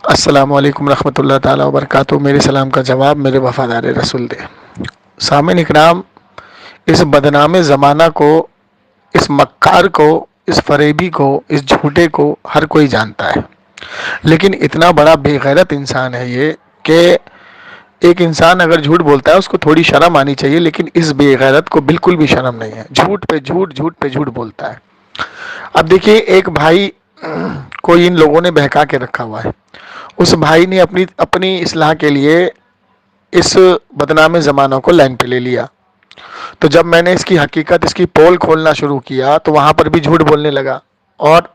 अस्सलामु अलैकुम रहमतुल्लाह ताला व बरकातुहू। मेरे सलाम का जवाब मेरे वफादार रसूल दे। सामिन इकराम, इस बदनाम ज़माना को, इस मक्कार को, इस फरेबी को, इस झूठे को हर कोई जानता है, लेकिन इतना बड़ा बेगैरत इंसान है ये कि एक इंसान अगर झूठ बोलता है उसको थोड़ी शर्म आनी चाहिए, लेकिन इस बेगैरत को बिल्कुल भी शर्म नहीं है। झूठ पे झूठ, झूठ पे झूठ बोलता है। अब देखिए, एक भाई को इन लोगों ने बहका के रखा हुआ है। उस भाई ने अपनी अपनी इस्लाह के लिए इस बदनाम ज़माना को लाइन पे ले लिया। तो जब मैंने इसकी हकीकत, इसकी पोल खोलना शुरू किया तो वहाँ पर भी झूठ बोलने लगा और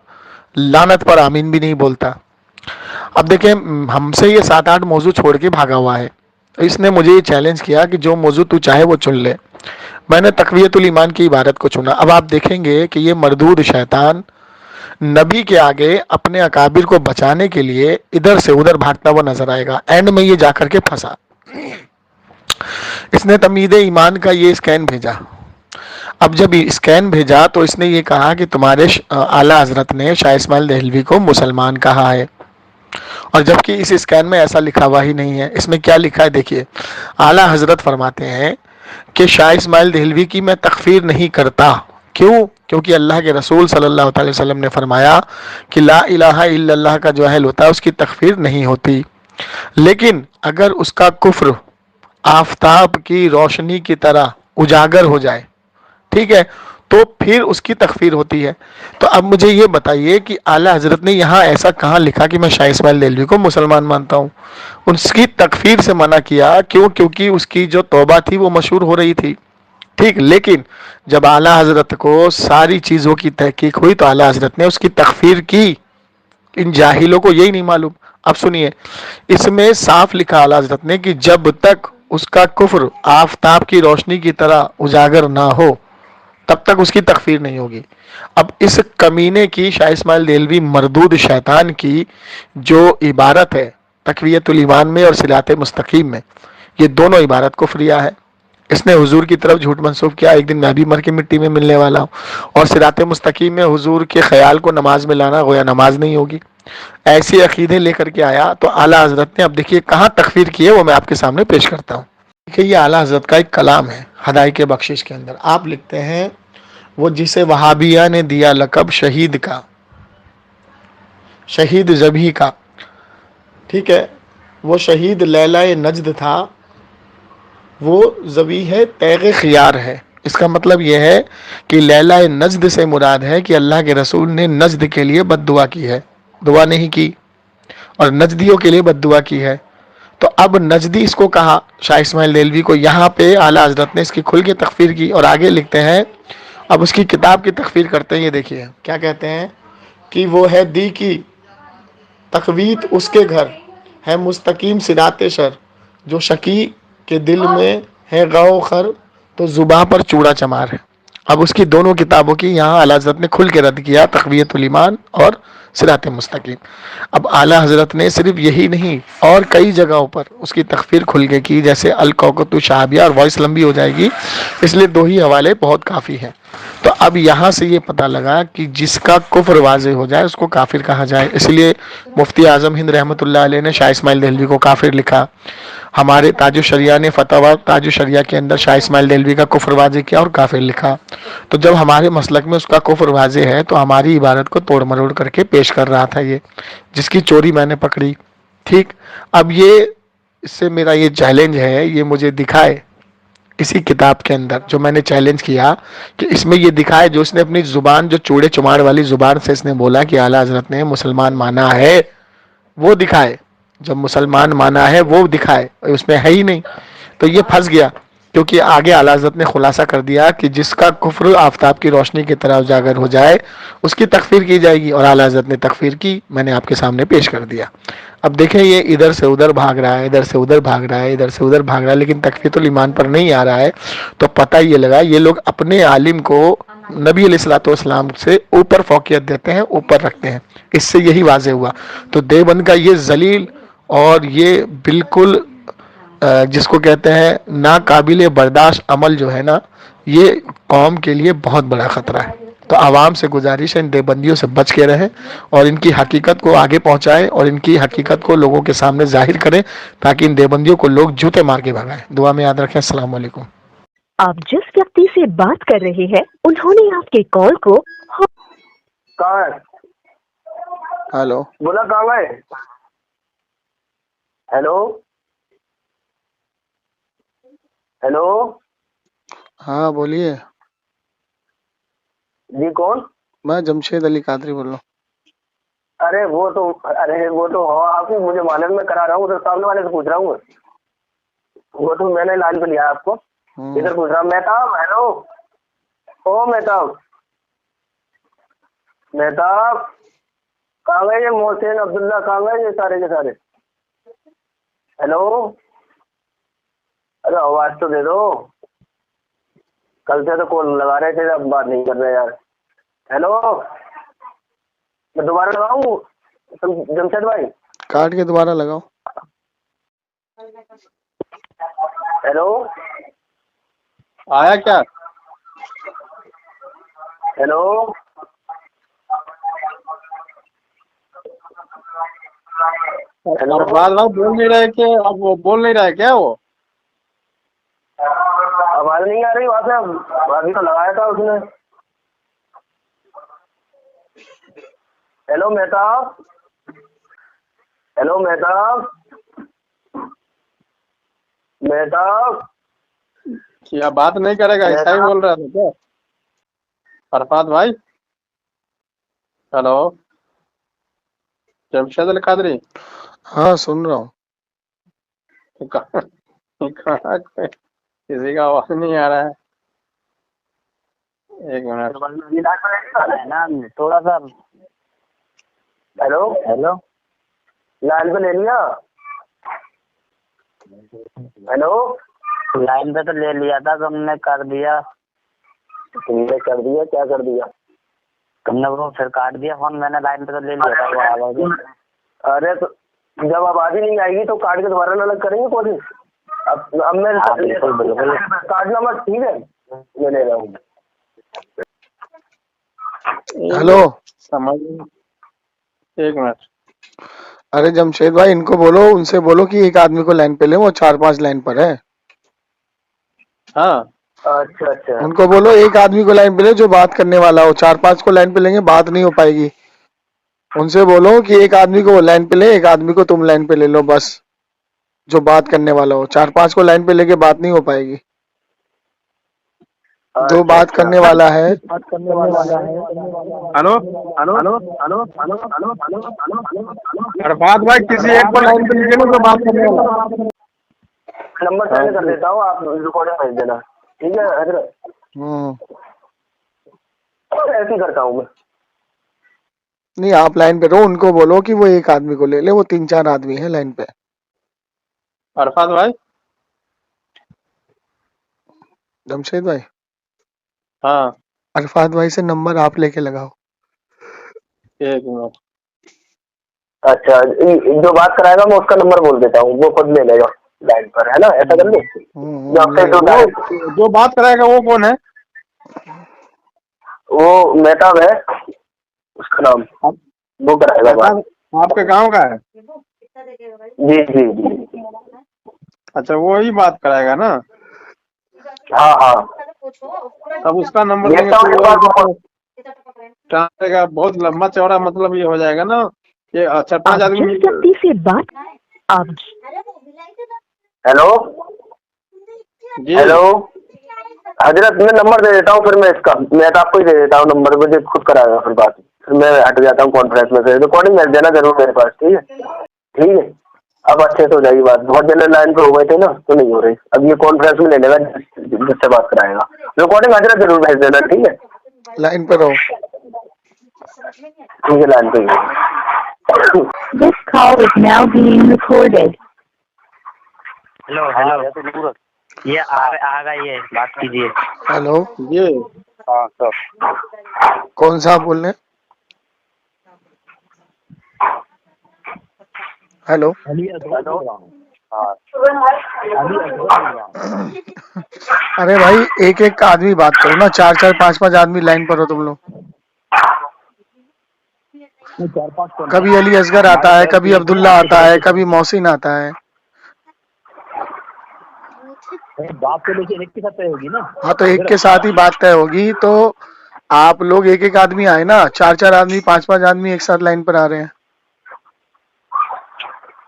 लानत पर आमीन भी नहीं बोलता। अब देखें, हमसे ये 7-8 मौजू छोड़ के भागा हुआ है। इसने मुझे ये चैलेंज किया कि जो मौजू तू चाहे वो चुन ले। मैंने तक़वियतुल ईमान की इबारत को चुना। अब आप देखेंगे कि ये मरदूद शैतान नबी के आगे अपने अकाबिर को बचाने के लिए इधर से उधर भागता हुआ नजर आएगा। एंड में ये जाकर के फंसा। इसने तमीद ईमान का ये स्कैन भेजा। अब जब स्कैन भेजा तो इसने ये कहा कि तुम्हारे आला हजरत ने शाह इस्माइल देहलवी को मुसलमान कहा है, और जबकि इस स्कैन में ऐसा लिखा हुआ ही नहीं है। इसमें क्या लिखा है देखिए। आला हजरत फरमाते हैं कि शाह इस्माइल देहलवी की मैं तकफीर नहीं करता। क्यों? क्योंकि अल्लाह के रसूल सल्लल्लाहु अलैहि वसल्लम ने फरमाया कि ला इलाहा इल्लल्लाह का जो अहल होता है उसकी तकफीर नहीं होती, लेकिन अगर उसका कुफ्र आफताब की रोशनी की तरह उजागर हो जाए, ठीक है, तो फिर उसकी तकफीर होती है। तो अब मुझे ये बताइए कि आला हजरत ने यहाँ ऐसा कहाँ लिखा कि मैं शाह इस्माइल देहलवी को मुसलमान मानता हूँ? उसकी तकफीर से मना किया। क्यों? क्योंकि उसकी जो तौबा थी वो मशहूर हो रही थी, ठीक। लेकिन जब आला हजरत को सारी चीज़ों की तहकीक हुई तो आला हजरत ने उसकी तकफीर की। इन जाहिलों को यही नहीं मालूम। अब सुनिए, इसमें साफ लिखा आला हजरत ने कि जब तक उसका कुफ्र आफताब की रोशनी की तरह उजागर ना हो तब तक उसकी तकफीर नहीं होगी। अब इस कमीने की, शाह इस्माइल देहलवी मरदूद शैतान की जो इबारत है तक़वियतुल ईमान में और सिरात मुस्तकीम में, ये दोनों इबारत कुफ्रिया है। इसने हुजूर की तरफ झूठ मंसूब किया, एक दिन मैं भी मर के मिट्टी में मिलने वाला हूँ, और सिरात मुस्तकीम में हुजूर के ख्याल को नमाज में लाना गोया नमाज नहीं होगी। ऐसी अकीदे लेकर के आया तो आला हजरत ने, अब देखिए कहाँ तकफीर की है वो मैं आपके सामने पेश करता हूँ। देखिए, ये आला हजरत का एक कलाम है हदायक़ बख्शिश के अंदर। आप लिखते हैं, वो जिसे वहाबिया ने दिया लकब शहीद का, शहीद जबी का, ठीक है, वो शहीद लैला नजद था, वो जबी है तैग खियार है। इसका मतलब यह है कि लैला नजद से मुराद है कि अल्लाह के रसूल ने नजद के लिए बद्दुआ की है, दुआ नहीं की, और नजदियों के लिए बद्दुआ की है। तो अब नजदी इसको कहा शाह इस्माइल देहलवी को। यहाँ पे आला हजरत ने इसकी खुल के तकफीर की और आगे लिखते हैं, अब उसकी किताब की तकफीर करते हैं। ये देखिए क्या कहते हैं कि वो है दी की तकवीत उसके घर है मुस्तकीम सिरात शर, जो शकी के दिल में है गौ खर तो जुबा पर चूड़ा चमार है। अब उसकी दोनों किताबों की यहाँ आला हजरत ने खुल के रद्द किया, तक़वियतुल ईमान और सिरात मुस्तकीम। अब आला हजरत ने सिर्फ यही नहीं और कई जगहों पर उसकी तकफीर खुल के की, जैसे अल कौकतु शाहबिया, और वॉइस लंबी हो जाएगी इसलिए दो ही हवाले बहुत काफ़ी हैं। तो अब यहाँ से ये पता लगा कि जिसका कुफ्र वाज़े हो जाए उसको काफिर कहा जाए, इसलिए मुफ्ती आज़म हिंद रहमतुल्लाह अलैह ने शाह इस्माइल देहलवी को काफिर लिखा। हमारे ताजु शरिया ने फतवा ताजु शरिया के अंदर शाह इस्माइल देहलवी का कुफ्र वाज़े किया और काफिर लिखा। तो जब हमारे मसलक में उसका कुफ्र वाज़े है तो हमारी इबारत को तोड़ मरोड़ करके पेश कर रहा था ये, जिसकी चोरी मैंने पकड़ी, ठीक। अब ये, इससे मेरा ये चैलेंज है, ये मुझे दिखाए इसी किताब के अंदर जो मैंने चैलेंज किया कि इसमें ये दिखाए, जो उसने अपनी जुबान, जो चूड़े चुमाड़ वाली जुबान से इसने बोला कि आला हजरत ने मुसलमान माना है, वो दिखाए। जब मुसलमान माना है वो दिखाए, उसमें है ही नहीं। तो ये फंस गया, क्योंकि आगे आला हजरत ने खुलासा कर दिया कि जिसका कुफ्र आफताब की रोशनी की तरह उजागर हो जाए उसकी तकफीर की जाएगी, और आला हजरत ने तकफीर की, मैंने आपके सामने पेश कर दिया। अब देखें, ये इधर से उधर भाग रहा है, इधर से उधर भाग रहा है, इधर से उधर भाग रहा है, लेकिन तकफीरुल ईमान पर नहीं आ रहा है। तो पता ये लगा, ये लोग अपने आलिम को नबी अलैहिस्सलाम से ऊपर फौकियत देते हैं, ऊपर रखते हैं। इससे यही वाज़े हुआ। तो देवबंद का ये जलील और ये बिल्कुल जिसको कहते हैं नाकाबिले बर्दाश्त अमल जो है ना, ये कौम के लिए बहुत बड़ा ख़तरा है। तो आवाम से गुजारिश है इन देवबंदियों से बच के रहें और इनकी हकीकत को आगे पहुंचाएं और इनकी हकीकत को लोगों के सामने जाहिर करें ताकि इन देवबंदियों को लोग जूते मार के भगाएं। दुआ में याद रखें। अस्सलाम वालेकुम। आप जिस व्यक्ति से बात कर रहे हैं उन्होंने आपके कॉल को कहाँ है? हेलो, बोला कहाँ है? हेलो हेलो हाँ बोलिए। जी कौन? मैं जमशेद अली कादरी बोल रहा हूँ। अरे वो तो हो आप ही, मुझे मालूम, मैं करा रहा हूँ तो सामने वाले से पूछ रहा हूँ। वो तो मैंने लाइन पे लिया आपको, इधर पूछ रहा हूँ। मेहताब, हेलो, ओ मेहताब, मेहताब कहाँ गए ये मोहसिन अब्दुल्ला, कहाँ गए ये सारे के सारे? हेलो, अरे आवाज तो दे दो, कल से तो कॉल लगा रहे थे, अब बात नहीं कर रहे यार। हेलो, मैं दोबारा लगाऊं जमशेद भाई? काट के दोबारा लगाओ। हेलो, आया क्या? हेलो, अरफात भाई बोल नहीं रहे कि अब वो बोल नहीं रहा है क्या? वो आवाज नहीं आ रही वहां से? अभी तो लगाया था उसने। हेलो मेहताब, हेलो मेहताब, मेहताब क्या बात नहीं करेगा, ऐसा ही बोल रहा था क्या अरफात भाई? हेलो जमशेद अली कादरी। हाँ सुन रहा हूँ। किसी का आवाज नहीं आ रहा है। एक मिनट थोड़ा सा। हेलो हेलो, लाइन पे ले लिया? हेलो, लाइन पे तो ले लिया था तुमने, कर दिया? तुमने कर दिया? क्या कर दिया तुमने? वो फिर काट दिया फोन, मैंने लाइन पे तो ले लिया था वो आवाज। अरे तो जब आवाज ही नहीं आएगी तो काट के दोबारा अलग करेंगे कोशिश। अब मैं काटना मत, ठीक है? मैं ले रहा हूँ। हेलो, समझ, एक मिनट। अरे जमशेद भाई इनको बोलो, उनसे बोलो कि एक आदमी को लाइन पे ले, वो 4-5 लाइन पर है। हाँ अच्छा अच्छा, उनको बोलो एक आदमी को लाइन पे ले जो बात करने वाला हो। 4-5 को लाइन पे लेंगे बात नहीं हो पाएगी। उनसे बोलो कि एक आदमी को वो लाइन पे ले, एक आदमी को तुम लाइन पे ले लो बस, जो बात करने वाला हो। 4-5 को लाइन पे लेके बात नहीं हो पाएगी। जो बात करने वाला है। Hello hello hello hello hello hello hello Arafat भाई किसी एक को लाइन पे लीजिए ना जो बात करने वाला। नंबर सेंड कर देता हूँ, आप रिकॉर्डिंग भेज देना, ठीक है हजरत? ऐसे ही करता हूँ मैं। नहीं आप लाइन पे रहो, उनको बोलो कि वो एक आदमी को ले ले, वो 3-4 आदमी है लाइन पे। अरफात भाई, जमशेद भाई, हाँ अरफात भाई से नंबर आप लेके लगाओ। एक मिनट। अच्छा, जो बात कराएगा मैं उसका नंबर बोल देता हूँ, वो खुद ले लेगा लाइन पर, है ना? ऐसा कर लो। जो बात कराएगा वो कौन है? वो मेहताब है उसका नाम, वो कराएगा बात। आपके गांव का है? जी जी जी। अच्छा वो ही बात कराएगा ना? हाँ हाँ, तब उसका नंबर ये देंगे तो बहुत लंबा चौड़ा, मतलब ये हो जाएगा ना, ये 4-5 आदमी। जिस व्यक्ति से बात आप हेलो जी हेलो, हजरत मैं नंबर दे देता हूँ, फिर मैं इसका, मैं तो आपको ही दे देता हूँ नंबर, मुझे खुद कराएगा फिर बात, फिर मैं हट जाता हूँ कॉन्फ्रेंस में से। रिकॉर्डिंग भेज देना जरूर मेरे पास, ठीक है? ठीक है, अब अच्छे से हो जाएगी बात। बहुत जने लाइन पे हो गए थे ना तो नहीं हो रही, अब ये कॉन्फ्रेंस में ले लेगा जिससे बात कराएगा। रिकॉर्डिंग हजरत जरूर भेज देना, ठीक है? लाइन पे रहो। ठीक है, लाइन पे। This call is now being recorded. Hello hello, ये आ गई है, बात कीजिए। हेलो जी हाँ तो कौन सा आप बोल रहे हैं? हेलो अरे भाई एक एक आदमी बात करो ना, 4-4 5-5 आदमी लाइन पर हो तुम लोग। 4-5 कौन है? कभी अली असगर आता है, कभी अब्दुल्ला आता है, कभी मोहसिन आता है। बात तो लेकिन एक के साथ तय होगी ना। हाँ तो एक के साथ ही बात तय होगी, तो आप लोग एक एक आदमी आए ना, 4-4 आदमी 5-5 आदमी एक साथ लाइन पर आ रहे हैं।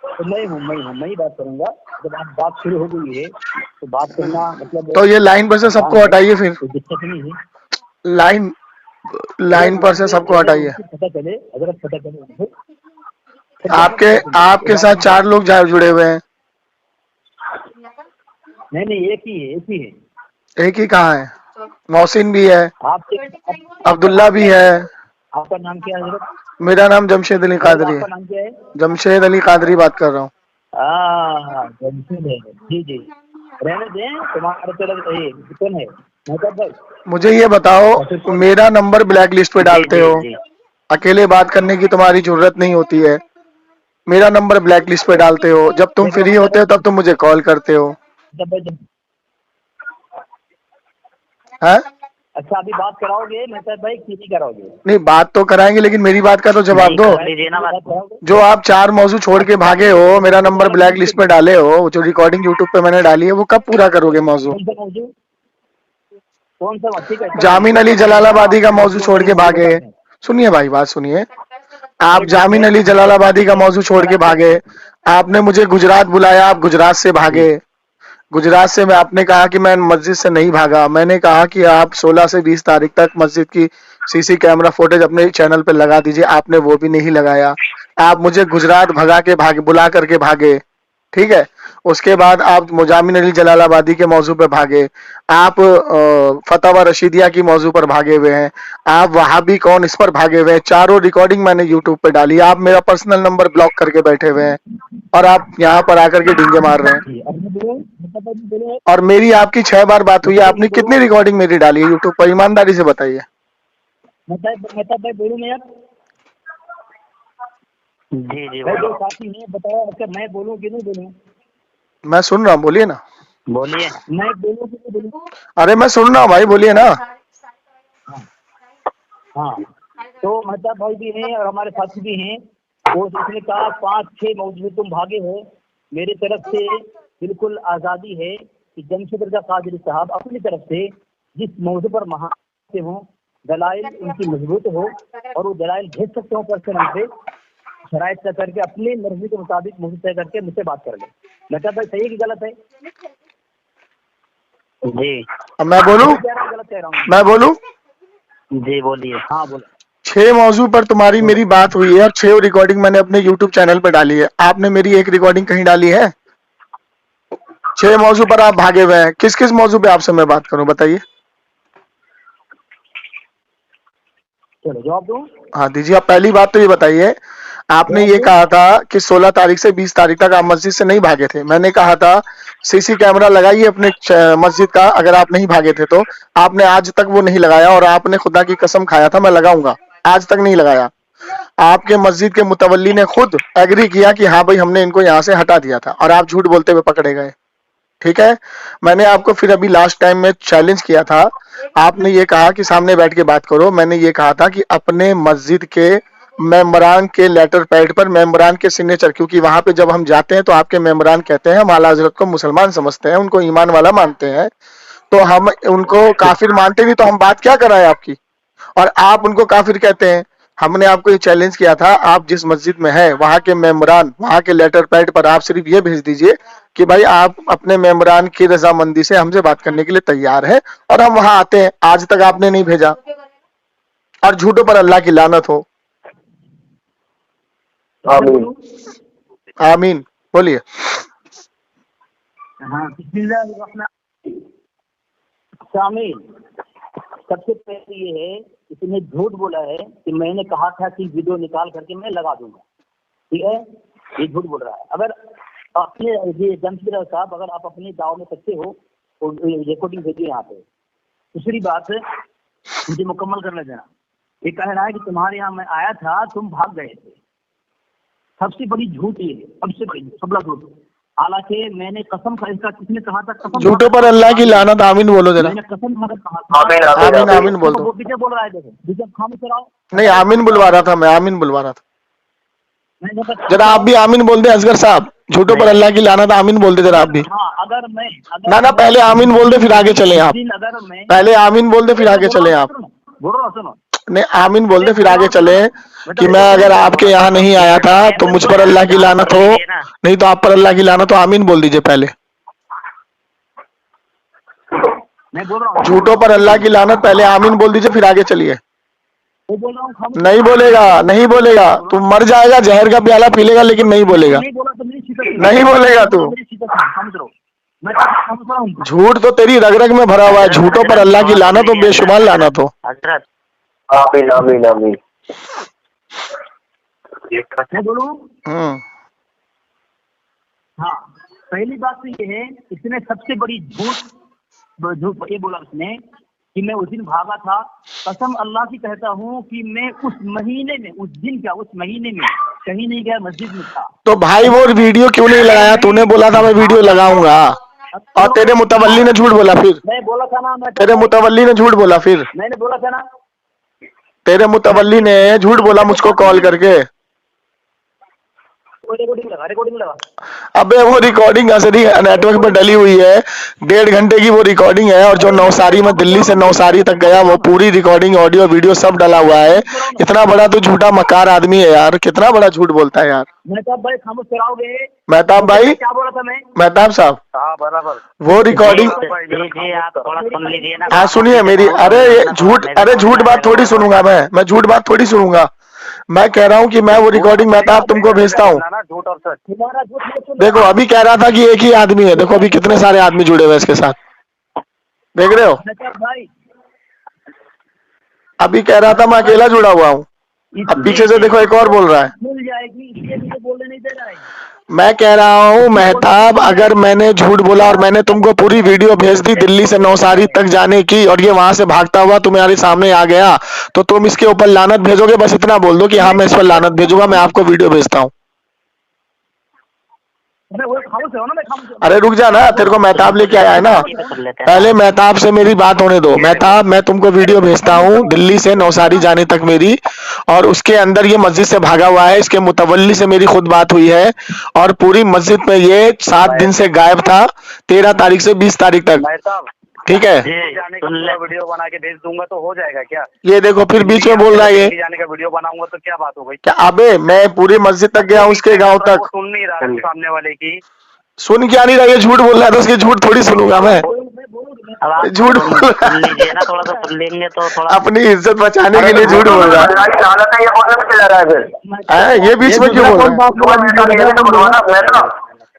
तो मैं ही बात करूंगा। जब आप बात शुरू हो गई है तो बात करना मतलब तो ये लाइन पर से सबको हटाइए, फिर कोई दिक्कत नहीं है। लाइन पर से सबको हटाइए। पता चले, अगर पता चले आपके साथ 4 लोग जुड़े हुए हैं। नहीं, एक ही है। एक ही कहाँ है? मोहसिन भी है, आपके अब्दुल्ला भी है। आपका नाम क्या है हजरत? मेरा नाम जमशेद अली कादरी है। आपका नाम क्या है? जमशेद अली कादरी बात कर रहा हूँ। जमशेद है। जी रहने दें, तुम्हारे तरफ कौन है भाई? मुझे ये बताओ, मेरा नंबर ब्लैक लिस्ट पे डालते हो, अकेले बात करने की तुम्हारी जरूरत नहीं होती है। मेरा नंबर ब्लैक लिस्ट पे डालते हो, जब तुम फ्री होते हो तब तुम मुझे कॉल करते हो। है? अच्छा, अभी बात कराओगे मेहताब भाई कि नहीं कराओगे? नहीं, बात तो कराएंगे, लेकिन मेरी बात का तो जवाब दो। जो आप 4 मौजू छोड़ के भागे हो, मेरा नंबर ब्लैक लिस्ट पे डाले हो, जो रिकॉर्डिंग यूट्यूब पे मैंने डाली है, वो कब पूरा करोगे मौजू? कौन सा? ठीक है, जामिन अली जलालाबादी का मौजू छोड़ के भागे। सुनिए भाई, बात सुनिए। आप जामिन अली जलालाबादी का मौजू छोड़ के भागे। आपने मुझे गुजरात बुलाया, आप गुजरात से भागे। गुजरात से आपने कहा कि मैं मस्जिद से नहीं भागा। मैंने कहा कि आप 16 से 20 तारीख तक मस्जिद की सीसी कैमरा फुटेज अपने चैनल पे लगा दीजिए। आपने वो भी नहीं लगाया। आप मुझे गुजरात बुला करके भागे। ठीक है। उसके बाद आप मुजामिन अली जलालाबादी के मौजू पे भागे। आप फतवा रशीदिया की मौजू पर भागे हुए हैं। आप वहाबी कौन इस पर भागे हुए हैं। चारों रिकॉर्डिंग मैंने यूट्यूब पे डाली। आप मेरा पर्सनल नंबर ब्लॉक करके बैठे हुए हैं और आप यहाँ पर आकर के डींगे मार रहे हैं। और मेरी आपकी 6 बार बात हुई है। आपने कितनी रिकॉर्डिंग मेरी डाली है यूट्यूब पर? ईमानदारी से बताइए। भाई बोलूं मैं? जी भाई, साथी नहीं बताओ। अच्छा, मैं बोलूं कि नहीं बोलूं? मैं सुन रहा हूँ, बोलिए ना। बोलिए। मैं बोलूं कि नहीं बोलूं? अरे मैं सुन रहा हूँ भाई, बोलिए ना। हाँ, तो मेहताब भाई भी हैं और हमारे साथी भी हैं। वो उसने कहा 5-6 मौजूद तुम भागे हो। मेरी तरफ से बिल्कुल आज़ादी है कि जमशेद रज़ा कादरी साहब अपनी तरफ से जिस मौजू पर महारत हो, दलाइल उनकी मजबूत हो और वो दलाइल भेज सकते हो पर्सन हमसे शराइत तय करके अपनी मर्जी के मुताबिक मुझे तय करके मुझसे बात कर ले। मेहताब भाई सही है कि गलत है? जी। अब मैं बोलूं? गलत कह रहा हूँ? मैं बोलूं? जी बोलिए। हाँ बोलो। 6 मौजू पर तुम्हारी मेरी बात हुई है और 6 रिकॉर्डिंग मैंने अपने YouTube चैनल पर डाली है। आपने मेरी एक रिकॉर्डिंग कहीं डाली है? 6 मौजू पर आप भागे हुए हैं। किस किस मौजू पे आपसे मैं बात करूं, बताइए। चलो जवाब दूं? हाँ दीजिए। आप पहली बात तो ये बताइए, आपने ये कहा था कि 16 तारीख से 20 तारीख तक आप मस्जिद से नहीं भागे थे। मैंने कहा था सीसी कैमरा लगाइए अपने मस्जिद का, अगर आप नहीं भागे थे तो। आपने आज तक वो नहीं लगाया और आपने खुदा की कसम खाया था मैं लगाऊंगा, आज तक नहीं लगाया। आपके मस्जिद के मुतवल्ली ने खुद एग्री किया कि हाँ भाई हमने इनको यहाँ से हटा दिया था और आप झूठ बोलते हुए पकड़े गए। ठीक है। मैंने आपको फिर अभी लास्ट टाइम में चैलेंज किया था। आपने ये कहा कि सामने बैठ के बात करो। मैंने ये कहा था कि अपने मस्जिद के मेंबरान के लेटर पैड पर मेंबरान के सिग्नेचर, क्योंकि वहां पे जब हम जाते हैं तो आपके मेंबरान कहते हैं हम आला हजरत को मुसलमान समझते हैं, उनको ईमान वाला मानते हैं, तो हम उनको काफिर मानते नहीं, तो हम बात क्या कराए आपकी, और आप उनको काफिर कहते हैं। हमने आपको ये चैलेंज किया था, आप जिस मस्जिद में है वहां के मेंबरान, वहां के लेटर पैड पर आप सिर्फ ये भेज दीजिए कि भाई आप अपने मेंबरान की रजामंदी से हमसे बात करने के लिए तैयार है और हम वहां आते हैं। आज तक आपने नहीं भेजा और झूठों पर अल्लाह की लानत हो। आमीन। आमीन। बोलिए। हाँ, शामिल। सबसे पहले ये है, इसने झूठ बोला है कि मैंने कहा था कि वीडियो निकाल करके मैं लगा दूंगा। ठीक है, ये झूठ बोल रहा है। अगर अपने ये जमशेद साहब, अगर आप अपने दाव में सच्चे हो तो रिकॉर्डिंग भेजिए यहाँ पे। दूसरी बात मुझे मुकम्मल करने देना। ये कह रहा है कि तुम्हारे यहाँ मैं आया था, तुम भाग गए थे। सबसे बड़ी झूठ ये है, सबसे बड़ी सबला झूठ। हालांकि मैंने कसम खा, इसका किसने कहा था कसम झूठों पर अल्लाह की लानत, आमीन बोलो जरा। मैंने कसम खा कर कहा था। आमीन आमीन बोल दो। वो पीछे बोल रहा है, देखो पीछे खामोश रहो। नहीं आमीन बुलवा रहा था मैं, आमीन बुलवा रहा था। मैंने कहा, जरा आप भी आमीन बोल दे असगर साहब, झूठों पर अल्लाह की लानत, आमीन बोल दे जरा आप भी। हाँ अगर मैं ना पहले आमीन बोल दे फिर आगे चले आप। अगर मैं पहले आमीन बोल दे फिर आगे चले आप। बोल रहा हूँ, सुनो। नहीं आमीन बोल दे फिर आगे चले कि मैं अगर आपके यहाँ नहीं आया था तो मुझ पर अल्लाह की लानत हो, नहीं तो आप पर अल्लाह की लानत हो। आमीन बोल दीजिए पहले। मैं बोल रहा हूँ, झूठों पर अल्लाह की लानत, पहले आमीन बोल दीजिए फिर आगे चलिए। मैं बोल रहा हूँ, खामोश नहीं बोलेगा, नहीं बोलेगा, तू मर जाएगा, जहर का प्याला पी लेगा लेकिन नहीं बोलेगा, नहीं बोला तो मेरी शिकस्त नहीं बोलेगा तू। मेरी शिकस्त है, खामोश रहो। मैं खामोश रहा हूँ। झूठ तो तेरी रग रग में भरा हुआ है। झूठों पर अल्लाह की लानत हो, बेशुमार लानत हो। हजरत आमीन आमीन आमीन। मैं बोलूँ, हम्म हाँ पहली बात तो ये है, इसने सबसे बड़ी झूठ ये बोला उसने कि मैं उस दिन भागा था। कसम अल्लाह की कहता हूँ कि मैं उस महीने में, उस दिन क्या उस महीने में कहीं नहीं गया, मस्जिद में था। तो भाई वो वीडियो क्यों नहीं लगाया? तूने बोला था मैं वीडियो लगाऊंगा और तेरे मुतवल्ली ने झूठ बोला। फिर मैं बोला था ना, मैं तेरे मुतवल्ली ने झूठ बोला। फिर मैंने बोला था ना, तेरे मुतवल्ली ने झूठ बोला मुझको कॉल करके। रिकॉर्डिंग लगा। अबे वो रिकॉर्डिंग असली नेटवर्क पे डली हुई है, 1.5 घंटे की वो रिकॉर्डिंग है। और जो नवसारी में, दिल्ली से नवसारी तक गया, वो पूरी रिकॉर्डिंग, ऑडियो वीडियो सब डला हुआ है। इतना बड़ा तो झूठा मकार आदमी है यार, कितना बड़ा झूठ बोलता है यार। मेहताब भाई खामोश कराओगे? मेहताब भाई, क्या बोला था मैं? मेहताब साहब, हाँ बराबर। वो रिकॉर्डिंग, जी आप थोड़ा सुन लीजिए ना। हाँ सुनिए मेरी। अरे ये झूठ, अरे झूठ बात थोड़ी सुनूंगा मैं झूठ बात थोड़ी सुनूंगा। मैं कह रहा हूँ कि मैं वो रिकॉर्डिंग मेहताब तुमको भेजता हूँ। झूठ और सच। तुम्हारा झूठ मैं सुन देखो अभी कह रहा था कि एक ही आदमी है, देखो अभी कितने सारे आदमी जुड़े हुए इसके साथ, देख रहे हो? मेहताब भाई, अभी कह रहा था मैं अकेला जुड़ा हुआ हूँ, अब पीछे से देखो एक और बोल रहा है। मिल जाएगी इसलिए मुझे बोलने नहीं दे रहा है। मैं कह रहा हूँ मेहताब, अगर मैंने झूठ बोला और मैंने तुमको पूरी वीडियो भेज दी दिल्ली से नवसारी तक जाने की, और ये वहां से भागता हुआ तुम्हारे सामने आ गया, तो तुम इसके ऊपर लानत भेजोगे? बस इतना बोल दो कि हाँ मैं इस पर लानत भेजूंगा, मैं आपको वीडियो भेजता हूँ। अरे रुक जा ना, तेरे को मेहताब लेके आया है ना, पहले मेहताब से मेरी बात होने दो। मेहताब, मैं तुमको वीडियो भेजता हूँ दिल्ली से नवसारी जाने तक मेरी, और उसके अंदर ये मस्जिद से भागा हुआ है, इसके मुतवल्ली से मेरी खुद बात हुई है, और पूरी मस्जिद में ये 7 दिन से गायब था, 13 तारीख से 20 तारीख तक। ठीक है, वीडियो बना के भेज दूंगा तो हो जाएगा क्या? ये देखो फिर बीच में बोल रहा है ये। जाने का वीडियो बनाऊंगा तो क्या बात हो गई? क्या अबे, मैं पूरी मस्जिद तक गया हूँ, उसके गाँव तक। सुन नहीं रहा सामने वाले की। सुन क्या नहीं रहा, ये झूठ बोल रहा है तो उसकी झूठ थोड़ी सुनूंगा मैं। झूठ बोल रहा है, लीजिए ना, थोड़ा सा सुन लेंगे तो थोड़ा। अपनी इज्जत बचाने के लिए झूठ बोल रहा है। ये बीच में क्यों बोल रहा है?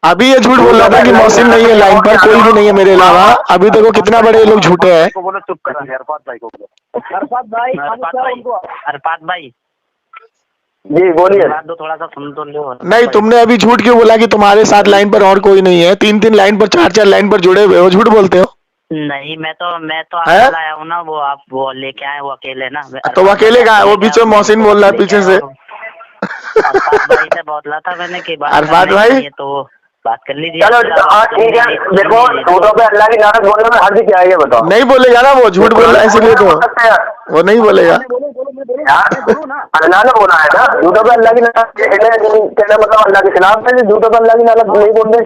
अभी ये झूठ बोल रहा था कि मौसिन नहीं है लाइन पर, कोई भी नहीं है मेरे अलावा। अभी देखो कितना बड़े ये लोग झूठे हैं। बोलो चुप करा, अरफात भाई को बोलो। अरफात भाई जी बोलिए। दो, थोड़ा सा सुन तो लो। नहीं, तुमने अभी झूठ क्यों बोला कि तुम्हारे साथ लाइन पर और कोई नहीं है? 3-3 लाइन पर, 4-4 लाइन पर जुड़े हुए हो, झूठ बोलते हो। नहीं, मैं तो अकेला आया हूँ ना, वो आप वो लेके आए वो अकेले ना। तो वो अकेले कहाँ है? वो पीछे मौसिन बोल रहा है पीछे से। अरफात भाई से बोला था मैंने कि बात अरफात भाई, तो बात कर लीजिए। चलो ठीक है, देखो झूठों पे अल्लाह की लानत बोलने में हर्ज क्या है ये बताओ? नहीं बोलेगा ना, वो झूठ बोल रहा है इसलिए तो वो नहीं बोलेगा। अल्लाह ने बोला है ना, झूठों पे अल्लाह की लानत कहना मतलब अल्लाह के खिलाफ है। झूठों पे अल्लाह की लानत नहीं बोलते।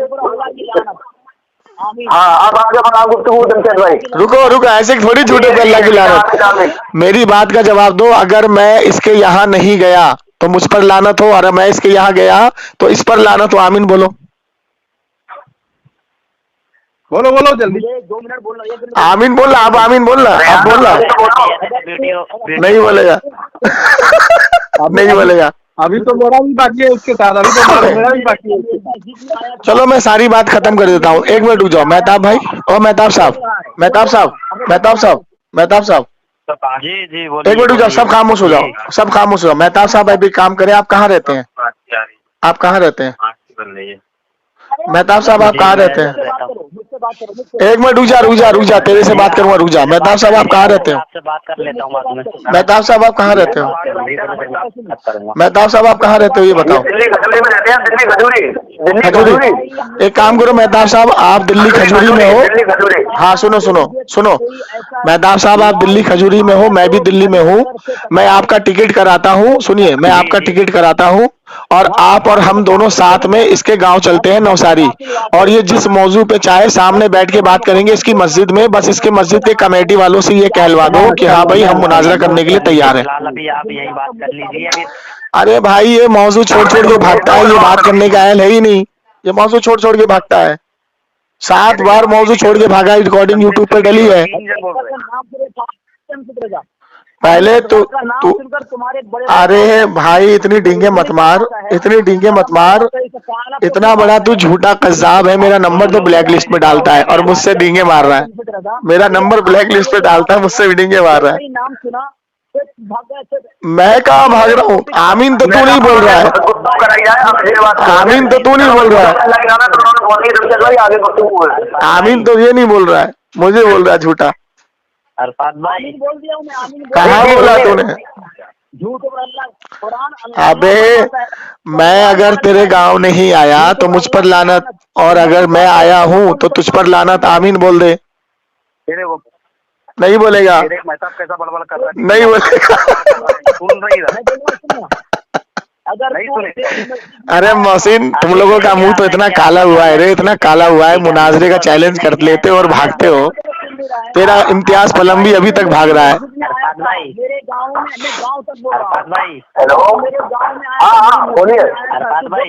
हाँ अब आगे बढ़ाओ गुफ्तगू जमशेद भाई। रुको, ऐसे थोड़ी झूठे पे अल्लाह की लानत। मेरी बात का जवाब दो। अगर मैं इसके यहाँ नहीं गया तो मुझ पर लानत हो, और मैं इसके यहाँ गया तो इस पर लानत हो। आमीन बोलो, बोलो जल्दी। 2 मिनट बोलना। आमीन बोलना, आप आमीन बोलना, आप बोलना। नहीं बोलेगा नहीं बोलेगा। अभी तो मेरा भी बाकी है उसके साथ, अभी तो मेरा भी बाकी है। चलो मैं सारी बात खत्म कर देता हूँ, 1 मिनट रुक जाओ। मेहताब भाई, ओ मेहताब साहब, जी जी 1 मिनट रुक जाओ, सब खामोश हो जाओ, सब खामोश हो जाओ। मेहताब साहब अभी काम करें। आप कहाँ रहते हैं? आप कहाँ रहते हैं? मेहताब साहब आप कहाँ रहते हैं? एक मिनट रुक जा, तेरे से बात करूंगा, रुक जा। मेहताब साहब आप कहाँ रहते हो? आपसे बात कर लेता हूँ बाद में। मेहताब साहब आप कहाँ रहते हो? बात करूंगा। मेहताब साहब आप कहाँ रहते हो ये बताओ? दिल्ली खजूरी में रहते हैं, दिल्ली खजूरी, खजूरी। एक काम करो मेहताब साहब, आप दिल्ली खजूरी में हो। दिल्ली खजूरी। हाँ सुनो, मेहताब साहब आप दिल्ली खजूरी में हो, मैं भी दिल्ली में हूँ। मैं आपका टिकट कराता हूँ, सुनिए, मैं आपका टिकट कराता हूँ और आप और हम दोनों साथ में इसके गांव चलते हैं नौसारी, और ये जिस मौजू पे चाहे सामने बैठ के बात करेंगे इसकी मस्जिद में। बस इसके मस्जिद के कमेटी वालों से ये कहलवा दो कि हाँ भाई हम मुनाजरा करने के लिए तैयार हैं। फिलहाल अभी आप यही बात कर लीजिए अभी। अरे भाई ये मौजू छोड़ के भागता है, ये बात करने का अहल है ही नहीं। ये मौजू छोड़ के भागता है, 7 बार मौजू छोड़ के भागा। रिकॉर्डिंग यूट्यूब पे डली है। पहले तो अरे भाई इतनी डींगे मत मार, इतना बड़ा तू झूठा कज़्ज़ाब है। मेरा नंबर तो ब्लैक लिस्ट में डालता है और मुझसे डींगे मार रहा है। मेरा नंबर ब्लैक लिस्ट पे डालता है, मुझसे भी डींगे मार रहा है। मैं कहाँ भाग रहा हूँ? आमीन तो तू नहीं बोल रहा है, आमीन तो तू नहीं बोल रहा है, आमीन तो ये नहीं बोल रहा है, मुझे बोल रहा है झूठा। अरफात भाई बोल दिया हूँ मैं। कहाँ बोला तूने? झूठ और अल्लाह कुरान अबे मैं अगर तेरे गांव नहीं आया तो मुझ पर लानत, और अगर मैं आया हूँ तो तुझ पर लानत। आमीन बोल दे। तेरे वो नहीं बोलेगा? तेरे मेहताब कैसा बड़बड़ कर रहा है? नहीं बोलेगा? सुन रही है? अगर नहीं सुने। अरे मोहसिन, तुम लोगों का मुंह तो इतना काला हुआ है रे, इतना काला हुआ है, मुनाजरे का चैलेंज कर लेते हो और भागते हो। तेरा इम्तियाज पलम भी अभी तक भाग रहा है। अरफात भाई, मेरे गांव में, मैं गांव तक बोल रहा अरफात हूँ। भाई, हेलो, मेरे गांव में हाँ बोलिए। अरफात भाई,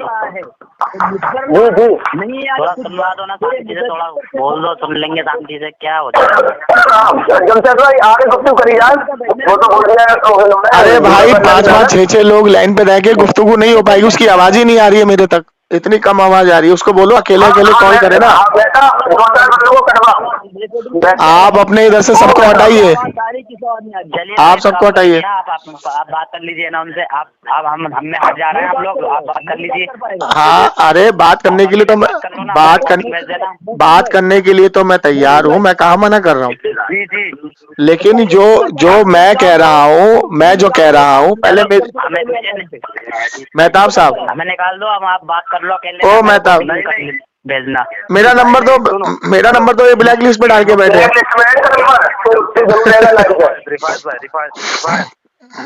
जी जी, नहीं थोड़ा सुनवा दो ना शांति से, थोड़ा बोल दो, सुन लेंगे शांति से। क्या हो जाएगा? जमशेद भाई आगे गुफ्तगू करी जाए, वो तो बोल रहे हैं। अरे भाई 5-5 6-6 लोग लाइन पे रह के गुफ्तगू नहीं हो पाएगी, उसकी आवाज ही नहीं आ रही है मेरे तक, इतनी कम आवाज आ रही है। उसको बोलो अकेले कॉल करे ना। आप अपने इधर से सबको हटाइए, चलिए आप सबको हटाइए। आप बात कर लीजिए ना उनसे। आप हमें हट जा रहे हैं आप लोग, आप बात कर लीजिए। हाँ अरे बात करने के लिए तो मैं बात करने के लिए तो मैं तैयार हूँ, मैं कहाँ मना कर रहा हूँ। जी जी, लेकिन जो मैं कह रहा हूँ, पहले मेहताब साहब हमें निकाल दो। अब आप बात कर लो अकेले। ओ मेहताब, भेजना मेरा नंबर तो ये ब्लैक लिस्ट पे डाल के बैठे हैं।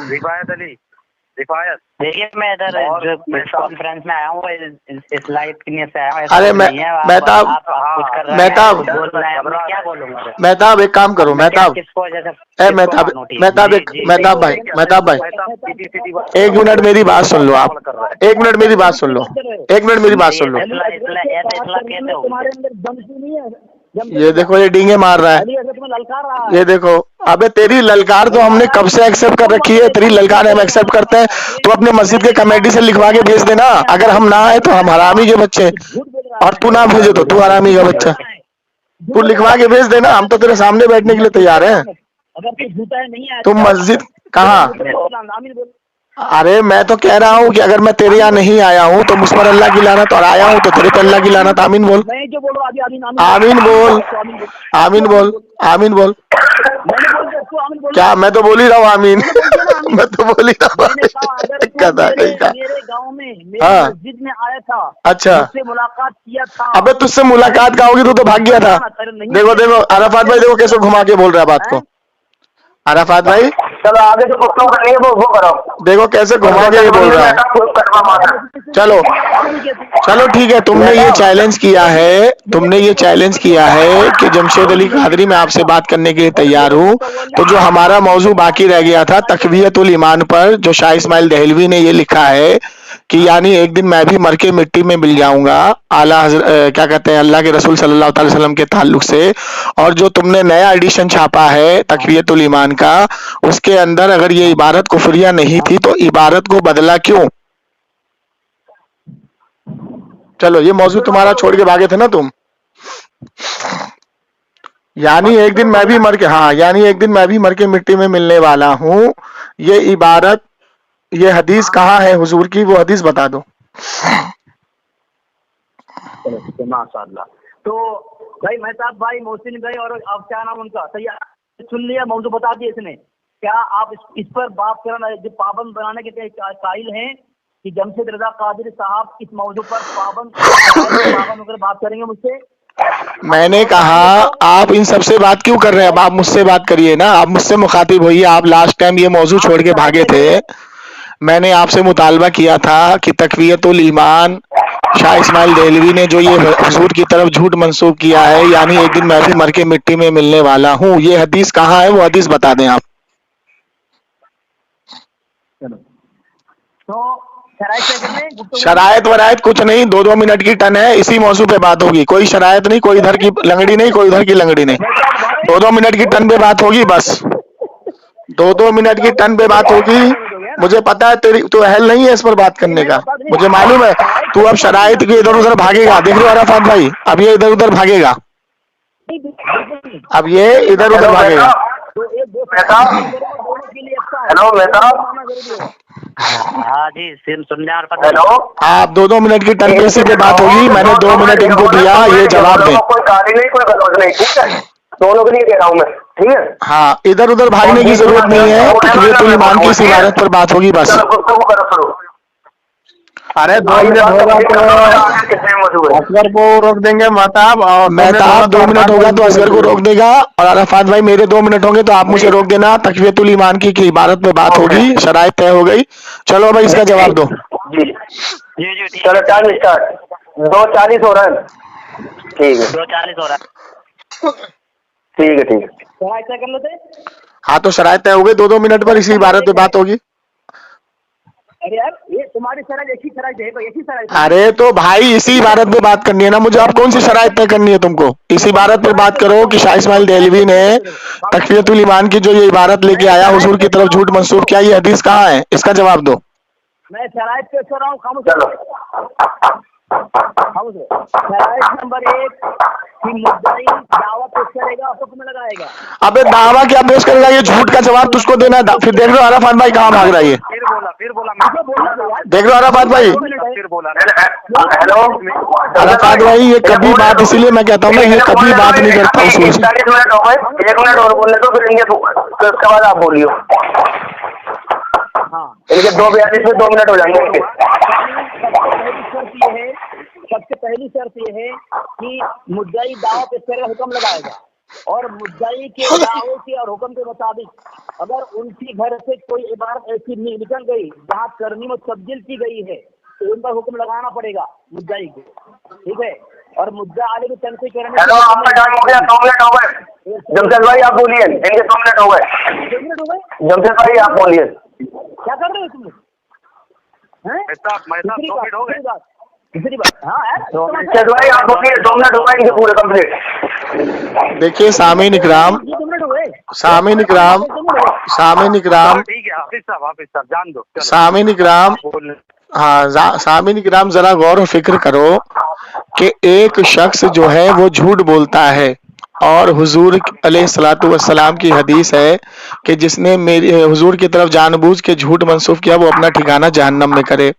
रिफायत अली, रिफायत, देखिए मैं इधर जो कॉन्फ्रेंस में आया हूँ, इस लाइफ की नीयत से आया हूँ। अरे मेहताब, क्या बोलूँगा? मेहताब एक काम करो, मेहताब भाई, एक मिनट मेरी बात सुन लो। आप एक मिनट मेरी बात सुन लो। ये देखो ये डींगे मार रहा है, ये देखो। अबे तेरी ललकार तो हमने कब से एक्सेप्ट कर रखी है, तेरी ललकार हम एक्सेप्ट करते हैं। तो अपने मस्जिद के कमेटी से लिखवा के भेज देना। अगर हम ना आए तो हम हरामी के बच्चे, और तू ना भेजे तो तू हरामी का बच्चा। तू लिखवा के भेज देना, हम तो तेरे सामने बैठने के लिए तैयार हैं। तुम मस्जिद कहाँ? अरे मैं तो कह रहा हूँ कि अगर मैं तेरे यहाँ नहीं आया हूँ तो मुझ पर अल्लाह की लानत, और आया हूँ तो तेरे पे अल्लाह की लानत। आमीन बोल, आमीन बोल। क्या मैं तो बोल ही रहा हूँ आमीन। मैं तो बोल ही रहा हूँ। मेरे गांव में हाँ। मस्जिद में आया था, अच्छा, मुझसे मुलाकात किया था। अबे तुझसे मुलाकात का होगी, तू तो भाग गया था। देखो अराफात भाई, देखो कैसे घुमा के बोल रहा है बात को। अराफात भाई चलो आगे जो गुफ्तगू करनी है वो करो। देखो कैसे घुमा के ये बोल रहा है। चलो ठीक है, तुमने ये चैलेंज किया है कि जमशेद अली कादरी मैं आपसे बात करने के लिए तैयार हूँ। तो जो हमारा मौजू बाकी रह गया था तकवीयतुल ईमान पर, जो शाह इस्माइल दहलवी ने ये लिखा है कि यानी एक दिन मैं भी मर के मिट्टी में मिल जाऊंगा क्या कहते हैं अल्लाह के रसूल सल्लल्लाहु अलैहि वसल्लम के ताल्लुक से। और जो तुमने नया एडिशन छापा है तकवीयतुल ईमान का, उसके अंदर अगर ये इबारत कुफरिया नहीं थी तो इबारत को बदला क्यों? चलो ये मौजू तुम्हारा छोड़ के भागे थे ना तुम। यानी एक दिन मैं भी मर के मिट्टी में मिलने वाला हूँ। ये इबारत, ये हदीस कहाँ है हुजूर की, वो हदीस बता दो। माशाअल्लाह। तो भाई मेहताब भाई, मोहसिन भाई, और अब क्या नाम उनका, सही सुन लिया, मौजूद बता दिया इसने। क्या आप इस पर बात करना, जो पाबंद बनाने के कायल हैं कि जमशेद रजा कादरी साहब इस मौजू पर पाबंद होकर बात करेंगे मुझसे? मैंने कहा आप इन सबसे बात क्यों कर रहे हैं? अब आप मुझसे बात करिए ना, आप मुझसे मुखातिब होइए। आप लास्ट टाइम ये मौजू छोड़ के भागे थे। मैंने आपसे मुतालबा किया था कि तकवियतुल ईमान शाह इस्माइल देहलवी ने जो ये हुजूर की तरफ झूठ मंसूब किया है, यानी एक दिन मैं भी मर के मिट्टी में मिलने वाला हूँ, ये हदीस कहाँ है? वो हदीस बता दें आप। तो शरायत वरायत कुछ नहीं, 2-2 मिनट की टन है, इसी मौजू पे बात होगी। कोई शरायत नहीं, कोई इधर की लंगड़ी नहीं, कोई उधर की लंगड़ी नहीं। 2-2 मिनट की टन पे बात होगी, बस 2-2 मिनट की टन पे बात होगी। मुझे पता है तेरी तू अहल नहीं है इस पर बात करने का, मुझे मालूम है। तू अब शरायत के इधर उधर भागेगा, देख रहे हो अराफात भाई, अब ये इधर उधर भागेगा, अब ये इधर उधर भागेगा। हेलो मेहताब, हाँ जी, सुन लिया। हेलो, आप 2-2 मिनट की टन पे इसी पे बात होगी। मैंने 2 मिनट इनको दिया, ये जवाब दें। कोई गाली नहीं, कोई गलत नहीं, ठीक है? दोनों के लिए कह रहा हूँ मैं, ठीक है? हाँ, इधर उधर भागने की जरूरत नहीं है, तकवीयतुल ईमान की इस इबारत पर बात होगी बस। चलो गुफ्तगू करो शुरू। अरे 2 मिनट होगा तो असगर को रोक देंगे महताब, और मेहताब 2 मिनट होगा तो असगर को रोक देगा, और अराफात भाई मेरे 2 मिनट होंगे तो आप मुझे रोक देना। तकवीयतुल ईमान की इबारत पे बात होगी, शराइत तय हो गई। चलो भाई इसका जवाब दो। जी चलो, टाइम स्टार्ट। 2:40 हो रहा है, ठीक है? 2:40 हो रहा है। ठीक है, ठीक है। शरायत तय कर लेते। हाँ तो शराइत तय हो गई, 2-2 मिनट पर इसी इबारत पे बात होगी। अरे यार, ये तुम्हारी शरायत एक ही शरायत है, एक ही शरायत। अरे तो भाई इसी इबारत पे बात करनी है ना मुझे, आप कौन सी शराइत तय करनी है तुमको? इसी इबारत पे बात करो कि शाह इस्माइल देहलवी ने तकवीयतुल ईमान की जो ये इबारत लेके आया, हुजूर की तरफ झूठ मंसूब किया, ये हदीस कहाँ है? इसका जवाब दो। मैं शरायत पेश कर रहा हूँ, शरायत नंबर 1 कि मुद्दाई दावा पेश करेगा, हुक्म लगाएगा। अबे दावा क्या पेश करेगा? ये झूठ का जवाब तुझको देना। फिर देख लो अराफात भाई कहाँ भाग रहा है ये, फिर बोला देख लो अराफात भाई। फिर बोला। हेलो अराफात भाई, ये कभी बात, इसीलिए मैं कहता हूँ ना, ये कभी बात नहीं करता उसूल से। 40 मिनट हो गए, 1 मिनट और बोलने दो, फिर इनके उसके बाद आप बोलियो। हाँ, इनके 2:42 में 2 मिनट हो जाएंगे इनके। सबसे पहली शर्त ये है कि मुद्दाई दावा पेश करेगा, हुक्म लगाएगा, और मुद्दाई के दावे के और हुक्म के मुताबिक अगर उनकी घर से कोई इबारत ऐसी निकल गई जहाँ करनी में तब्दील की गई है तो उन पर हुक्म लगाना पड़ेगा मुद्दाई को, ठीक है? और मुद्दा आले की तनकीद करने। हेलो, आपका टाइम हो गया, 2 मिनट हो गए। जमशेद भाई आप बोलिए, इनके 2 मिनट हो गए। 2 मिनट हो गए। जमशेद भाई आप बोलिए। क्या कर रहे हो तुम? दूसरी बात, हाँ यार, जमशेद भाई आप बोलिए, 2 मिनट हो गए इनके पूरे कंप्लीट। देखिए सामीन इकराम, 2 मिनट हो गए। सामीन इकराम, सामीन इकराम, ठीक है, हाफिज साहब जान दो। सामीन इकराम, हाँ सामीन इकराम, जरा गौर और फिक्र करो कि एक शख्स जो है वो झूठ बोलता है, और हुजूर अलैहिस्सलातु वस्सलाम की हदीस है कि जिसने मेरी हुजूर की तरफ जानबूझ के झूठ मंसूब किया वो अपना ठिकाना जहन्नम में करे।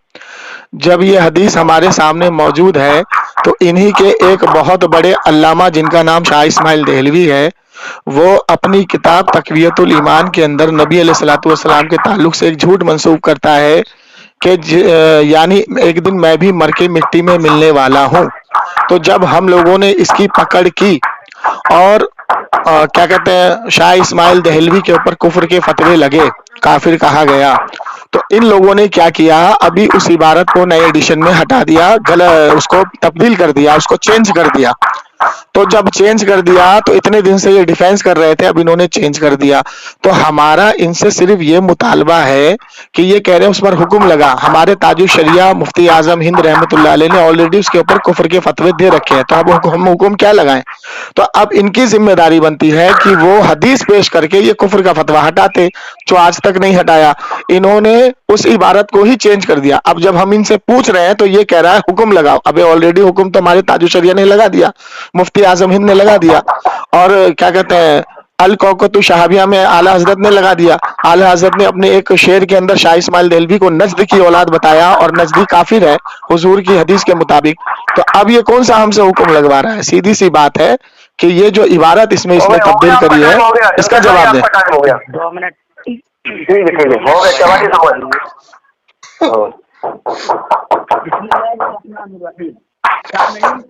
जब ये हदीस हमारे सामने मौजूद है तो इन्हीं के एक बहुत बड़े अल्लामा जिनका नाम शाह इस्माइल देहलवी है, वो अपनी किताब तकवीयतुल ईमान के अंदर नबी अलैहिस्सलातु वस्सलाम के ताल्लुक से एक झूठ मंसूब करता है कि यानी एक दिन मैं भी मर के मिट्टी में मिलने वाला हूँ। तो जब हम लोगों ने इसकी पकड़ की और क्या कहते हैं, शाह इस्माइल देहलवी के ऊपर कुफ्र के फतवे लगे, काफिर कहा गया, तो इन लोगों ने क्या किया, अभी उस इबारत को नए एडिशन में हटा दिया, उसको तब्दील कर दिया, उसको चेंज कर दिया। तो जब चेंज कर दिया तो इतने दिन से ये डिफेंस कर रहे थे, अब इन्होंने चेंज कर दिया। तो हमारा इनसे सिर्फ ये मुतालबा है कि ये कह रहे हैं उस पर हुक्म लगा। हमारे ताजुश शरिया मुफ्ती आजम हिंद रहमतुल्लाह अलैह ने ऑलरेडी उसके ऊपर कुफ्र के फतवे दे रखे हैं, तो अब हम हुक्म क्या लगाएं? तो अब इनकी जिम्मेदारी बनती है कि वो हदीस पेश करके ये कुफ्र का फतवा हटाते, जो आज तक नहीं हटाया। इन्होंने उस इबारत को ही चेंज कर दिया। अब जब हम इनसे पूछ रहे हैं तो ये कह रहा है हुक्म लगाओ। अबे ऑलरेडी हुक्म तो हमारे ताजुश शरिया ने लगा दिया, मुफ्ती आजम हिंद ने लगा दिया, और क्या कहते हैं अल कौकतु शहाबिया में आला हजरत ने लगा दिया। आला हजरत ने अपने एक शेर के अंदर शाह इस्माइल देहलवी को नजद की औलाद बताया और नजदी काफिर है हुजूर की हदीस के मुताबिक। तो अब ये कौन सा हमसे हुक्म लगवा रहा है? सीधी सी बात है कि ये जो इबारत इसमें इसने तब्दील करी है, इसका जवाब दे। 2 मिनट। ठीक है हो गया, चवालीस हो गए।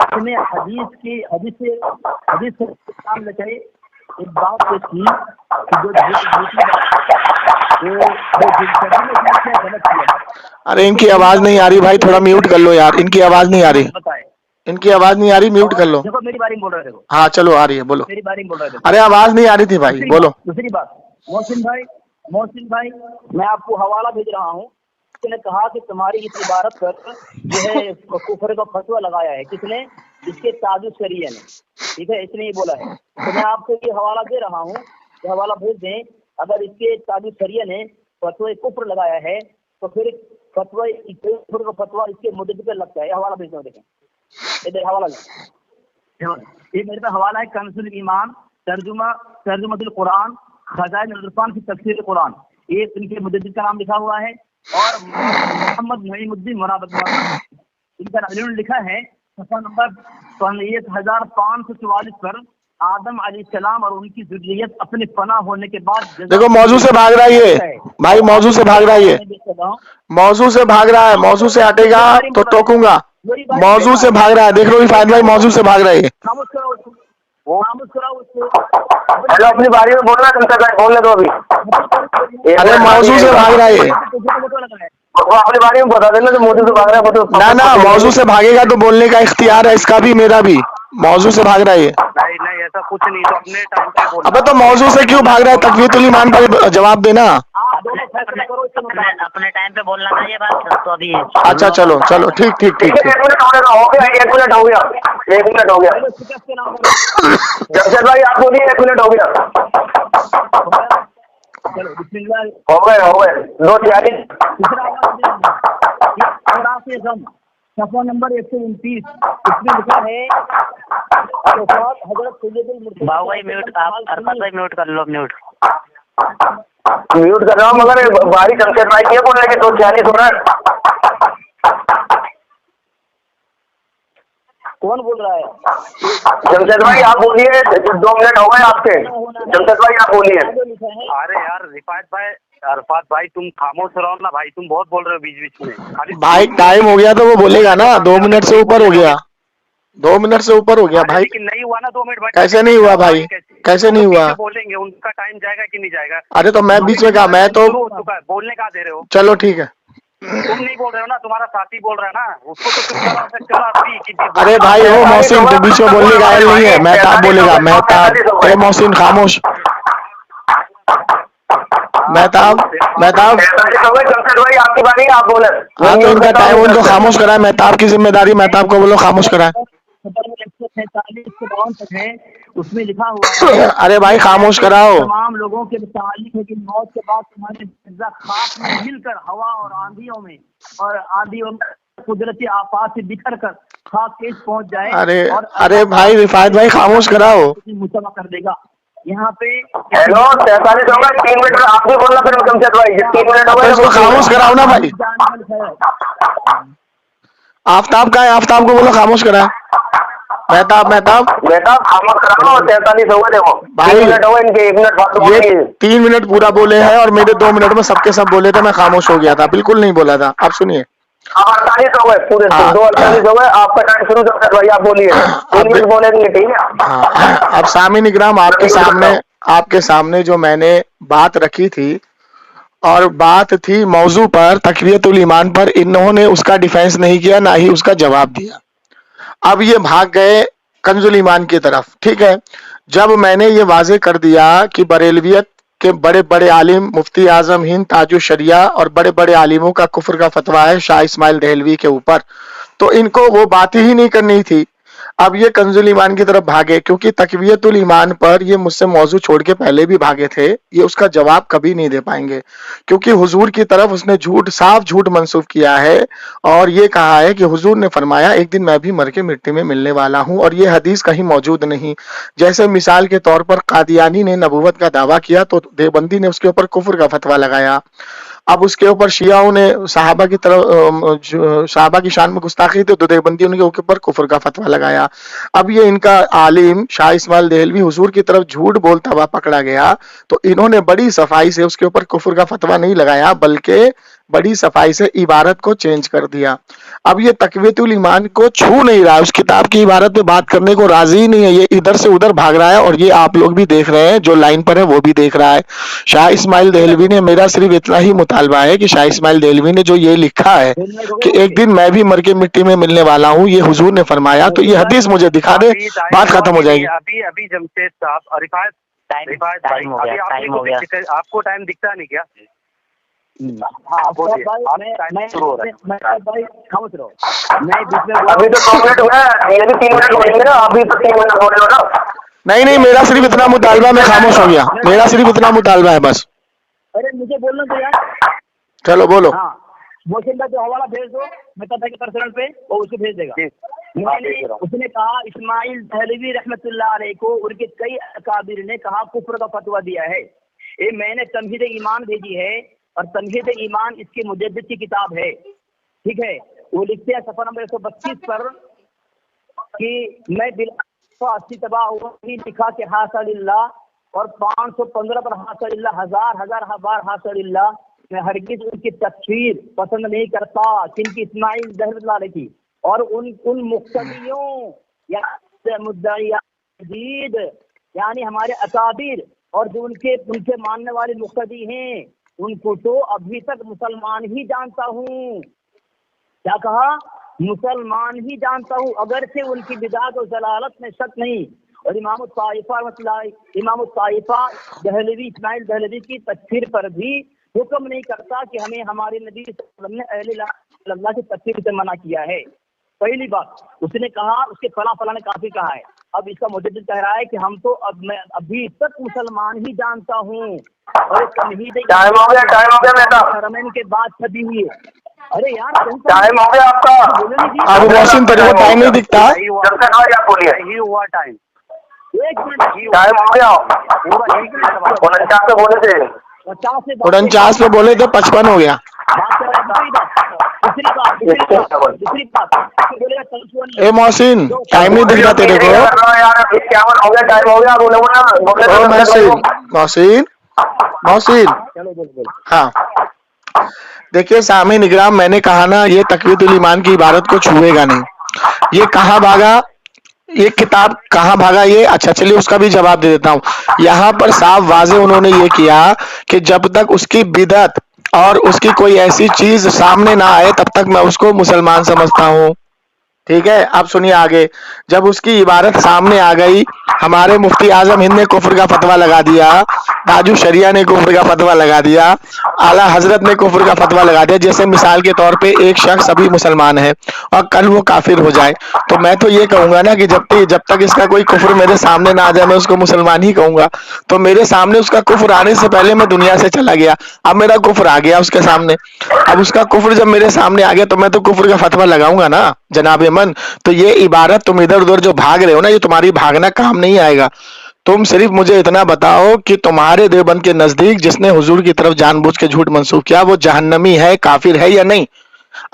इसने हदीस से काम लेकर एक बात पेश की कि जो गलत किया। अरे इनकी आवाज नहीं आ रही भाई, थोड़ा म्यूट कर लो यार, इनकी आवाज नहीं आ रही, बताए इनकी आवाज नहीं आ रही, म्यूट कर लो। देखो मेरी बारी में बोल रहे थे, हाँ चलो आ रही है, बोलो। मेरी बारी में बोल रहे थे। अरे आवाज नहीं आ रही थी भाई, बोलो। दूसरी बात, मोहसिन भाई मैं आपको हवाला भेज रहा हूँ। किसने कहा कि तुम्हारी इस इबारत पर जो है कुफर का फतवा लगाया है? किसने? जिसके ताजुस शरीय ने, ठीक है, इसने ये बोला है। तो मैं आपको ये हवाला दे रहा हूँ, ये हवाला भेज दें। अगर इसके ताजुस शरीय ने फतवा कुफर लगाया है तो फिर फतवा कुफर का फतवा इसके मुद्दे पे लगता है। हवाला भेज दो, देखें इधर हवाला लें। ये मेरे पे हवाला है कंजुल ईमान तर्जुमतुल कुरान खजाइन इरफान की तफसीर कुरान। ये इनके मुद्दे का नाम लिखा हुआ है और मोहम्मद नईमुद्दीन मुराद इनका इन्होंने लिखा है सफा नंबर 1544 पर आदम अलैहिस्सलाम और उनकी ज़ुर्रियत अपने फना होने के बाद। देखो मौजू से भाग रहा है ये भाई, मौजू से भाग रहा है ये, मौजू से भाग रहा है। मौजू से हटेगा तो टोकूंगा। मौजू से भाग रहा है, देख लो इरफान भाई, मौजू से भाग रहा है ये। खामोश कराओ उसको। हेलो, अपनी बारी में बोलना, बोलने दो अभी। अरे मौजू से भाग रहा है ये, वो अपनी बारी में बता देना जो मौजू से भाग रहा है। तो ना मौजू से भागेगा तो बोलने का इख्तियार है इसका भी, मेरा भी। मौजू से भाग रहा है ये। नहीं ऐसा कुछ नहीं, तो अपने टाइम पे बोलना। अबे तो मौजू से क्यों भाग रहा है? तकवीतुल ईमान पर जवाब देना। अपने टाइम पे बोलना था ये बात तो अभी। अच्छा चलो ठीक। 1 मिनट हो गया, 1 मिनट हो गया। जमशेद भाई आप बोलिए, 1 मिनट हो गया। हो गए 2:46। सफा नंबर 129 इसमें लिखा है हजरत बाबू भाई म्यूट, आप अरफात भाई म्यूट कर लो। म्यूट कर रहा हूँ, मगर बारी जमशेद भाई की बोलने की 2:46 हो रहा है। कौन बोल रहा है? जमशेद भाई आप बोलिए, 2 मिनट हो गए आपके। जमशेद भाई आप बोलिए। अरे यार अरफात भाई तुम खामोश रहो ना भाई, तुम बहुत बोल रहे हो बीच में। भाई टाइम हो गया तो वो बोलेगा ना, 2 मिनट से ऊपर हो गया, 2 मिनट से ऊपर हो गया भाई। लेकिन नहीं हुआ ना 2 मिनट भाई। कैसे नहीं हुआ भाई, कैसे नहीं हुआ? बोलेंगे उनका टाइम जाएगा कि नहीं जाएगा? अरे तो मैं बीच में कहा, मैं तो बोलने का दे रहे हो। चलो ठीक है, तुम नहीं बोल रहे हो ना, तुम्हारा साथी बोल रहा है ना, उसको तो चुप करा सकते हो आप। अरे भाई हो मोहसिन, तो बीच में बोलने का नहीं है। मेहताब बोलेगा, मेहताब। मोहसिन खामोश। मेहताब जमशेद भाई आपकी बारी, आप बोले। हाँ तो इनका टाइम उनको खामोश कराए, मेहताब की जिम्मेदारी, मेहताब को बोलो खामोश कराए। 146 तक है, उसमें लिखा हुआ है अरे भाई खामोश कराओ। तमाम लोगों के मुतालिक है कि मौत के बाद तुम्हारे खाक में मिलकर हवा और आंधियों कुदरती आफात से बिखर कर खाक केस पहुंच जाए। अरे भाई रिफायत भाई खामोश कराओ। मुसवा कर देगा यहाँ पे। हेलो 43 हो गए, 3 मिनट आप भी बोलना फिर जमशेद भाई। 3 मिनट हो गए, इसको खामोश कराओ ना भाई। आफ्ताब का है, आफ्ताब को बोलो खामोश कराए। मेहताब खामोश कराओ। 43 हो गए, देखो 3 मिनट हो गए इनके, 1 मिनट बाद ये 3 मिनट पूरा बोले हैं और मेरे 2 मिनट में सबके सब बोले थे, मैं खामोश हो गया था, बिल्कुल नहीं बोला था। आप सुनिए, 48 हो गए पूरे, 2:48 हो गए। आपका टाइम शुरू जमशेद भाई, आप बोलिए। 3 मिनट बोलेंगे, ठीक है। अब सामीन इकराम आपके सामने जो मैंने बात रखी थी और बात थी मौजू पर, तकवीयतुल ईमान पर, इन्होंने उसका डिफेंस नहीं किया, ना ही उसका जवाब दिया। अब ये भाग गए कंजुल ईमान की तरफ, ठीक है। जब मैंने ये वाजे कर दिया कि बरेलवियत के बड़े बड़े आलिम मुफ्ती आजम हिंद ताजुल शरिया और बड़े बड़े आलिमों का कुफ्र का फतवा है शाह इस्माइल देहलवी के ऊपर, तो इनको वो बात ही नहीं करनी थी। अब ये कंजुल ईमान की तरफ भागे, क्योंकि तकवियतुल ईमान पर ये मुझसे मौजू छोड़ के पहले भी भागे थे। ये उसका जवाब कभी नहीं दे पाएंगे, क्योंकि हुजूर की तरफ उसने साफ झूठ मंसूब किया है और ये कहा है कि हुजूर ने फरमाया एक दिन मैं भी मर के मिट्टी में मिलने वाला हूं, और ये हदीस कहीं मौजूद नहीं। जैसे मिसाल के तौर पर कादियानी ने नबूवत का दावा किया तो देवबंदी ने उसके ऊपर कुफ्र का फतवा लगाया। अब उसके ऊपर शियाओं ने साहबा की तरफ साहबा की शान में गुस्ताखी थी तो देवबंदी उनके ऊपर कुफर का फतवा लगाया। अब ये इनका आलिम शाह इस्माइल देहलवी हुजूर की तरफ झूठ बोलता हुआ पकड़ा गया तो इन्होंने बड़ी सफाई से उसके ऊपर कुफर का फतवा नहीं लगाया, बल्कि बड़ी सफाई से इबारत को चेंज कर दिया। अब ये तकवीतुल ईमान को छू नहीं रहा, उस किताब की इबारत पे बात करने को राजी ही नहीं है, ये इधर से उधर भाग रहा है। और ये आप लोग भी देख रहे हैं, जो लाइन पर है वो भी देख रहा है। शाह इस्माइल देहलवी ने, मेरा सिर्फ इतना ही मुतालबा है कि शाह इस्माइल देहलवी ने जो ये लिखा है कि एक दिन मैं भी मर के मिट्टी में मिलने वाला हूँ, ये हुजूर ने फरमाया, तो ये हदीस मुझे दिखा दे, बात खत्म हो जाएगी। अभी जमशेद साहब, रिफात टाइम हो गया। आपको टाइम दिखता नहीं क्या? हाँ बोलिए, भाई, शुरू हो रहा है। मैं भाई खामोश रहो, मैं बीच में अभी तो 2 मिनट हुए हैं, ये भी 3 मिनट बोलेंगे ना, अभी तो 3 मिनट बोले हो ना। नहीं, मेरा सिर्फ इतना मुतालबा, मैं खामोश हो गया, मेरा सिर्फ इतना मुतालबा है बस। अरे मुझे बोलना तो यार। चलो बोलो। हाँ, मोहसिन भाई को हवाला भेज दो मेहता के पर्सनल पे, वो उसको भेज देगा। उसने कहा इस्माइल दहलवी रहमतुल्लाह अलैह को उनके कई अकाबिर ने कहा कुफ्र का फतवा दिया है। ये मैंने तमहीद ईमान भेजी है और तमहीद ईमान इसके मुजद्दिद की किताब है, ठीक है। वो लिखते हैं सफर नंबर 132 पर कि मैं बिल तबाह हुआ ही लिखा कि हासलिल्लाह, और 515 पर हासलिल्लाह, हजार बार हासलिल्लाह। मैं हरगिज उनकी तकफीर पसंद नहीं करता जिनकी इस्माइल दहलवी की और उन मुक्तदियों या मुद्दाईद यानी हमारे अकाबिर और जो उनके मानने वाले मुक्तदी हैं उनको तो अभी तक मुसलमान ही जानता हूँ। क्या कहा? मुसलमान ही जानता हूँ, अगर से उनकी बिदात और जलालत में शक नहीं। और इमाम ताइफा दहलवी इस्माइल दहलवी की तकफीर पर भी हुक्म नहीं करता कि हमें हमारे नबी सल्लल्लाहु अलैहि वसल्लम ने अहले अल्लाह की तकफीर से मना किया है। पहली बात उसने कहा, उसके फला ने काफी कहा है। अब इसका मुजद्दिद कह रहा है कि हम तो मैं अभी तक मुसलमान ही जानता हूँ। और टाइम हो गया बेटा, हरमैन के बाद छपी हुई है। अरे यार टाइम हो गया आपका। अब मोहसिन तेरे को टाइम नहीं दिखता? जब तक आप बोलिए, ही हुआ टाइम, एक मिनट, टाइम हो गया। पूरा 49 पे बोले थे, 49 पे बोले थे, 55 हो गया। दूसरी बात ए मोहसिन, टाइम नहीं दिख रहा तेरे को? यार 51 हो गया, टाइम हो गया। मोहसिन, हाँ देखिए सामी निगराम, मैंने कहा ना ये तकवीतुल ईमान की इबारत को छुएगा नहीं। ये कहाँ भागा, ये किताब कहाँ भागा ये? अच्छा चलिए उसका भी जवाब दे देता हूँ। यहाँ पर साफ वाजे उन्होंने ये किया कि जब तक उसकी बिदअत और उसकी कोई ऐसी चीज सामने ना आए तब तक मैं उसको मुसलमान समझता हूँ, ठीक है। अब सुनिए आगे, जब उसकी इबारत सामने आ गई, हमारे मुफ्ती आजम हिंद ने कुफ्र का फतवा लगा दिया, ताजु शरिया ने कुफ्र का फतवा लगा दिया, आला हजरत ने कुफ्र का फतवा लगा दिया। जैसे मिसाल के तौर पे एक शख्स अभी मुसलमान है और कल वो काफिर हो जाए, तो मैं तो ये कहूंगा ना कि जब तक इसका कोई कुफ्र मेरे सामने ना आ जाए मैं उसको मुसलमान ही कहूंगा। तो मेरे सामने उसका कुफ्र आने से पहले मैं दुनिया से चला गया, अब मेरा कुफ्र आ गया उसके सामने। अब उसका कुफ्र जब मेरे सामने आ गया तो मैं तो कुफ्र का फतवा लगाऊंगा ना जनाब मन। तो ये इबारत तुम इधर उधर जो भाग रहे हो ना, ये तुम्हारी भागना काम नहीं आएगा। तुम सिर्फ मुझे इतना बताओ कि तुम्हारे देवबंद के नजदीक जिसने हुजूर की तरफ जानबूझ के झूठ मंसूब किया वो जहन्नमी है, काफिर है या नहीं?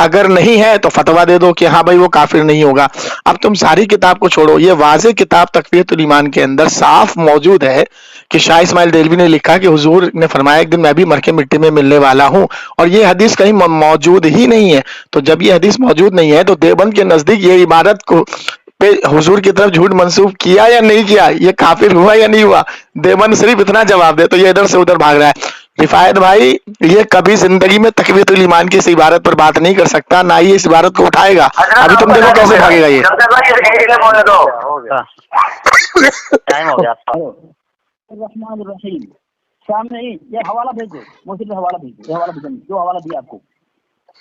अगर नहीं है तो फतवा दे दो कि हाँ भाई वो काफिर नहीं होगा। अब तुम सारी किताब को छोड़ो, ये वाज़े किताब तकवीयतुल ईमान के अंदर साफ मौजूद है कि शाह इस्माइल देहलवी ने लिखा कि हुजूर ने फरमाया एक दिन मैं भी मर के मिट्टी में मिलने वाला हूं, और ये हदीस कहीं मौजूद ही नहीं है। तो जब ये हदीस मौजूद नहीं है तो देवबंद के नजदीक ये इबारत को पे हुजूर की तरफ झूठ मंसूब किया या नहीं किया, ये काफिर हुआ या नहीं हुआ? देवबंद सिर्फ इतना जवाब दे, तो ये इधर से उधर भाग रहा है। रिफायत भाई ये कभी जिंदगी में तकवीयतुल ईमान की इस इबारत पर बात नहीं कर सकता, ना ही इस इबारत को उठाएगा। अभी तुम देखो कैसे भागेगा ये। टाइम हो गया। सामने ही ये हवाला भेज दो, मोहसिन पे हवाला भेज दो, ये हवाला भेज दो, जो हवाला दिया आपको,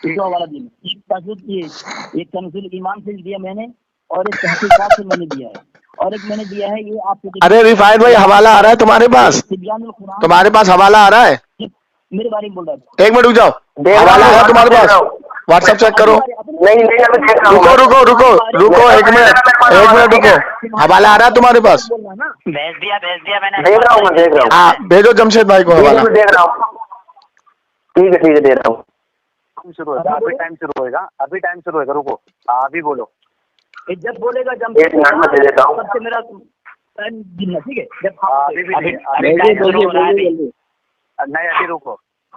जो हवाला दिया एक तस्वीर की, एक तंजील ईमान से दिया मैंने, और एक तहकीकात से मैंने दिया है, और एक मैंने दिया है ये आप। अरे रिफायत भाई हवाला आ रहा है तुम्हारे पास? तुम्हारे पास हवाला आ रहा है? मेरे बारे में बोल रहा है। एक मिनट रुक जाओ, हवाला है तुम्हारे पास? व्हाट्सएप चेक करो। नहीं अभी चेक करूंगा। रुको एक मिनट रुको। हवाला आ रहा है तुम्हारे पास? भेज दिया मैंने। देख रहा हूँ मैं, देख रहा हूँ। हाँ भेजो जमशेद भाई को हवाला। देख रहा हूँ, ठीक है दे रहा हूँ। शुरू होगा, अभी टाइम शुरू होगा, रुको अभी बोलो। जब बोलेगा एक मिनट में दे देता हूँ। सबसे मेरा टाइम गिनना, ठीक है? जब नहीं अभी रुको,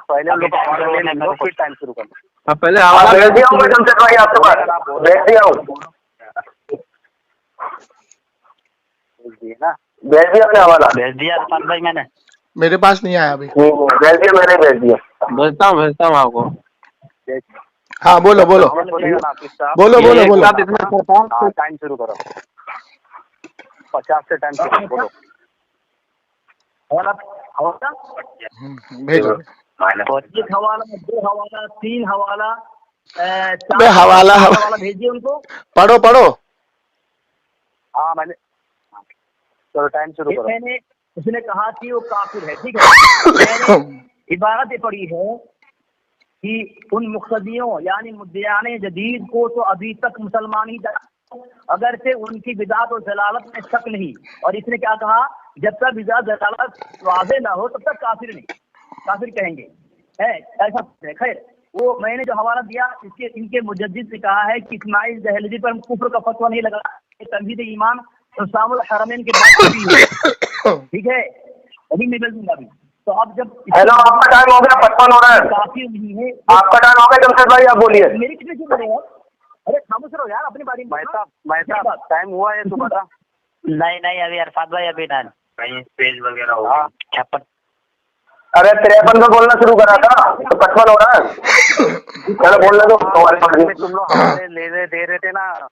पहले हम लोग फिर टाइम शुरू करना। पहले भेज दिया हूँ जमशेद भाई आपके पास, भेज दिया हूँ। भेज दिया आपने हवाला? भेज दिया अरफात भाई मैंने। मेरे पास नहीं आया अभी। भेज दिया मैंने, भेज दिया। भेजता हूँ आपको। हाँ बोलो। टाइम शुरू करो, 50 से टाइम शुरू बोलो। भेजो। एक हवाला, 2 हवाला, 3 हवाला, 4 हवाला भेजिए उनको। पढ़ो। हाँ मैंने, चलो टाइम शुरू करो। मैंने उसने कहा कि वो काफिर है, ठीक है? मैंने इबारत ये पढ़ी है कि उन मुक़्तदियों यानी मुद्दियाने जदीद को तो अभी तक मुसलमान ही अगर से उनकी बिदात और जलालत में शक नहीं। और इसने क्या कहा, जब तक बिदात जलालत वाज़े ना हो तब तक काफिर नहीं, काफिर कहेंगे, है ऐसा है। खैर वो मैंने जो हवाला दिया इनके मुजद्दिद से कहा है कि इस्माइल दहलवी पर हम कुफ्र का फतवा नहीं लगा, तमहीद ईमान सामुल हरमैन के बाद भी है, ठीक है? अभी मैं दूंगा अभी। तो अब जब हेलो, आपका टाइम हो गया, 55 हो रहा है। काफी नहीं है आपका टाइम हो गया जमशेद भाई, आप बोलिए। मेरी कितने चुप रहे हो? अरे खामोश रहो यार, अपनी बारी में। टाइम हुआ है तो बता। नहीं अभी अरफात भाई अभी ना कहीं पेज वगैरह होगा। 56। अरे 53 में बोलना शुरू करा था तो 55 हो रहा है। चलो बोलने दो, तुम लोग हमारे ले दे रहे थे ना।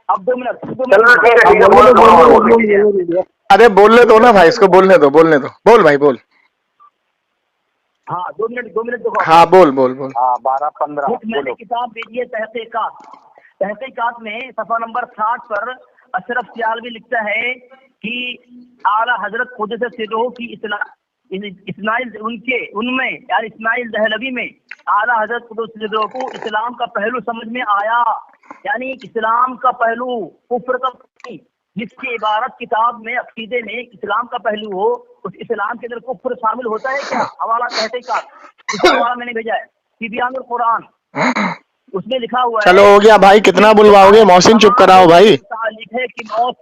अब 2 मिनट। चलो ठीक है बोलो। अरे बोलने दो ना भाई, इसको बोलने दो। बोल भाई बोल। हाँ 2 मिनट दो। हाँ बोल। हाँ 12-15 मैंने किताब भेजी है तहकीकात में सफा नंबर 60 पर अशरफ सियालवी लिखता है कि आला हजरत खुद से सिरोह की इस्माइल उनमें यार इस्माइल दहलवी में आला हजरत खुद से सिरोह को इस्लाम का पहलू समझ में आया, यानी इस्लाम का पहलू, कुफ्र का नहीं। जिसकी इबारत किताब में अकीदे में इस्लाम का पहलू हो, उस इस्लाम के अंदर कुफ्र शामिल होता है क्या? हवाला तहकीकात, इसका हवाला मैंने भेजा है, तिबियानुल कुरान, उसमें लिखा हुआ है। चलो हो गया भाई, कितना बुलवाओगे? मोहसिन चुप कराओ भाई।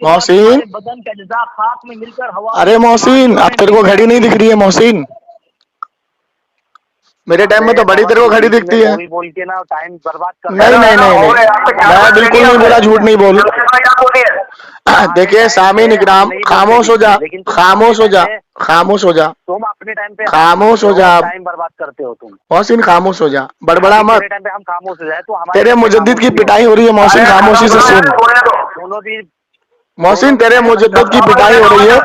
मोहसिन, बदन का अज्जा खाक में मिलकर हवा। अरे मोहसिन, अब तेरे को घड़ी नहीं दिख रही है मोहसिन? मेरे टाइम में तो बड़ी तेरे को घड़ी दिखती है। बोल के ना टाइम बर्बाद कर। नहीं, मैं बिल्कुल नहीं बोला, झूठ नहीं बोल। देखिए सामीन इकराम, खामोश हो जा। तुम अपने टाइम पे खामोश हो जा। टाइम बर्बाद करते हो तुम। मोहसिन खामोश हो जा, बड़बड़ा मत। टाइम पे हम खामोश हो जाए तो हमारे तेरे मुजद्दिद की पिटाई हो रही है मोहसिन, खामोशी से सुन। दोनों भी मोहसिन तेरे मुजद्दिद की पिटाई हो रही है।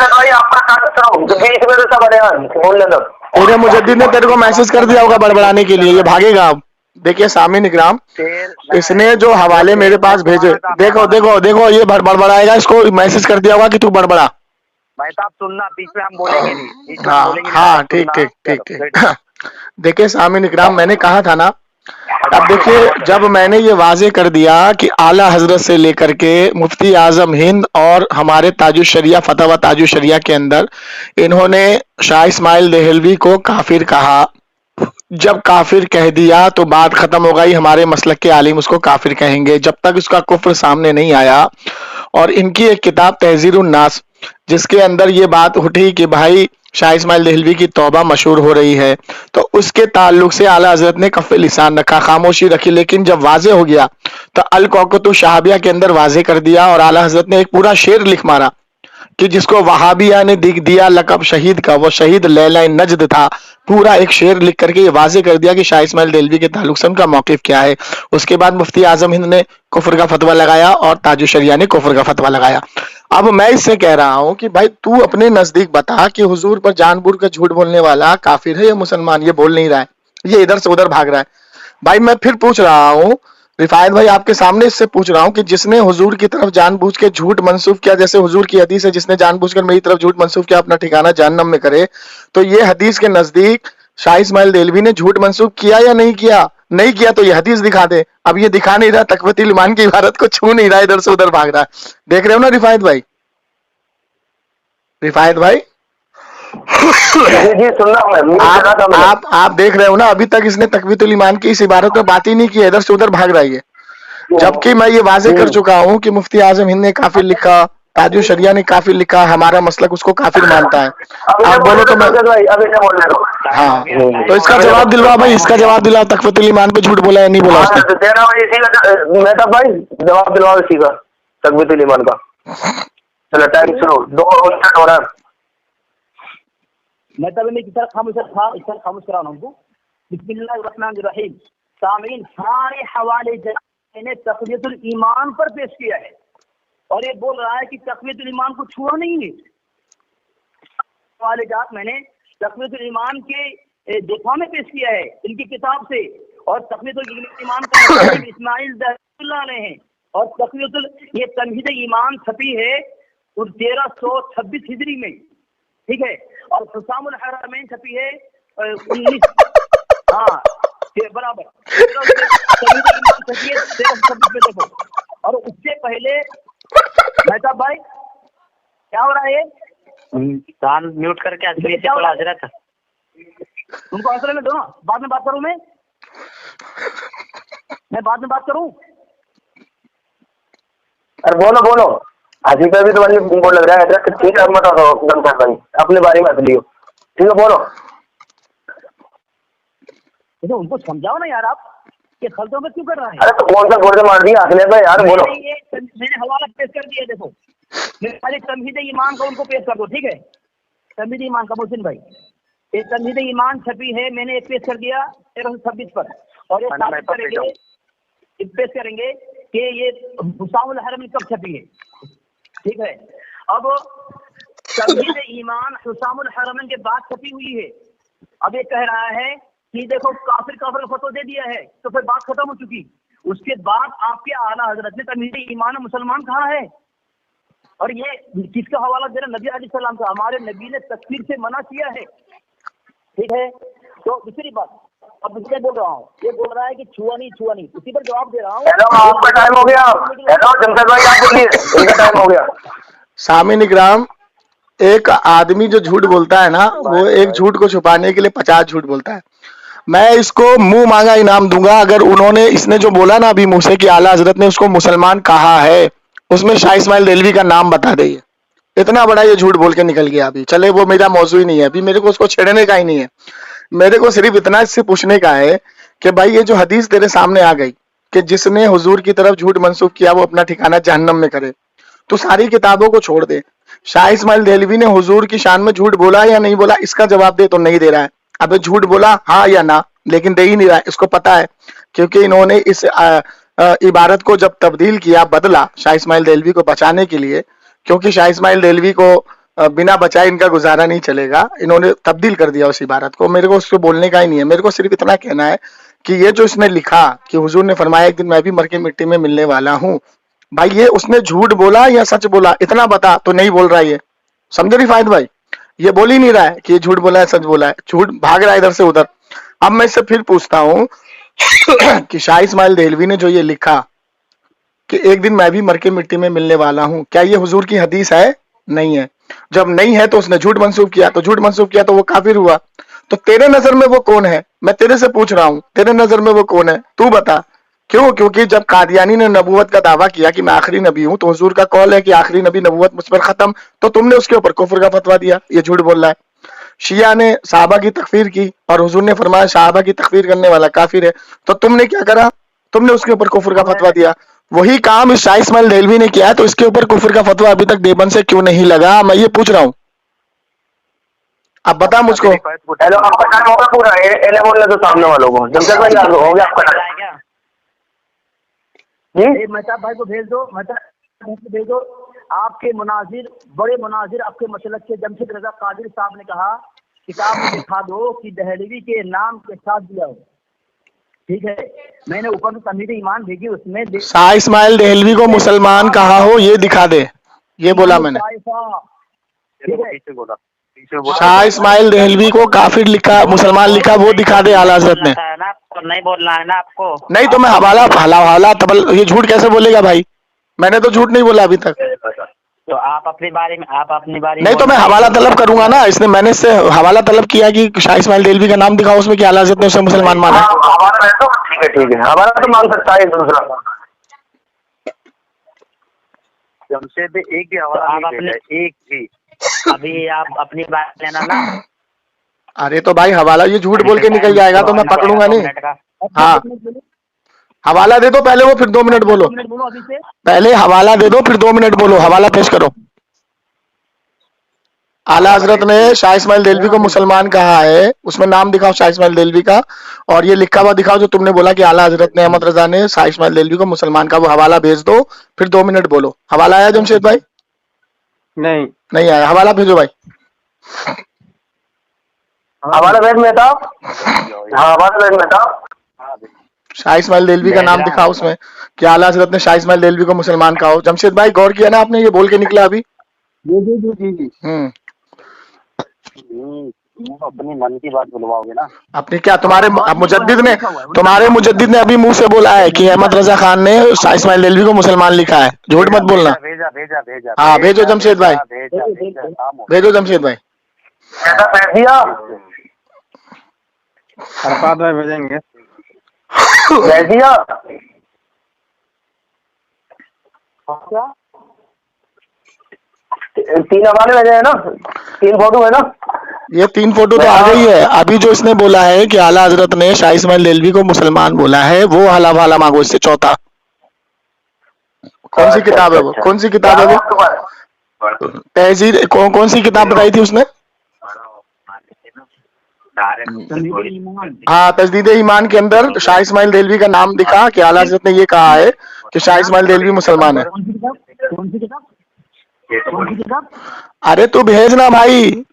तेरे मुजद्दिद ने तेरे को मैसेज कर दिया होगा बड़बड़ाने के लिए, ये भागेगा अब। देखिए सामीन इकराम, इसने जो हवाले मेरे पास भेजे, देखो ये बड़बड़ाएगा, इसको मैसेज कर दिया होगा कि तू बड़बड़ा। भाई साहब सुनना, बीच में हम बोलेंगे नहीं। हाँ ठीक। देखिए सामीन इकराम, मैंने कहा था ना, अब देखिए जब मैंने ये वाजे कर दिया कि आला हजरत से लेकर के मुफ्ती आजम हिंद और हमारे ताजुश शरिया फतवा ताजुश शरिया के अंदर इन्होंने शाह इस्माइल देहलवी को काफिर कहा, जब काफिर कह दिया तो बात खत्म हो गई। हमारे मसलक के आलिम उसको काफिर कहेंगे जब तक उसका कुफ्र सामने नहीं आया। और इनकी एक किताब तहजीरुन नास, जिसके अंदर ये बात उठी कि भाई शाह इस्माइल देहलवी की तौबा मशहूर हो रही है, तो उसके ताल्लुक से आला हजरत ने कफ़े लिसान रखा, खामोशी रखी। लेकिन जब वाजे हो गया तो अल कौकतु शाहबिया के अंदर वाजे कर दिया और आला हजरत ने एक पूरा शेर लिख मारा कि जिसको वहाबिया ने दिया लकब शहीद का, वो शहीद लैला नजद था। पूरा एक शेर लिख करके ये वाजे कर दिया कि शाह इस्माइल देहलवी के ताल्लुक से उनका मौक़िफ़ क्या है। उसके बाद मुफ्ती आजम हिंद ने कुफ्र का फतवा लगाया और ताजुश शरिया ने कुफ्र का फतवा लगाया। अब मैं इससे कह रहा हूं कि भाई तू अपने नजदीक बता कि हुजूर पर जानबूझ कर झूठ बोलने वाला काफिर है या मुसलमान? ये बोल नहीं रहा है, ये इधर से उधर भाग रहा है। भाई मैं फिर पूछ रहा हूं रिफायत भाई आपके सामने इससे पूछ रहा हूँ कि जिसने हुजूर की तरफ जानबूझ के झूठ मंसूब किया, जैसे हुजूर की हदीस है, जिसने जानबूझकर मेरी तरफ झूठ मंसूब किया अपना ठिकाना जहन्नम में करे, तो ये हदीस के नजदीक शाह इस्माइल देलवी ने झूठ मंसूब किया या नहीं किया? नहीं किया तो ये हदीस दिखा दे। अब ये दिखा नहीं रहा, तकवतुल ईमान की इबारत को छू नहीं रहा, इधर से उधर भाग रहा है। देख रहे हो ना रिफायत भाई? रिफायत भाई जी सुन रहा हूँ मैं, आप देख रहे हो ना, अभी तक इसने तकवीतुल ईमान की इस इबारत पे बात ही नहीं की है, इधर से उधर भाग रहा है। जबकि मैं ये वाजे कर चुका हूँ कि मुफ्ती आजम हिंद ने काफिर लिखा, ताजु शरिया ने काफिर लिखा, हमारा मसलक उसको काफिर मानता है। आप बोलो तो मैं हाँ, तो इसका जवाब दिलवा भाई, इसका जवाब दिलवा, तकवीतुल ईमान पे झूठ बोला या नहीं बोला उसने? मेहताब भाई जवाब दिलवाओ इसी का, तकबीतुल ईमान का। चलो टाइम शुरू, 2 मिनट हो रहा है। मतलब मैं इस तरह खामोश करा रहा हूँ। बिस्मिल्लाहिर्रहमानिर्रहीम। सामीन सारे हवाले ने तकवीतुल ईमान पर पेश किया है और ये बोल रहा है कि तकवीतुल ईमान को छुआ नहीं है। हवाले जात मैंने तकवीतुल ईमान के दिफा में पेश किया है इनकी किताब से, और तकवीतुल ईमान का इस्माइल दहलवी हैं, और तकवीतुल ये तमहीद ईमान छपी है 1326 हिजरी में, ठीक है, और हुसामुल हरमैन छपी है 19 हाँ बराबर 1326 में देखो। और उससे पहले मेहताब भाई क्या हो रहा है? कान म्यूट करके असली से पढ़ा दे रहा था। उनको आंसर में दो ना, बाद में बात करूं मैं बाद में बात करूं। अरे बोलो बोलो, हाजी पे भी तो वाली बोल लग रहा है। ठीक है मत आओ भाई, अपने बारे में लियो, ठीक है बोलो। तो उनको समझाओ ना यार, आप ये खलतों में क्यों कर रहा है? अरे तो कौन सा गोर्दे मार दिया आखिर में यार, बोलो। मैंने हवाला पेश कर दिया, देखो मेरे खाली तमहीद ईमान का उनको पेश कर दो, ठीक है। तमहीद ईमान का मोहसिन भाई, ये तमहीद ईमान छपी है, मैंने एक पेश कर दिया 1326 पर, और ये साबित करेंगे, पेश करेंगे कि ये हुसामुल हरमैन कब छपी है, ठीक है। अब तमहीद ईमान हुसामुल हरमैन के बाद छपी हुई है। अब ये कह रहा है कि देखो काफिर का फतवा दे दिया है, तो फिर बात खत्म हो चुकी। उसके बाद आपके आला हजरत ने तमहीद ईमान मुसलमान कहा है, और ये किसका हवाला दे रहा? नबी अलैहिस्सलाम का। हमारे नबी ने तकफीर से मना किया है, ठीक है। तो दूसरी बात, अब इसलिए बोल रहा हूँ, ये बोल रहा है कि छुआ नहीं, उसी पर जवाब दे रहा हूँ। आपका टाइम हो गया, जमशेद भाई आप बोलिए, इनका टाइम हो गया। सामीन इकराम, एक आदमी जो झूठ बोलता है ना, वो एक झूठ को छुपाने के लिए 50 झूठ बोलता है। मैं इसको मुंह मांगा इनाम दूंगा अगर उन्होंने, इसने जो बोला ना अभी मुंह से कि आला हजरत ने उसको मुसलमान कहा है, उसमें शाह इस्माइल देलवी का नाम बता दे। इतना बड़ा ये झूठ बोल के निकल गया। अभी चले, वो मेरा मौजू ही नहीं है, अभी मेरे को उसको छेड़ने का ही नहीं है। मेरे को सिर्फ इतना इससे पूछने का है कि भाई ये जो हदीस तेरे सामने आ गई कि जिसने हुजूर की तरफ झूठ मंसूब किया वो अपना ठिकाना जहन्नम में करे, तो सारी किताबों को छोड़ दे। शाह इस्माइल देलवी ने हुजूर की शान में झूठ बोला या नहीं बोला, इसका जवाब दे। तो नहीं दे रहा है। अबे झूठ बोला हाँ या ना, लेकिन दे ही नहीं रहा है। इसको पता है, क्योंकि इन्होंने इस इबारत को जब तब्दील किया, बदला शाह इस्माइल देलवी को बचाने के लिए, क्योंकि शाह इस्माइल देलवी को बिना बचाए इनका गुजारा नहीं चलेगा, इन्होंने तब्दील कर दिया उस इबारत को। मेरे को उसको बोलने का ही नहीं है, मेरे को सिर्फ इतना कहना है कि ये जो इसने लिखा कि हुजूर ने फरमाया एक दिन मैं भी मर के मिट्टी में मिलने वाला हूँ, भाई ये उसने झूठ बोला या सच बोला, इतना बता। तो नहीं बोल रहा है ये, समझे रिफायत भाई? ये बोल ही नहीं रहा है कि ये झूठ बोला है सच बोला है, झूठ भाग रहा है इधर से उधर। अब मैं इससे फिर पूछता हूँ कि शाह इस्माइल देलवी ने जो ये लिखा कि एक दिन मैं भी मर के मिट्टी में मिलने वाला हूँ, क्या ये हुजूर की हदीस है? नहीं है। जब नहीं है तो उसने झूठ मंसूब किया, तो झूठ मंसूब किया तो वो काफिर हुआ। तो तेरे नजर में वो कौन है? मैं तेरे से पूछ रहा हूँ, तेरे नजर में वो कौन है, तू बता। क्यों? क्योंकि जब कादियानी ने नबूवत का दावा किया कि मैं आखिरी नबी हूं, तो हुजूर का कौल है कि आखिरी नबी नबूवत मुझ पर खत्म, तो तुमने उसके ऊपर कुफ्र का फतवा दिया, ये झूठ बोल रहा है। शिया ने साहबा की तकफीर की और हुजूर ने फरमाया साहबा की तकफीर करने वाला काफिर है, तो तुमने क्या करा? तुमने उसके ऊपर कुफ्र का फतवा दिया। वही काम इस शाह इस्माइल देलवी ने किया है, तो इसके ऊपर कुफ्र का फतवा अभी तक देवबंद से क्यों नहीं लगा, मैं ये पूछ रहा हूँ। अब बता मुझको। हेलो, आपका टाइम होगा पूरा, इन्हें बोलने तो सामने वालों को। जमशेद भाई आप हो गया आपका टाइम जी। मेहताब भाई को भेज दो, भेज दो। आपके मुनाजिर, बड़े मुनाजिर आपके मसलक के जमशेद रजा कादिर साहब ने कहा किताब में दिखा दो कि दहलवी के नाम के साथ दिया हो। ठीक है, मैंने ऊपर से तमहीद ईमान भेजी, उसमें शाह इस्माइल देहलवी को मुसलमान कहा हो ये दिखा दे, ये बोला मैंने। ठीक है, शाह इस्माइल देहलवी को काफिर लिखा, मुसलमान लिखा, वो दिखा दे आला हजरत ने। नहीं बोलना है ना आपको। नहीं तो मैं हवाला तबल, ये झूठ कैसे बोलेगा भाई, मैंने तो झूठ नहीं बोला अभी तक। तो आप अपनी बारी में, आप अपनी बारी में नहीं तो मैं हवाला तलब करूंगा ना, इसने मैंने इससे हवाला तलब किया कि शाह इस्माइल देहलवी का नाम दिखाओ उसमें कि आला हजरत ने उसे मुसलमान माना। हमारा है तो ठीक है, हमारा तो मान सकता है दूसरा। जमशेद एक भी हवाला आप अपने एक भी अभी आप अपनी बात लेना ना। अरे तो भाई हवाला, ये झूठ बोल के निकल जाएगा तो मैं पकड़ूंगा नहीं। हाँ हवाला दे दो पहले, वो फिर 2 मिनट बोलो। बोलो अभी से। पहले हवाला दे दो फिर 2 मिनट बोलो, हवाला पेश करो। आला हजरत ने शाह इस्माइल देहलवी को मुसलमान कहा है, उसमें नाम दिखाओ शाह इस्माइल देहलवी का, और ये लिखा हुआ दिखाओ जो तुमने बोला कि आला हजरत ने, अहमद रजा ने शाह इस्माइल देहलवी को मुसलमान का, वो हवाला भेज दो फिर 2 मिनट बोलो। हवाला आया जमशेद भाई? नहीं आया, हवाला भेजो भाई। हमारा बैग में था, हाँ हमारा बैग में था। शाह इस्माइल देहलवी का नाम दिखाओ उसमें कि आला हजरत ने शाह इस्माइल देहलवी को मुसलमान कहा हो। जमशेद भाई गौर किया ना आपने, ये बोल के निकला अभी। अपनी मन की बात बुलवाओगे ना। आपने क्या, तुम्हारे मुजद्दिद ने अभी मुंह से बोला है कि अहमद रजा खान ने शाह इस्माइल देहलवी को मुसलमान लिखा है, झूठ मत बोलना। भेजा हाँ भेजो जमशेद भाई, भेजो जमशेद भाई। ऐसा पैर दिया अरफात भाई भेजेंगे। भेज दिया। तीन हवाले भेजे है ना, 3 फोटो है ना। ये 3 फोटो तो आ गई है। अभी जो इसने बोला है कि आला हजरत ने शाह इस्माइल देहलवी को मुसलमान बोला है, वो हवाला मांगो इससे चौथा। कौन सी किताब है वो, कौन सी किताब है वो? तहजीर कौन सी किताब बताई थी उसने? हाँ तजदीद ईमान के अंदर शाह इस्माइल देहलवी का नाम दिखा कि आला हजरत ने ये कहा है कि शाह इस्माइल देहलवी मुसलमान है। कौन सी किताब? अरे तू भेजना भाई।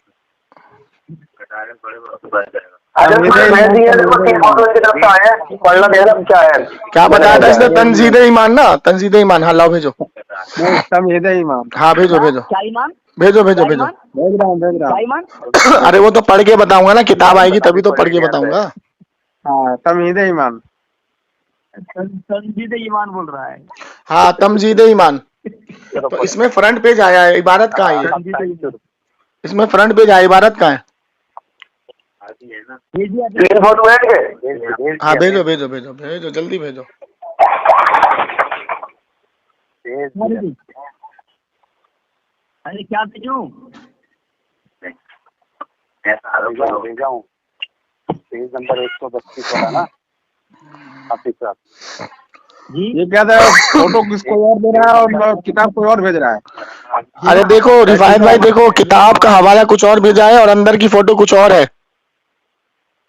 अरे भेज दिया, 3 फोटो की तरफ से आए हैं, पढ़ना देना क्या है। क्या बताया था इसने? तंजीद ईमान ना, तंजीद ईमान। हाँ लाओ भेजो। हाँ भेजो क्या ईमान? भेजो। भेज रहा क्या ईमान? अरे वो तो पढ़ के बताऊंगा ना, किताब आएगी तभी तो पढ़ के बताऊंगा। हाँ तमहीद ईमान। तंजीद ईमान बोल रहा है। हाँ तमजीद ईमान। तो इसमें फ्रंट पेज आया है, इबारत कहाँ है? इसमें फ्रंट पेज आया, इबारत कहाँ है? 3 फोटो है। हाँ भेजो जल्दी भेजो। अरे क्या भेजूं? भेजा हूँ, पेज नंबर 132 वाला ना। ये क्या था, फोटो किसको और दे रहा है और किताब कोई और भेज रहा है। अरे देखो रिफायत भाई, देखो किताब का हवाला कुछ और भेजा है और अंदर की फोटो कुछ और है,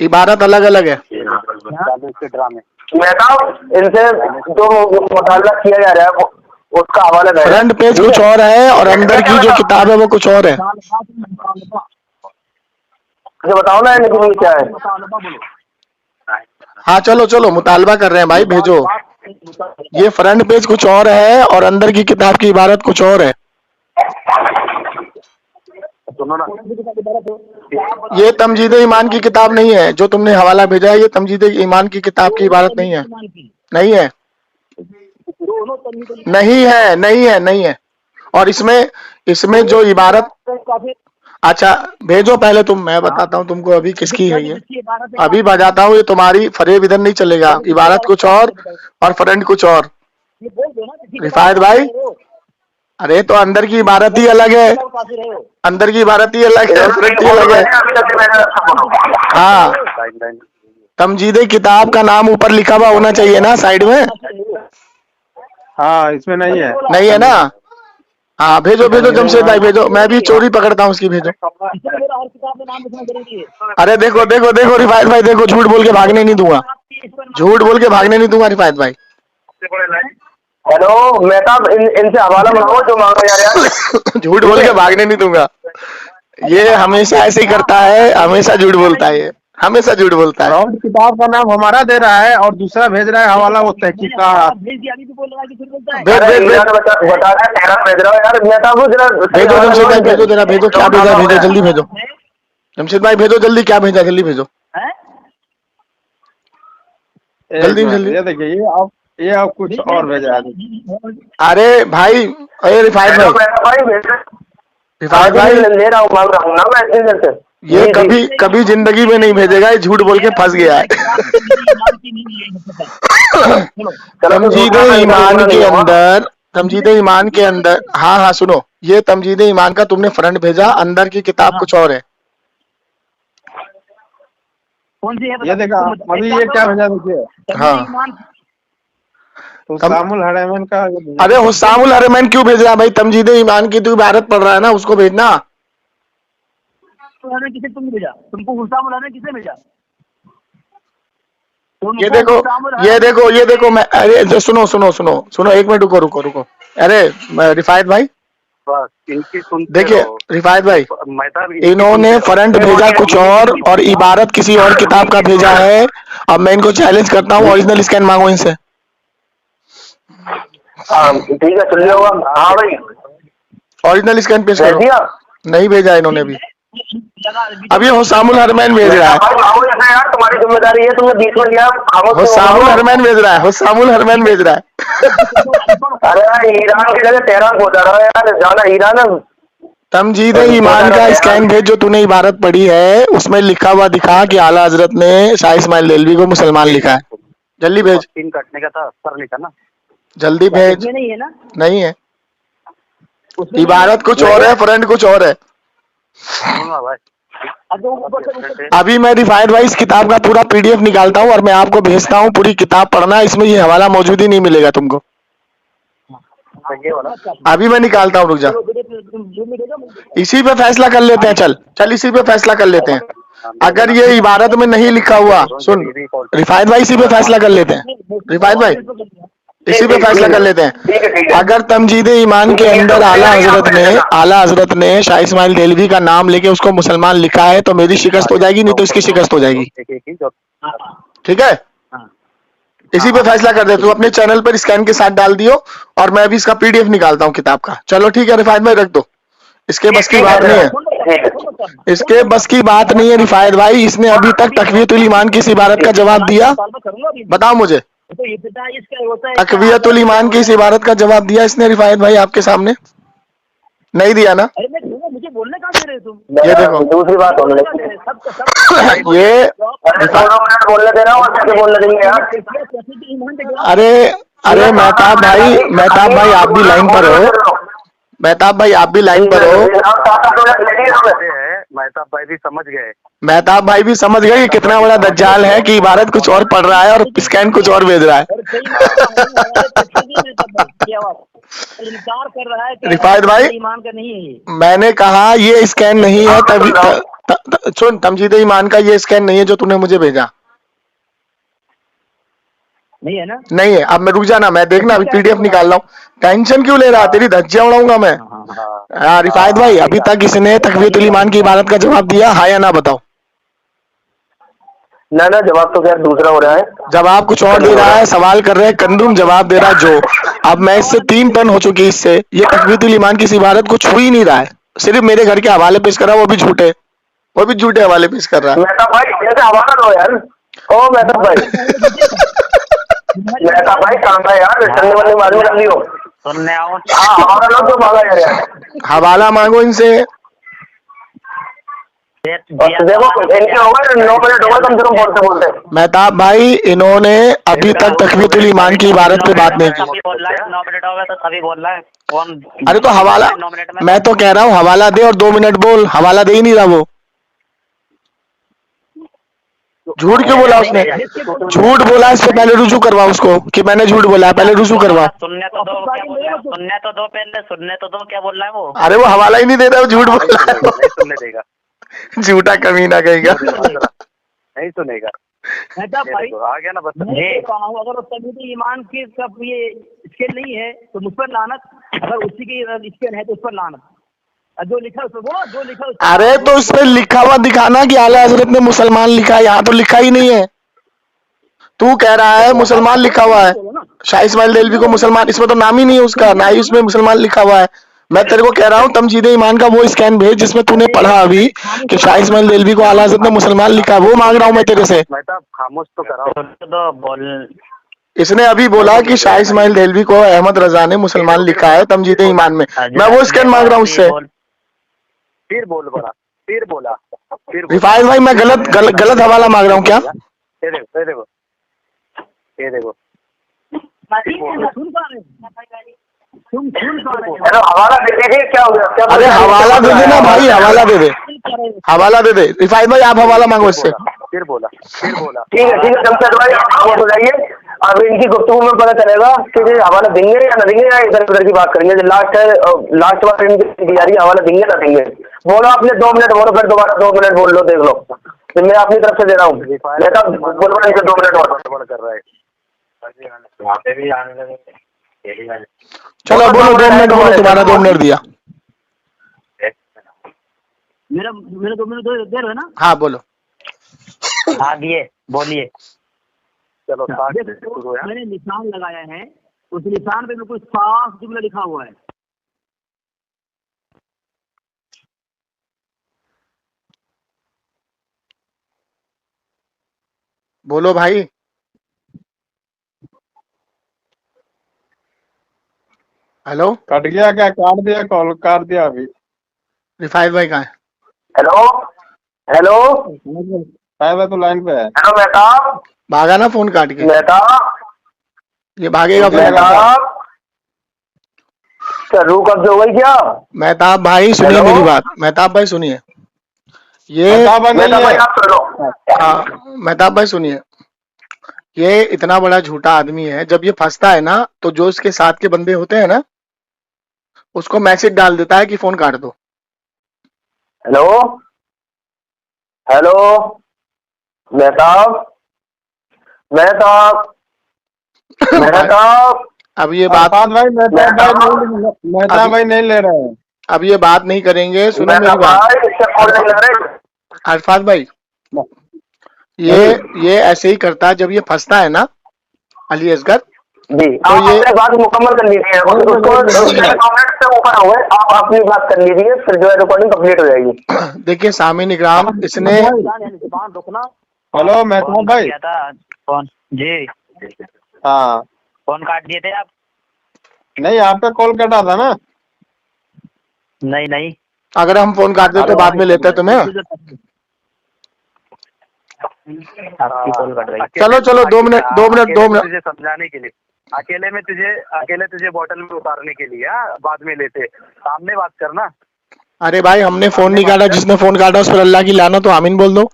इबारत अलग अलग है। मैं था इनसे जो मुतालबा किया जा रहा है उसका हवाला है। फ्रंट पेज कुछ और है और अंदर की जो किताब है वो कुछ और है। मुझे बताओ ना लेकिन क्या है। हाँ चलो मुतालबा कर रहे हैं भाई, भेजो। ये फ्रंट पेज कुछ और है और अंदर की किताब की इबारत कुछ और है। ये तमजीद ईमान की किताब नहीं है जो तुमने हवाला भेजा है, ये तमजीद ईमान की किताब की इबारत नहीं है। नहीं है। और इसमें जो इबारत, अच्छा भेजो पहले तुम, मैं बताता हूँ तुमको अभी किसकी है ये, अभी बजाता हूँ। ये तुम्हारी फरेब इधर नहीं चलेगा, इबारत कुछ और फ्रंट कुछ और। रिफायत भाई, अरे तो अंदर की इबारत ही अलग है, अंदर की इबारत ही अलग है, फ्रंट ही अलग है। हाँ तमजीद किताब का नाम ऊपर लिखा हुआ होना चाहिए ना साइड में। हाँ इसमें नहीं है ना। हाँ भेजो जमशेद भाई भेजो, मैं भी चोरी पकड़ता हूँ उसकी, भेजो। अरे देखो रिफायत भाई, देखो झूठ बोल के भागने नहीं दूंगा, रिफायत भाई। हेलो मेहताब, इनसे हवाला मंगाओ जो मांगा जा रहा है। झूठ बोल के भागने नहीं दूंगा, ये हमेशा ऐसे ही करता है, हमेशा झूठ बोलता है ये। हमेशा झूठ बोलता है। फ्रॉड किताब का नाम हमारा दे रहा है और दूसरा भेज रहा है हवाला वो तहकीक का। भेज दिया, अभी भी बोल रहा है कि फिर बोलता है। भेज अरे भेज हीरा भेज ने बता रहा है, तेरा भेज रहा है यार, मैं तो जरा भेजो जमशेद भाई, भेजो जरा, भेजो क्या भेजा, भेजो जल्दी भेजो। जमशेद भाई भेजो जल्दी, क्या भेजा, जल्दी भेजो, हैं? जल्दी जल्दी। ये देखिए ये आप कुछ और भेजा है। अरे भाई, अरे रिफायत भाई, रिफायत भाई, ले रहा हूँ, मांग रहा हूँ ना मैं इतनी देर से। ये कभी कभी जिंदगी में नहीं भेजेगा, ये झूठ बोल के फंस गया है। तमजीदे ईमान के अंदर, तमजीदे ईमान के अंदर, हाँ हाँ सुनो, ये तमजीदे ईमान का तुमने फ्रंट भेजा, अंदर की किताब कुछ और है। कौन सी है ये देखा अभी ये क्या भेजा देखिए। हाँ हुस्सामुल हरमैन का। अरे हुस्सामुल हरमैन क्यों भेज रहा है भाई? तमजीदे ईमान की तू इबारत पढ़ रहा है ना, उसको भेजना। किसे तुम भेजा? तुमको हुस्सामुल हरमैन किसे भेजा? ये देखो ये देखो ये देखो, मैं अरे सुनो सुनो सुनो सुनो, एक मिनट रुको रुको रुको। अरे रिफायत भाई देखिए, रिफायत भाई इन्होंने फ्रंट भेजा कुछ और इबारत किसी और किताब का भेजा है। अब मैं इनको चैलेंज करता हूँ, ओरिजिनल स्कैन मांगो इनसे। ठीक है, सुन लिया होगा। हाँ भाई, ओरिजिनल स्कैन पेश भेज करो। दिया। नहीं भेजा इन्होंने अभी। अभी हुस्सामुल हरमैन भेज रहा है, यार तुम्हारी जिम्मेदारी है, तुमने बीच में लिया। हुस्सामुल हरमैन भेज रहा है, हुस्सामुल हरमैन भेज रहा है। अरे ईरान की जगह तेहरान पहुंचा रहा है यार, जाना ईरान। तमजीदे ईमान का स्कैन भेज जो तूने इबारत पढ़ी है, उसमें लिखा हुआ दिखा कि आला हजरत ने शाह इस्माइल देलवी को मुसलमान लिखा है। जल्दी भेज, तीन कटने का था, सर लिखा ना। जल्दी भेज। नहीं है ना, नहीं है, इबारत कुछ और है, फ्रंट कुछ और है। भाई अभी मैं रिफायत भाई इस किताब का पूरा पीडीएफ निकालता हूँ और मैं आपको भेजता हूँ, पूरी किताब पढ़ना, इसमें ये हवाला मौजूद ही नहीं मिलेगा तुमको। अभी मैं निकालता हूँ, रुक जा। इसी पे फैसला कर लेते हैं, चल चल इसी पे फैसला कर लेते हैं। अगर ये इबारत में नहीं लिखा हुआ, सुन रिफायत भाई, इसी पे फैसला कर लेते हैं। रिफायत भाई इसी पे फैसला कर लेते हैं। अगर तमजीदे ईमान के अंदर आला हजरत ने शाह इस्माइल देलवी का नाम लेके उसको मुसलमान लिखा है, तो मेरी शिकस्त हो जाएगी, नहीं तो इसकी शिकस्त हो जाएगी। ठीक है, इसी पे फैसला कर दे। तू अपने चैनल पर स्कैन के साथ डाल दियो और मैं अभी इसका पीडीएफ निकालता हूँ किताब का। चलो ठीक है रिफायत भाई, रख दो, इसके बस की बात नहीं है, इसके बस की बात नहीं है रिफायत भाई। इसने अभी तक तकवीयतुल ईमान की इस इबारत का जवाब दिया, बताओ मुझे। तकवीयतुल ईमान की इस इबारत का जवाब दिया इसने रिफायत भाई आपके सामने? नहीं दिया ना। अरे मैं मुझे बोलने कहाँ दे रहे तुम? ये देखो दूसरी बात हो गई, ये बोलने दे रहा हूँ और कैसे बोलने देंगे यार। अरे अरे मेहताब भाई आप भी लाइन पर हो, मेहताब भाई आप भी लाइन पर हो। मेहताब भाई भी समझ गए, मेहताब भाई भी समझ गए कि कितना बड़ा दज्जाल है कि इबारत कुछ और पढ़ रहा है और स्कैन कुछ और भेज रहा है। इनकार कर रहा है रिफायत भाई, ईमान का नहीं है ये। मैंने कहा ये स्कैन नहीं है, तभी सुन, तमजीदे ईमान का ये स्कैन नहीं है जो तूने मुझे भेजा, नहीं है ना, नहीं है। अब मैं रुक जाना, मैं देखना अभी पीडीएफ निकाल रहा हूँ। टेंशन क्यों ले रहा है, तेरी धज्जियां उड़ाऊंगा मैं। हाँ रिफायत भाई, अभी तक इसने तकवीयतुल ईमान की इबारत का जवाब दिया, हाँ या ना बताओ। ना ना, जवाब तो क्या दूसरा हो रहा है, जवाब कुछ और दे रहा है, सवाल कर रहे हैं कंदुम, जवाब दे रहा है जो। अब मैं इससे 3 टन हो चुकी, इससे ये तकवीयतुल ईमान की इस इबारत को छू ही नहीं रहा है, सिर्फ मेरे घर के हवाले पेश कर रहा है, वो भी झूठे, वो भी झूठे हवाले पेश कर रहा है। मेहताब भाई ऐसे हवाला दो यार। ओ मेहताब भाई काम है यार, चलने वाले मालूम कर लियो। सुनने आओ। हाँ हमारा लोग तो मांगा यार, हवाला मांगो इनसे। देखो इनके होगा 9 मिनट होगा कम से कम बोलते बोलते। मेहताब भाई इन्होंने अभी तक तकवीयतुल ईमान की इबारत पे बात नहीं की। 9 मिनट हो गए तो तभी बोल रहा है। अरे तो हवाला, मैं तो कह रहा हूँ हवाला दे और 2 मिनट बोल, हवाला दे ही नहीं रहा वो। झूठ क्यों बोला उसने? झूठ बोला, इससे पहले रुजू करवा उसको कि मैंने झूठ बोला है, पहले रुजू करवा। सुनने तो दो, क्या बोल रहा है? सुनने तो दो, पहले सुनने तो दो, क्या बोल रहा है वो? अरे वो हवाला ही नहीं दे रहा, वो झूठ बोल रहा है, नहीं सुनने देगा, झूठा कमीना कहेगा। नहीं सुनेगा। भाई आ गया ना, बस अगर तकवीयतुल ईमान की सब ये स्केल नहीं है तो मुझ पर लानत, अगर उसी की स्केल है तो उस पर लानत। जो लिखा उसमें वो जो लिखा उसमें अरे तो इस पे लिखा हुआ दिखाना कि आला हजरत ने मुसलमान लिखा है, यहाँ तो लिखा ही नहीं है। तू कह रहा है मुसलमान लिखा हुआ है, शाह इस्माइल देलवी को मुसलमान, इसमें तो नाम ही नहीं है उसका, ना ही उसमें मुसलमान लिखा हुआ है। मैं तेरे को कह रहा हूँ तमजीद ईमान का वो स्कैन भेज जिसमें तूने पढ़ा अभी कि शाह इस्माइल देलवी को आला हजरत ने मुसलमान लिखा है, वो मांग रहा हूँ मैं तेरे से। मैं तो खामोश तो कराओ तो बोल। इसने अभी बोला कि शाह इस्माइल देलवी को अहमद रजा ने मुसलमान लिखा है तमजीद ईमान में, मैं वो स्कैन मांग रहा हूँ उससे। फिर बोल बोला, फिर बोला, फिर रिफाइज भाई मैं गलत हवाला मांग रहा हूँ क्या? ये देखो, ये देखो, ये देखो, हेलो, हवाला दे दीजिए, क्या हो गया? अरे हवाला दे दे ना भाई, हवाला दे दे, हवाला दे दे। रिफाइज भाई आप हवाला मांगो इससे। फिर बोला, फिर बोला। ठीक है जमशेद भाई, आप खामोश हो जाइए। अब इनकी गुफ्तगू में पता चलेगा कि ये हवाला देंगे या ना देंगे, या इधर उधर की बात करेंगे। लास्ट है, लास्ट बार इनकी तैयारी, हवाला देंगे ना देंगे। बोलो आपने 2 मिनट बोलो, फिर दोबारा 2 मिनट बोल लो, देख लो। फिर मैं अपनी तरफ से दे रहा हूँ, बोलो इनसे 2 मिनट और कर रहा है। वहाँ पे भी आने लगे। चलो बोलो 2 मिनट बोलो, तुम्हारा 2 मिनट दिया। मेरा 2 मिनट दे रहे हो ना? हाँ बोलो। हाँ दिए, बोलिए। चलो मैंने निशान लगाया है, उस निशान पे बिल्कुल साफ जुमला लिखा हुआ है। बोलो भाई। हेलो, कट गया क्या? काट दिया, कॉल काट दिया अभी। रिफाइज भाई कहाँ है? हेलो हेलो साहब तो लाइन पे है। हेलो मेहताब, भागा ना फोन काट के, मेहताब, ये भागेगा फिर। मेहताब, क्या रूह कब्ज हो गई क्या? मेहताब भाई सुनिए हेलो? मेरी बात, मेहताब भाई सुनिए। ये मेहताब भाई नहीं मेहताब भाई है। आप सुन लो। हाँ मेहताब भाई सुनिए, ये इतना बड़ा झूठा आदमी है, जब ये फंसता है ना तो जो इसके साथ के बंदे होते हैं ना उसको मैसेज डाल देता है कि फोन काट दो। हेलो हेलो मेहताब, मेहताब, मेहताब, अब ये बात, अरफात भाई मेहताब भाई नहीं ले रहे हैं। अब ये बात नहीं करेंगे, सुनो मेरी मेहताब बात। भाई, इससे कॉल नहीं लग रहे। अरफात भाई, ये ऐसे ही करता है जब ये फंसता है ना अली असगर। जी, तो आप ये अपनी बात मुकम्मल कर लीजिए, उसको 2 मिनट से ऊपर हुए, आप अपनी बात कर लीजिए, फिर जो है रिकॉर्डिंग कंप्लीट हो जाएगी। देखिए सामीन इकराम, इसने रुकना। हेलो मेहताब भाई। किया था फोन जी, हाँ फोन काट दिए थे आप? नहीं, आपका कॉल कटा था ना। नहीं नहीं, अगर हम फोन काट देते तो बाद में लेते तुम्हें। आपकी कॉल कट रही। चलो चलो 2 मिनट तुझे समझाने के लिए, अकेले तुझे बोतल में उतारने के लिए, बाद में लेते, सामने बात करना। अरे भाई हमने फोन नहीं काटा, जिसने फोन काटा उस पर अल्लाह की लानत, तो आमीन बोल दो।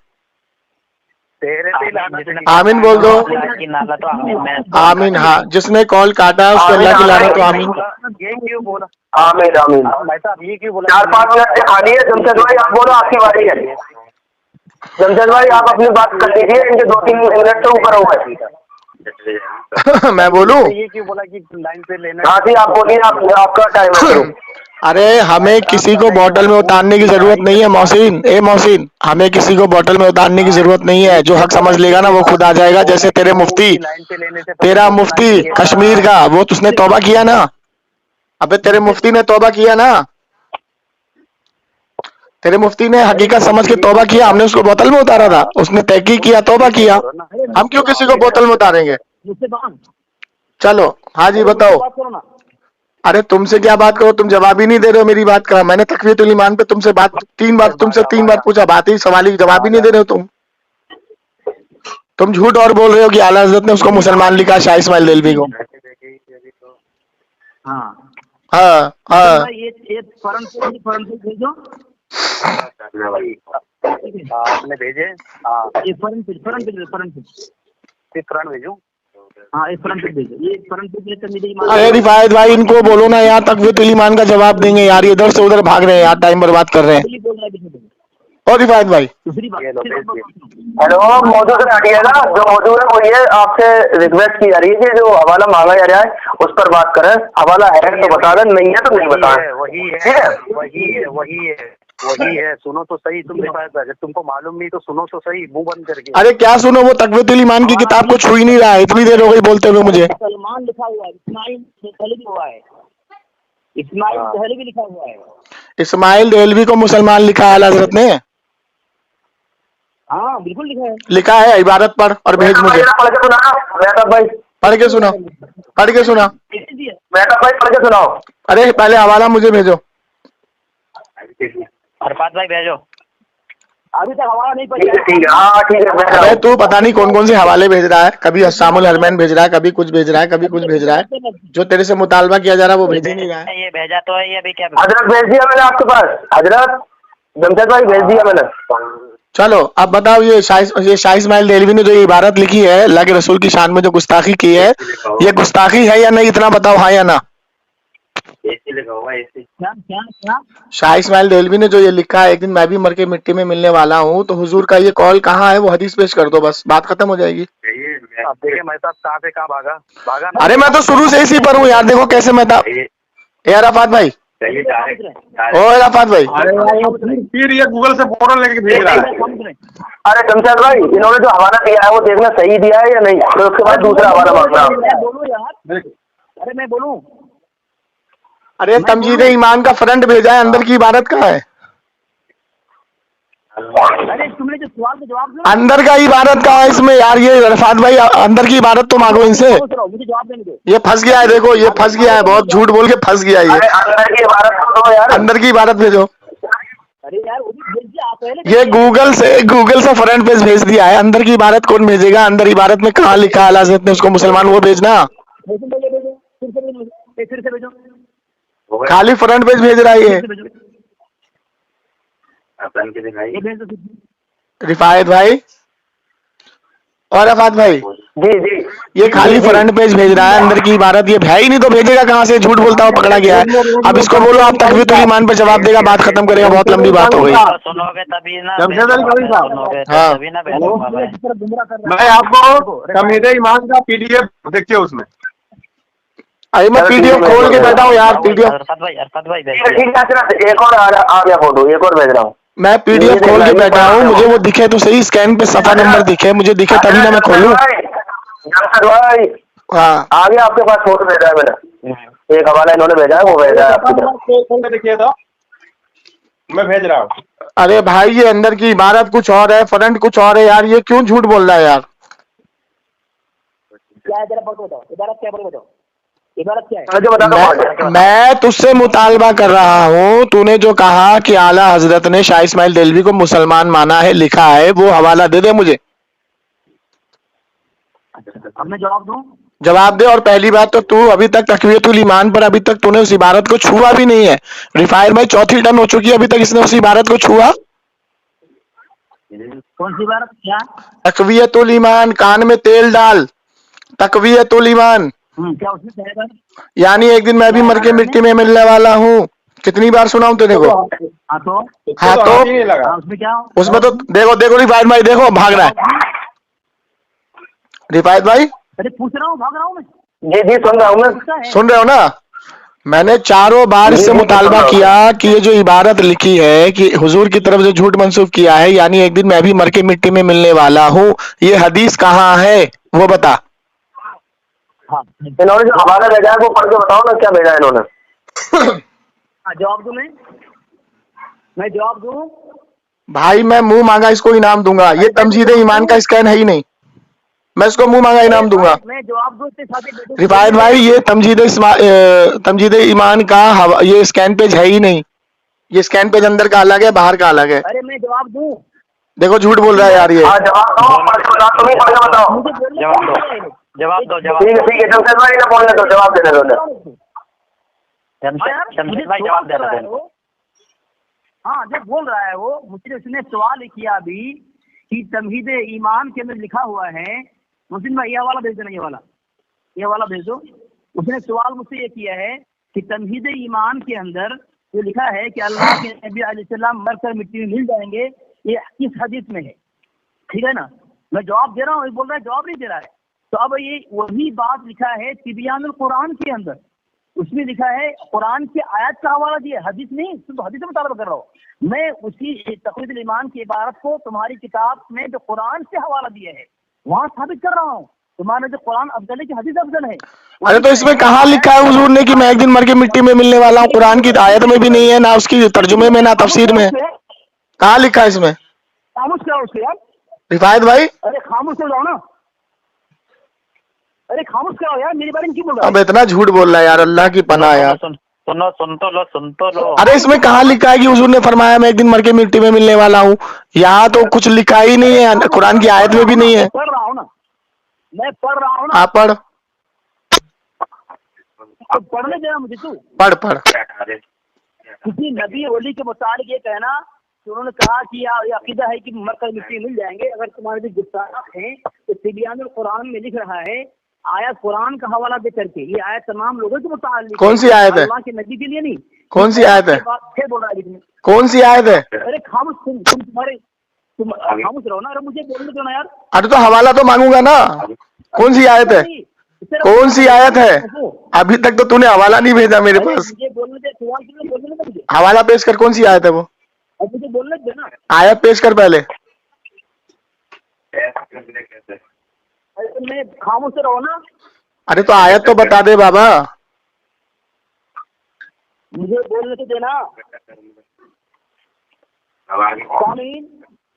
तेरे पे लानत। आमीन बोल दो। की नाला तो आमीन। हाँ, जिसने कॉल काटा उस पर अल्लाह की लानत, तो आमीन। ये क्यों बोला? आमीन आमीन। भाई साहब ये क्यों बोला? 4-5 मिनट से खाली है। जमशेद भाई आप बोलो, आपकी बारी है। जमशेद भाई आप अपनी बात कर लीजिए, इनके 2-3 मिनट से ऊपर हो गए। मैं बोलूं? ये क्यों बोला कि लाइन पे लेना? हाँ जी आप बोलिए, आपका टाइम है। अरे हमें किसी को बोतल में उतारने की जरूरत नहीं है मोहसिन, ए मोहसिन, हमें किसी को बोतल में उतारने की जरूरत नहीं है। जो हक समझ लेगा ना वो खुद आ जाएगा। जैसे तेरे मुफ्ती, तेरा मुफ्ती कश्मीर का, वो तुझने तौबा किया ना। अबे तेरे मुफ्ती ने तौबा किया ना, तेरे मुफ्ती ने हकीकत समझ के तौबा किया। हमने उसको बोतल में उतारा था, उसने तहकीक किया, तौबा किया। हम क्यों किसी को बोतल में उतारेंगे? चलो हाँ जी बताओ। अरे तुमसे क्या बात करो, तुम जवाब ही नहीं दे रहे हो मेरी बात का। मैंने तकवीतुल ईमान पे तुमसे बात 3 बार पूछा, बात ही सवाल ही जवाब ही नहीं दे रहे हो तुम झूठ और बोल रहे हो कि आला हज़रत ने उसको मुसलमान लिखा, शाह इस्माइल देलवी को। हाँ हाँ हाँ ये फरन भेजो। आपने भेजे? हाँ ये फरन भेजो। हाँ एक फरन भेजो, ये फरन भेज। अरे रिफायत भाई इनको बोलो ना यार, तकवीतुल ईमान का जवाब देंगे यार, ये इधर से उधर भाग रहे हैं यार, टाइम बर्बाद कर रहे हैं। और रिफायत भाई हेलो, मौजूद से हटिएगा। जो मौजूद है वो ये आपसे रिक्वेस्ट की जा रही है कि जो हवाला मांगा जा रहा है उस पर बात करें। हवाला है तो बता दें, नहीं है तो नहीं बता। वही ठीक है, वही है। सुनो तो सही, तुम जब तुमको मालूम नहीं तो सुनो तो सही, मुंह बंद करके। अरे क्या सुनो, वो तकवीतुल ईमान की किताब को छू ही नहीं रहा है, इतनी देर हो गई बोलते हुए मुझे। सलमान लिखा हुआ है, इस्माइल दहलवी हुआ है, इस्माइल दहलवी लिखा हुआ है। इस्माइल देहलवी को मुसलमान लिखा है आला हजरत ने? हाँ बिल्कुल लिखा है। लिखा है, इबारत पढ़ और भेज मुझे। पढ़ के सुना मेहताब भाई, पढ़ के सुना, पढ़ के सुना। भेज दिया। मेहताब भाई पढ़ के सुनाओ। अरे पहले हवाला मुझे भेजो। अरफात भाई भेजो। अभी तक हवाला नहीं ठीक है, पहुंचा। ठीक है, हाँ ठीक है। मैं अरे तू पता नहीं कौन कौन से हवाले भेज रहा है, कभी अस्सामुल हरमैन भेज रहा है, कभी कुछ भेज रहा है, कभी कुछ भेज रहा है। जो तेरे से मुतालबा किया जा रहा है वो भेज ही नहीं रहा है। ये भेजा तो है, ये अभी क्या हजरत भेज दिया मैंने आपके पास, हजरत जमशेद भाई भेज दिया मैंने। चलो अब बताओ, ये शाह इस्माइल देहलवी ने जो ये इबारत लिखी है अल्लाह के रसूल की शान में, जो गुस्ताखी की है, ये गुस्ताखी है या नहीं, इतना बताओ, हाँ या ना? क्या क्या क्या? शाह इस्माइल देहलवी ने जो ये लिखा है, एक दिन मैं भी मर के मिट्टी में मिलने वाला हूँ, तो हुजूर का ये कॉल कहाँ है, वो हदीस पेश कर दो, बस बात खत्म हो जाएगी। अब देखिए मेहताब कहाँ से कहाँ भागा ना। अरे मैं तो शुरू से इसी पर हूँ यार, देखो कैसे मैं था। ए अराफात भाई, ओ अराफात भाई, अरे यार, फिर ये गूगल से फोटो लेके भेज रहा है। अरे जमशेद भाई, इन्होंने जो हवाला दिया है वो देखना सही दिया है या नहीं, फिर उसके बाद दूसरा हवाला मांगना। मैं बोलूं यार, अरे मैं बोलूं। अरे तमजीद ईमान का फ्रंट भेजा है, अंदर की इबारत कहाँ है? अरे तुमने जो सवाल का जवाब दिया, अंदर का इबारत कहाँ है इसमें यार? ये अरफात भाई, अंदर की इबारत तो मांगो इनसे। मुझे जवाब देने दो। ये फंस गया है, देखो ये फंस गया है, बहुत झूठ बोल के फंस गया है ये। अरे अंदर की इबारत तो दो यार। अंदर की इबारत भेजो। अरे यार वो भी भेज दिया, आप पहले ये गूगल से फ्रंट पेज भेज दिया है, अंदर की इबारत कौन भेजेगा? अंदर इबारत में कहाँ लिखा है अल्लाह हज़रत ने उसको मुसलमान, वो भेजना। भेजो, फिर से भेजो। खाली फ्रंट पेज भेज रहा है ये। फिर से भेजो। ये भेज दो फिर से। रिफायत भाई और अरफात भाई, जी जी, ये खाली फ्रंट पेज भेज रहा है, अंदर की इबारत ये है ही नहीं, तो भेजेगा कहाँ से? झूठ बोलता हुआ पकड़ा गया है। अब इसको बोलो आप तकवीतुल ईमान पर जवाब देगा, बात खत्म करेगा, बहुत लंबी बात हो गई। सुनोगे तभी ना, जमशेद अली कभी साहब, सुनोगे हाँ। तभी ना भेजूंगा मैं। गुमराह कर रहा है। मैं आपको तमहीद ईमान का पीडीएफ देखिए उसमें। अरे मैं पीडीएफ खोल के बैठा हूँ यार, पीडीएफ अरफात भाई भेज ठीक है, दिया। ठीक है हजरत, एक और आ गया फोटो, एक और भेज रहा हूँ। मैं पीडीएफ खोल के बैठा हूँ, मुझे वो दिखे तो सही, स्कैन पे सफा नंबर दिखे, मुझे दिखे तभी ना मैं खोलूं। जमशेद भाई हाँ आ गया आपके पास, फोटो भेजा है मैंने, एक हवाला इन्होंने भेजा है, वो भेजा है आपकी तरफ। देखिए तो मैं भेज रहा हूँ। अरे भाई, ये अंदर की इबारत कुछ और है, फ्रंट कुछ और है यार, ये क्यों झूठ बोल रहा है यार? क्या है जरा बताओ, इबारत क्या है बताओ, इबारत क्या है? मुझे बता दो। मैं तुझसे मुतालबा कर रहा हूँ, तूने जो कहा कि आला हजरत ने शाह इस्माइल देहलवी को मुसलमान माना है, लिखा है, वो हवाला दे दे मुझे, अब मैं जवाब दूं? जवाब दे। और पहली बात तो तू अभी तक तकवीतुल ईमान पर अभी तक तूने उस इबारत को छुआ भी नहीं है। रिफायर भाई चौथी टर्न हो चुकी है, अभी तक इसने उस इबारत को छुआ? कौन सी इबारत? क्या? तकवीतुल ईमान, कान में तेल डाल, तकवीतुल ईमान, क्या उसमें क्या है इबारत? यानी एक दिन मैं भी मर के मिट्टी में मिलने वाला हूँ। कितनी बार सुनाऊं तेरे को? हाँ तो हाँ तो नहीं लगा। हाँ, उसमें क्या? उसमें तो देखो रिफायत भाई, देखो भाग रहा है रिफायत भाई। अरे पूछ रहा हूँ, भाग रहा हूँ मैं। जी जी, सुन रहा हूँ मैं। पूछता है। सुन रहे हो ना? मैंने चारों बार इससे मुतालबा किया कि ये जो इबारत लिखी है कि हुजूर की तरफ से झूठ मंसूब किया है, यानी एक दिन मैं भी मर के मिट्टी में मिलने वाला हूँ, ये हदीस कहाँ है वो बता। हाँ इन्होंने जो हवाला भेजा है वो पढ़ के बताओ ना, क्या भेजा है इन्होंने। हाँ, जवाब दूं मैं जवाब दूं? भाई मैं मुंह मांगा इसको इनाम दूंगा, ये तमजीद ईमान का स्कैन है ही नहीं, मैं इसको मुंह मांगा इनाम दूंगा। मैं जवाब दूं इसके साथ ही बैठो। रिफायत भाई, ये तमजीद ईमान का ये स्कैन पेज है ही नहीं, ये स्कैन पेज अंदर का अलग है, बाहर का अलग है। अरे मैं जवाब दूं? देखो झूठ बोल रहा है यार ये। हाँ जवाब दो, पढ़ के बताओ, तुम्हें पढ़ के बताओ। मुझे बोलने जवाब दो। क्या है? जवाब ठीक है जमशेद भाई ने बोलने दो, जवाब देने दो। शमशेद भाई जवाब देना देना। हाँ जब बोल रहा है वो, मुझसे उसने सवाल किया अभी कि तमहीद ईमान के अंदर लिखा हुआ है, मुस्लिम भाई ये वाला भेज देना, ये वाला भेज दो। उसने सवाल मुझसे ये किया है कि तमहीद ईमान के अंदर जो लिखा है कि अल्लाह के नबी अलैहिस्सलाम मर कर मिट्टी में मिल जाएंगे, ये किस हदीस में है? ठीक है ना? मैं जवाब दे रहा हूँ, बोल रहा है जवाब नहीं दे रहा है। तो अब ये वही बात लिखा है तिबियानुल कुरान के अंदर, उसमें लिखा है कुरान की आयत का हवाला दिया, हदीस नहीं, तुम तो हदीस से मुतालबा कर रहा हो। मैं उसी तक़रीरुल ईमान की इबारत को तुम्हारी किताब में जो कुरान से हवाला दिया है वहां साबित कर रहा हूँ। तुम्हारा जो कुरान अफजल है कि हदीस अफजल है। अरे तो इसमें कहाँ लिखा है हुजूर ने कि मैं एक दिन मर के मिट्टी में मिलने वाला हूँ? कुरान की आयत में भी नहीं है, ना उसकी तर्जुमे में, ना तफसीर में। कहाँ लिखा है इसमें? खामोश क्या उसके यार, रिफायत भाई। अरे खामोश हो जाओ ना, अरे खामोश क्या हो यार, मेरे बारे में क्यों बोल रहा है? अब इतना झूठ बोल रहा है यार, अल्लाह की पनाह यार। सुन तो लो। अरे इसमें कहाँ लिखा है कि हुजूर ने फरमाया मैं एक दिन मर के मिट्टी में मिलने वाला हूँ? यहाँ तो कुछ लिखा ही नहीं है, कुरान की आयत में भी नहीं है। मैं पढ़ रहा हूँ ना, मैं पढ़ रहा हूँ ना। आप पढ़, अब पढ़ने देना मुझे तू। पढ़ पढ़। किसी नबी वली के मुताबिक ये कहना कि उन्होंने कहा कि ये अकीदा है कि मरकर मिट्टी मिल जाएंगे, अगर तुम्हारे भी गुस्ताख हैं तो तिबियानुल कुरान में लिख रहा है, आयत कुरान का हवाला दे करके, ये आयत तमाम लोगों के मुताबिक। कौन सी आयत है? अल्लाह के नबी के लिए नहीं। कौन सी आयत है? फिर बोल रहा है लिखने। कौन सी आयत है? अरे खामोश, तुम खामोश रहो ना, अरे मुझे बोलने दो ना यार। अरे तो हवाला तो मांगूंगा ना। कौन सी आयत है? कौन सी आयत है? अभी तक तो तूने हवाला नहीं भेजा मेरे पास। मुझे बोलने दे, सवाल क्यों बोलने दे मुझे? हवाला पेश कर, कौन सी आयत है वो? अब मुझे बोलने दे ना। आयत पेश कर पहले। अरे मैं खामोश रहो ना, अरे तो आयत तो बता दे बाबा। मुझे बोलने तो देना। कामीन,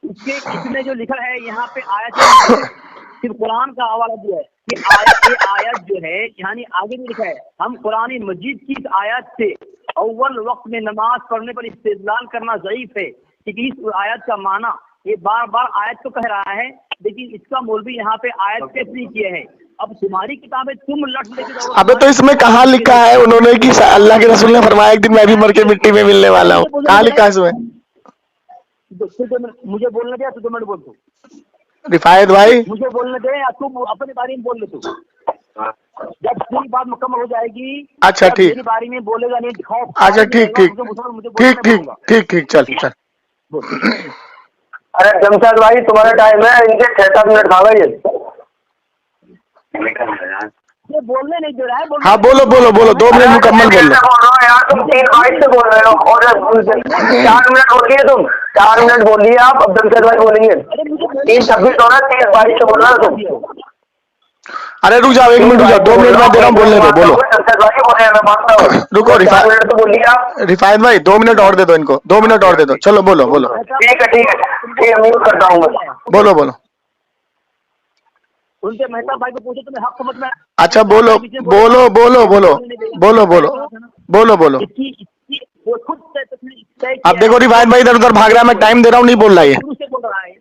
इसमें जो लिखा है यहाँ पे आयत सिर्फ कुरान का हवाला दिया है कि ये आयत जो है, यानी आगे भी लिखा है, हम कुरान मजीद की इस आयत से अव्वल वक्त में नमाज पढ़ने पर इस्तेदलाल करना ज़ईफ है, क्योंकि इस आयत का माना ये बार बार आयत को कह रहा है, लेकिन इसका मौलवी यहाँ पे आयत पेश नहीं किया है। अब तुम्हारी किताबें तुम लट लेके जाओ। अबे तो इसमें कहाँ लिखा है उन्होंने कि अल्लाह के रसूल ने फरमाया एक दिन मैं भी मर के मिट्टी में मिलने वाला हूँ? कहाँ लिखा है इसमें? मुझे बोलने दे, तू 2 मिनट बोल तू। रिफायत भाई मुझे बोलने दे या तू अपने बारे में बोल ले तू। जब पूरी बात मुकम्मल हो जाएगी, अच्छा ठीक, मेरी बारे में बोलेगा नहीं, दिखाओ। अच्छा ठीक ठीक ठीक ठीक ठीक ठीक, चल चल। अरे जमशेद भाई तुम्हारा टाइम है, इनके 6-7 मिनट खा गए। ये बोलने नहीं दे रहा है। हाँ बोलो बोलो बोलो, 2 मिनट मुकम्मल बोल लो। यार तुम 3 से बोल रहे हो और 4 मिनट बोल लिए तुम, 4 मिनट बोल लिए आप, अब जमशेद भाई बोलेंगे। 3:26 हो रहा है, 3:22 से बोल रहा है तुम। अरे रुक जाओ, 1 मिनट रुक जाओ, 2 मिनट मैं दे रहा हूँ, बोलने दो, बोलो। जमशेद भाई बोले, मैं मानता हूँ। रुको 4 मिनट तो बोलिए आप। रिफायत भाई 2 मिनट और दे दो इनको, 2 मिनट और दे दो, चलो बोलो बोलो। ठीक है, म्यूट करता हूँ मैं। बोलो बोलो। उनके मेहता भाई को पूछो तुम्हें हक समझ में। अच्छा बोलो बोलो बोलो बोलो बोलो बोलो बोलो बोलो। वो खुद तय अब देखो रिफायत भाई इधर उधर भाग रहा है, मैं टाइम दे रहा हूँ, नहीं बोल रहा है। बोल रहा है।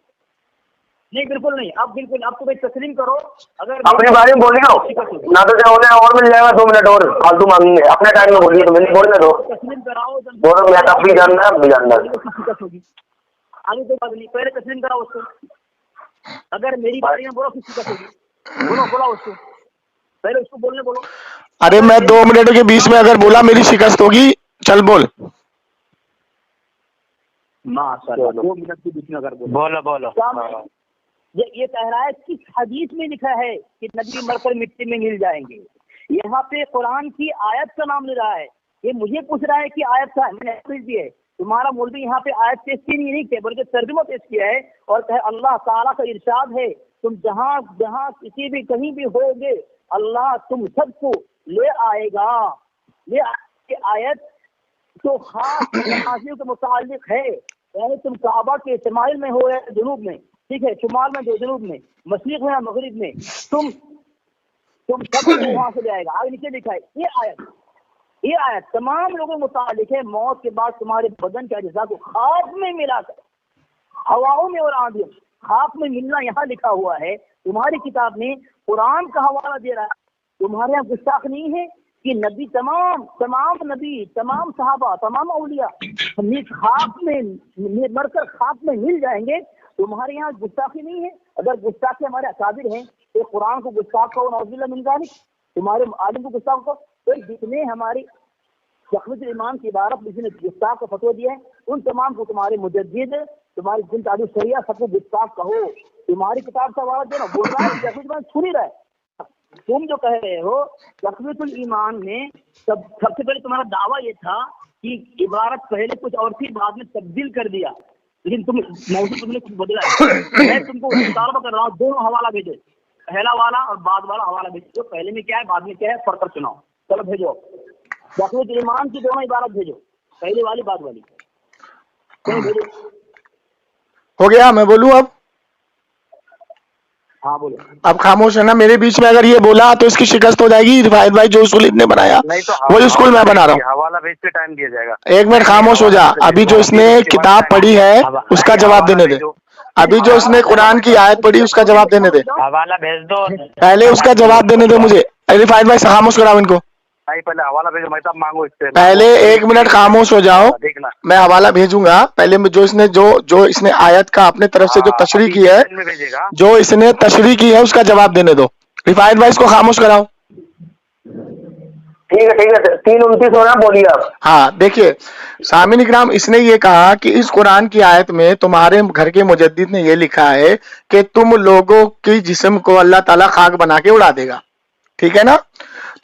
नहीं बिल्कुल नहीं, अब बिल्कुल अब तुम्हें तस्लीम करो। अगर अपने बारे में बोलिए ना, तो क्या होने और मिल जाएगा 2 मिनट और फालतू मांगेंगे। अपने टाइम में बोलिए, तो मैंने बोलने दो। तस्लीम कराओ, बोलो, मैं तब भी जानना है, अब भी जानना है। आगे कोई बात नहीं, पहले तस्लीम कराओ उसको। अगर मेरी बारी में बोलो किसी का होगी, बोलो बोला उसको, पहले उसको बोलने बोलो। अरे मैं 2 मिनट के बीच में अगर बोला मेरी शिकस्त होगी, चल बोल। माशाल्लाह 2 मिनट के बीच में अगर बोलो। ये कह रहा है किस हदीस में लिखा है कि नबी मरकर मिट्टी में मिल जाएंगे? यहाँ पे कुरान की आयत का नाम ले रहा है। ये मुझे पूछ रहा है कि आयत का मैंने पेश दी है। तुम्हारा मौलवी यहाँ पे आयत पेश की नहीं किया, बल्कि तर्जुमा पेश किया है और कहे अल्लाह ताला का इरशाद है, तुम जहाँ जहाँ किसी भी कहीं भी होगे अल्लाह तुम सबको ले आएगा। ये आयत तो खास नमाजियों के मुतालिक है, यानी तुम काबा के इस्तेमाल में हो या जुनूब में, ठीक है, शुमाल में, जुनूब में, मशरिक में या मगरिब में, तुम सब वहां से ले आएगा। आगे नीचे लिखा है ये आयत तमाम लोगों के मुतालिक है। मौत के बाद तुम्हारे बदन के अज्जा को खाक में मिलाकर, हवाओं में और आंधियों खाक में मिलना यहाँ लिखा हुआ है। तुम्हारी किताब में कुरान का हवाला दे रहा है। तुम्हारे यहाँ गुस्ताख नहीं है कि नबी तमाम नबी, तमाम सहाबा, तमाम औलिया खाक में मरकर खाक में मिल जाएंगे। तुम्हारे यहाँ गुस्ताखी नहीं है। अगर गुस्ताखी हमारे अकाबिर हैं तो कुरान को गुस्ताख कहो, नौजुबिल्लाह मिन ज़ालिक, तुम्हारे आलिम को गुस्ताख कहो। तो जितने हमारी तक़रीरुल ईमान की इबारत जिसने गुस्ताख का फतवा दिया है, उन तमाम को तुम्हारे मुजद्दिद, तुम्हारी जिन तारीफ शरिया सबको गुस्ताख कहो। तुम्हारी किताब का हवाला देना बोल रहा है, सुन ही रहा है। तुम जो कह रहे हो तकवीतुल ईमान में सबसे पहले तुम्हारा दावा ये था कि इबारत पहले कुछ और थी, बाद में तब्दील कर दिया, लेकिन तुमने कुछ बदला है। मैं तुमको मुतालबा कर रहा हूँ, दोनों हवाला भेजो, पहला वाला और बाद वाला हवाला भेजो। पहले में क्या है, बाद में क्या है, पढ़कर सुनाओ। चलो भेजो, तकवीतुल ईमान की दोनों इबारत भेजो, पहली वाली बाद वाली। चलो भेजो। हो गया, मैं बोलूं अब? हाँ बोलो। अब खामोश है ना, मेरे बीच में अगर ये बोला तो इसकी शिकस्त हो जाएगी। रिफायत भाई जो उसूल इसने बनाया वही स्कूल मैं बना रहा हूँ। हवाला भेज के टाइम दिया जाएगा। एक मिनट खामोश हो जा। अभी जो इसने किताब पढ़ी है उसका जवाब देने दे। अभी जो इसने कुरान की आयत पढ़ी उसका जवाब देने दे। हवाला भेज दो, पहले उसका जवाब देने दे मुझे। रिफायत भाई खामोश कराओ इनको। नहीं पहले हवाला भेजो, मैं तब मांगू इससे। पहले 1 मिनट खामोश हो जाओ, देखना मैं हवाला भेजूंगा। पहले जो इसने आयत का अपने तरफ से जो तशरीह की है, जो इसने तशरीह की है उसका जवाब देने दो। रिफायत भाई इसको खामोश कराओ। ठीक है 3:29 हो रहा, बोलिए आप। हाँ देखिए सामीन इकराम, इसने ये कहा कि इस कुरान की आयत में तुम्हारे घर के मुजद्दिद ने ये लिखा है कि तुम लोगों की जिस्म को अल्लाह ताला खाक बना के उड़ा देगा, ठीक है ना?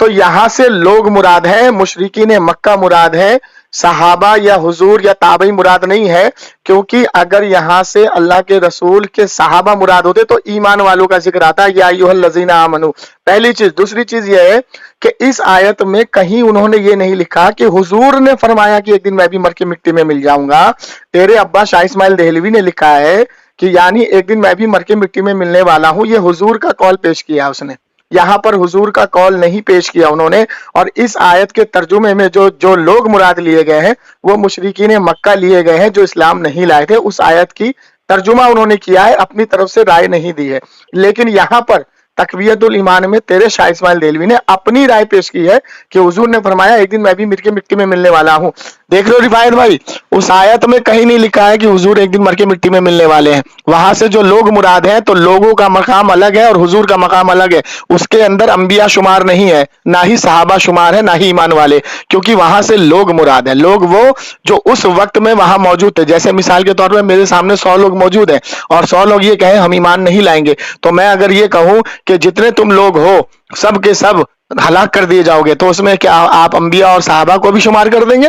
तो यहां से लोग मुराद है, मुशरिकीन मक्का मुराद है, सहाबा या हुजूर या ताबई मुराद नहीं है। क्योंकि अगर यहां से अल्लाह के रसूल के सहाबा मुराद होते तो ईमान वालों का जिक्र आता, या अय्युहल लज़ीना आमनू। पहली चीज। दूसरी चीज यह है कि इस आयत में कहीं उन्होंने ये नहीं लिखा कि हुजूर ने फरमाया कि एक दिन मैं भी मर के मिट्टी में मिल जाऊंगा। तेरे अब्बा शाह इस्माइल देहलवी ने लिखा है कि यानी एक दिन मैं भी मर के मिट्टी में मिलने वाला हूं। ये हुजूर का कौल पेश किया उसने, यहाँ पर हुजूर का कौल नहीं पेश किया उन्होंने। और इस आयत के तर्जुमे में जो लोग मुराद लिए गए हैं वो मुशरिकीन मक्का लिए गए हैं जो इस्लाम नहीं लाए थे। उस आयत की तर्जुमा उन्होंने किया है, अपनी तरफ से राय नहीं दी है। लेकिन यहाँ पर तकवियतुल ईमान में तेरे शाह इस्माइल देलवी ने अपनी राय पेश की है कि हुजूर ने फरमाया एक दिन मैं भी मिट्टी में मिलने वाला हूं। देख लो रिफायत भाई, उस आयत में कहीं नहीं लिखा है कि हुजूर एक दिन मर के मिट्टी में मिलने वाले हैं। वहां से जो लोग मुराद हैं तो लोगों का मकाम अलग है और हुजूर का मकाम अलग है। उसके अंदर अंबिया शुमार नहीं है, ना ही सहाबा शुमार है, ना ही ईमान वाले, क्योंकि वहां से लोग मुराद है। लोग वो जो उस वक्त में वहां मौजूद थे। जैसे मिसाल के तौर पर मेरे सामने 100 लोग मौजूद हैं और 100 लोग ये कहें हम ईमान नहीं लाएंगे, तो मैं अगर ये कहूं कि जितने तुम लोग हो सब के सब हलाक कर दिए जाओगे, तो उसमें क्या आप अंबिया और सहाबा को भी शुमार कर देंगे?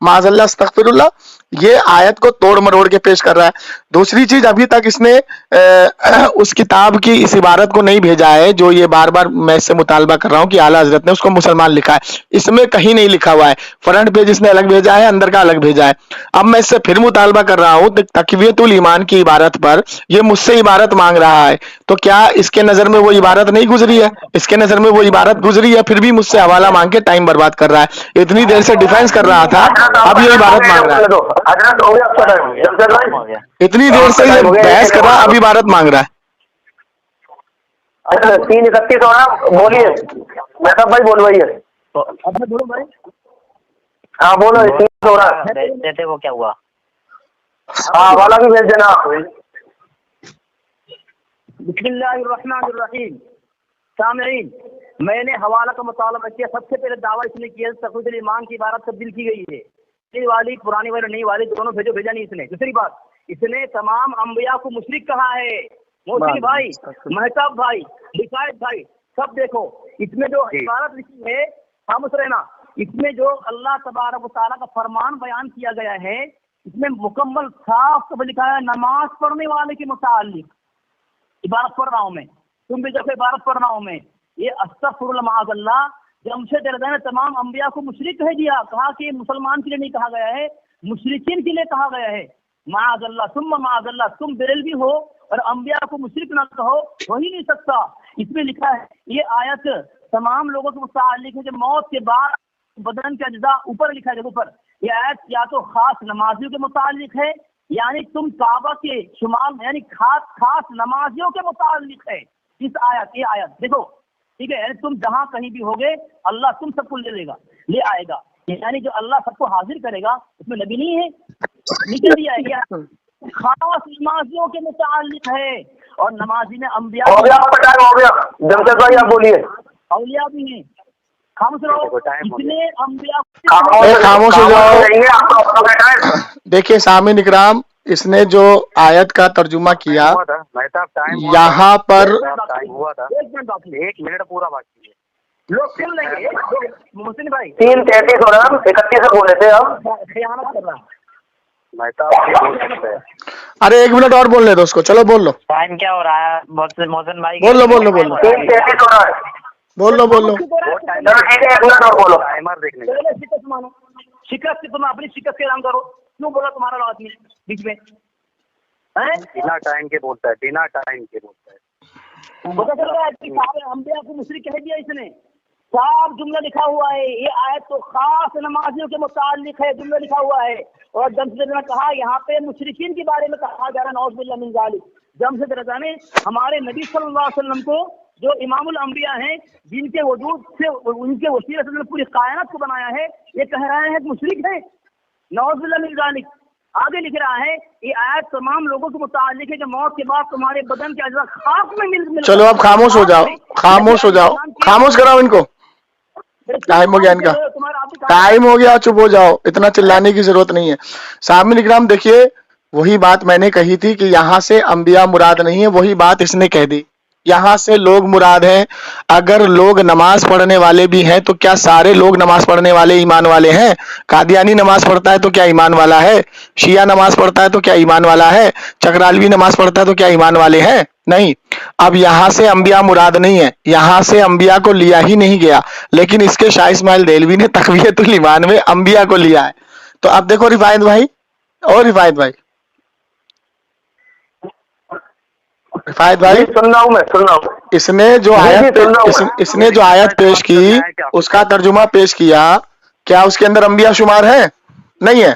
माज़अल्लाह अस्तगफिरुल्लाह। ये आयत को तोड़ मरोड़ के पेश कर रहा है। दूसरी चीज, अभी तक इसने उस किताब की इस इबारत को नहीं भेजा है जो ये बार बार मैं इससे मुतालबा कर रहा हूँ कि आला हजरत ने उसको मुसलमान लिखा है। इसमें कहीं नहीं लिखा हुआ है। फ्रंट पेज इसने अलग भेजा है, अंदर का अलग भेजा है। अब मैं इससे फिर मुतालबा कर रहा हूँ तकवियतुल ईमान की इबारत पर। ये मुझसे इबारत मांग रहा है, तो क्या इसके नजर में वो इबारत नहीं गुजरी है? इसके नजर में वो इबारत गुजरी है, फिर भी मुझसे हवाला मांग के टाइम बर्बाद कर रहा है। इतनी देर से डिफेंस कर रहा था, अब ये इबारत मांग रहा है। इतनी देर से ये बहस कर रहा, अभी इबारत मांग रहा है। अच्छा 3:31 हो रहा, बोलिए। मेहताब भाई बोलवाइए। अपने बोलो भाई। हाँ बोलो, 3 हो रहा। देते वो क्या हुआ? हाँ वाला भी भेज देना। बिस्मिल्लाहिर्रहमानिर्रहीम। सामईन, मैंने हवाला का मुतालबा किया। सबसे पहले दावा इसने किया तकवीतुल ईमान की इबारत तब्दील की गई है। नई वाली, पुरानी वाली, नई वाली दोनों भेजा नहीं इसने। दूसरी बात, इसने तमाम अंबिया को मुशरिक कहा है। मोहसिन भाई, महताब भाई, रिफायत भाई, सब देखो इसमें जो इबारत लिखी है, खामोश रहना। इसमें जो अल्लाह तबारक व तआला का फरमान बयान किया गया है, इसमें मुकम्मल साफ लिखा है नमाज पढ़ने वाले के मुतालिक। इबारत पढ़ रहा हूँ मैं, तुम भी जब इबारत पढ़ रहा हूँ मैं। ये अस्तगफिरुल्लाह माअल्लाह, जमशेद रज़ा ने तमाम अंबिया को मुशरिक कह दिया। कहा कि मुसलमान के लिए नहीं कहा गया है, मुशरिकीन के लिए कहा गया है। माअल्लाह, सुम्मा माअल्लाह, तुम बेरलवी हो और अंबिया को मुशरिक ना कहो, हो ही नहीं सकता। इसमें लिखा है, ये आयत तमाम लोगों के मुतालिक है कि मौत के बाद बदन का अज्जा ऊपर लिखा है। ऊपर ये आयत या तो खास नमाजियों के मुतालिक है, यानी तुम काबा के शुमार, यानी खास नमाजियों के मुतालिक है इस आयत। ये आयत देखो, ठीक है, यानी तुम जहां कहीं भी होगे अल्लाह तुम सबको ले आएगा। यानी जो अल्लाह सबको हाजिर करेगा उसमें नबी नहीं है, निकल दिया है। खास नमाजियों के मुतालिक है और नमाजी में अंबिया हो गया। जमशेद भाई आप बोलिए। औलिया भी हैं। खामोश रहो, इतने अंबिया खामोश हो जाओ। देखिए सामीन इकराम, इसने जो आयत का तर्जुमा किया हुआ था मेहताब, टाइम हुआ यहाँ पर टाइम हुआ था, एक मिनट बाकी है। 1 मिनट पूरा बाकी है। लोग सुन लेंगे। मोहसिन भाई 3:33 हो रहा, 31 बोले थे आप। खयानत कर रहा है। मेहताब ये बोल सकते हैं। अरे 1 मिनट और बोलने दो उसको, चलो बोल लो टाइम क्या हो रहा है मोहसिन भाई? बोल लो बोल लो बोल लो 3:33 हो रहा है। बोल लो बोल लो। चलो ठीक है, 1 मिनट और बोलो। टाइमर देखने का। पहले शिकस्त मानो, शिकस्त से तुम अपनी शिकस्त के ऐलान करो। क्यों बोला तुम्हारा आदमी बीच में हैं? बिना टाइम के बोलता है, बिना टाइम के बोलता है। पता चल रहा है कि सारे अंबिया को मुशरिक कह दिया इसने। साफ जुमला लिखा हुआ है, ये आयत तो खास नमाजियों के मुताल्लिक है, जुमला लिखा हुआ है। और जमशेद ने कहा यहाँ पे मुशरिकीन के बारे में कहा जा रहा है, नौज़ुबिल्लाह मिन ज़ालिक। जमशेद रज़ा ने हमारे नबी सल्लल्लाहु अलैहि वसल्लम को, जो इमामुल अंबिया हैं, जिनके वजूद से उनके वसीले से पूरी कायनात को बनाया है, ये कह रहे हैं कि मुशरिक है, नौज़ुबिल्लाह मिन ज़ालिक। आगे लिख रहा है ये आयत तमाम लोगों के मुताल्लिक है कि मौत के बाद तुम्हारे बदन के अज़्ज़ा खाक में मिल। चलो अब खामोश हो जाओ, खामोश हो जाओ, खामोश कराओ इनको। टाइम हो गया इनका, टाइम हो गया, चुप हो जाओ, इतना चिल्लाने की जरूरत नहीं है। सामने इकराम देखिए, वही बात मैंने कही थी कि यहाँ से अंबिया मुराद नहीं है, वही बात इसने कह दी। यहाँ से लोग मुराद हैं। अगर लोग नमाज पढ़ने वाले भी हैं तो क्या सारे लोग नमाज पढ़ने वाले ईमान वाले हैं? कादियानी नमाज पढ़ता है तो क्या ईमान वाला है? शिया नमाज पढ़ता है तो क्या ईमान वाला है? चकरालवी नमाज पढ़ता है तो क्या ईमान वाले हैं? नहीं। अब यहाँ से अंबिया मुराद नहीं है, यहाँ से अंबिया को लिया ही नहीं गया, लेकिन इसके शाह इस्माइल देलवी ने तक़वियतुल ईमान में अंबिया को लिया है। तो अब देखो रिफायत भाई और रिफायत भाई, रिफायत भाई सुन रहा हूँ मैं, सुन रहा हूँ। इसने जो इसने जो आयत पेश की, उसका तर्जुमा पेश किया, क्या उसके अंदर अंबिया शुमार है? नहीं है।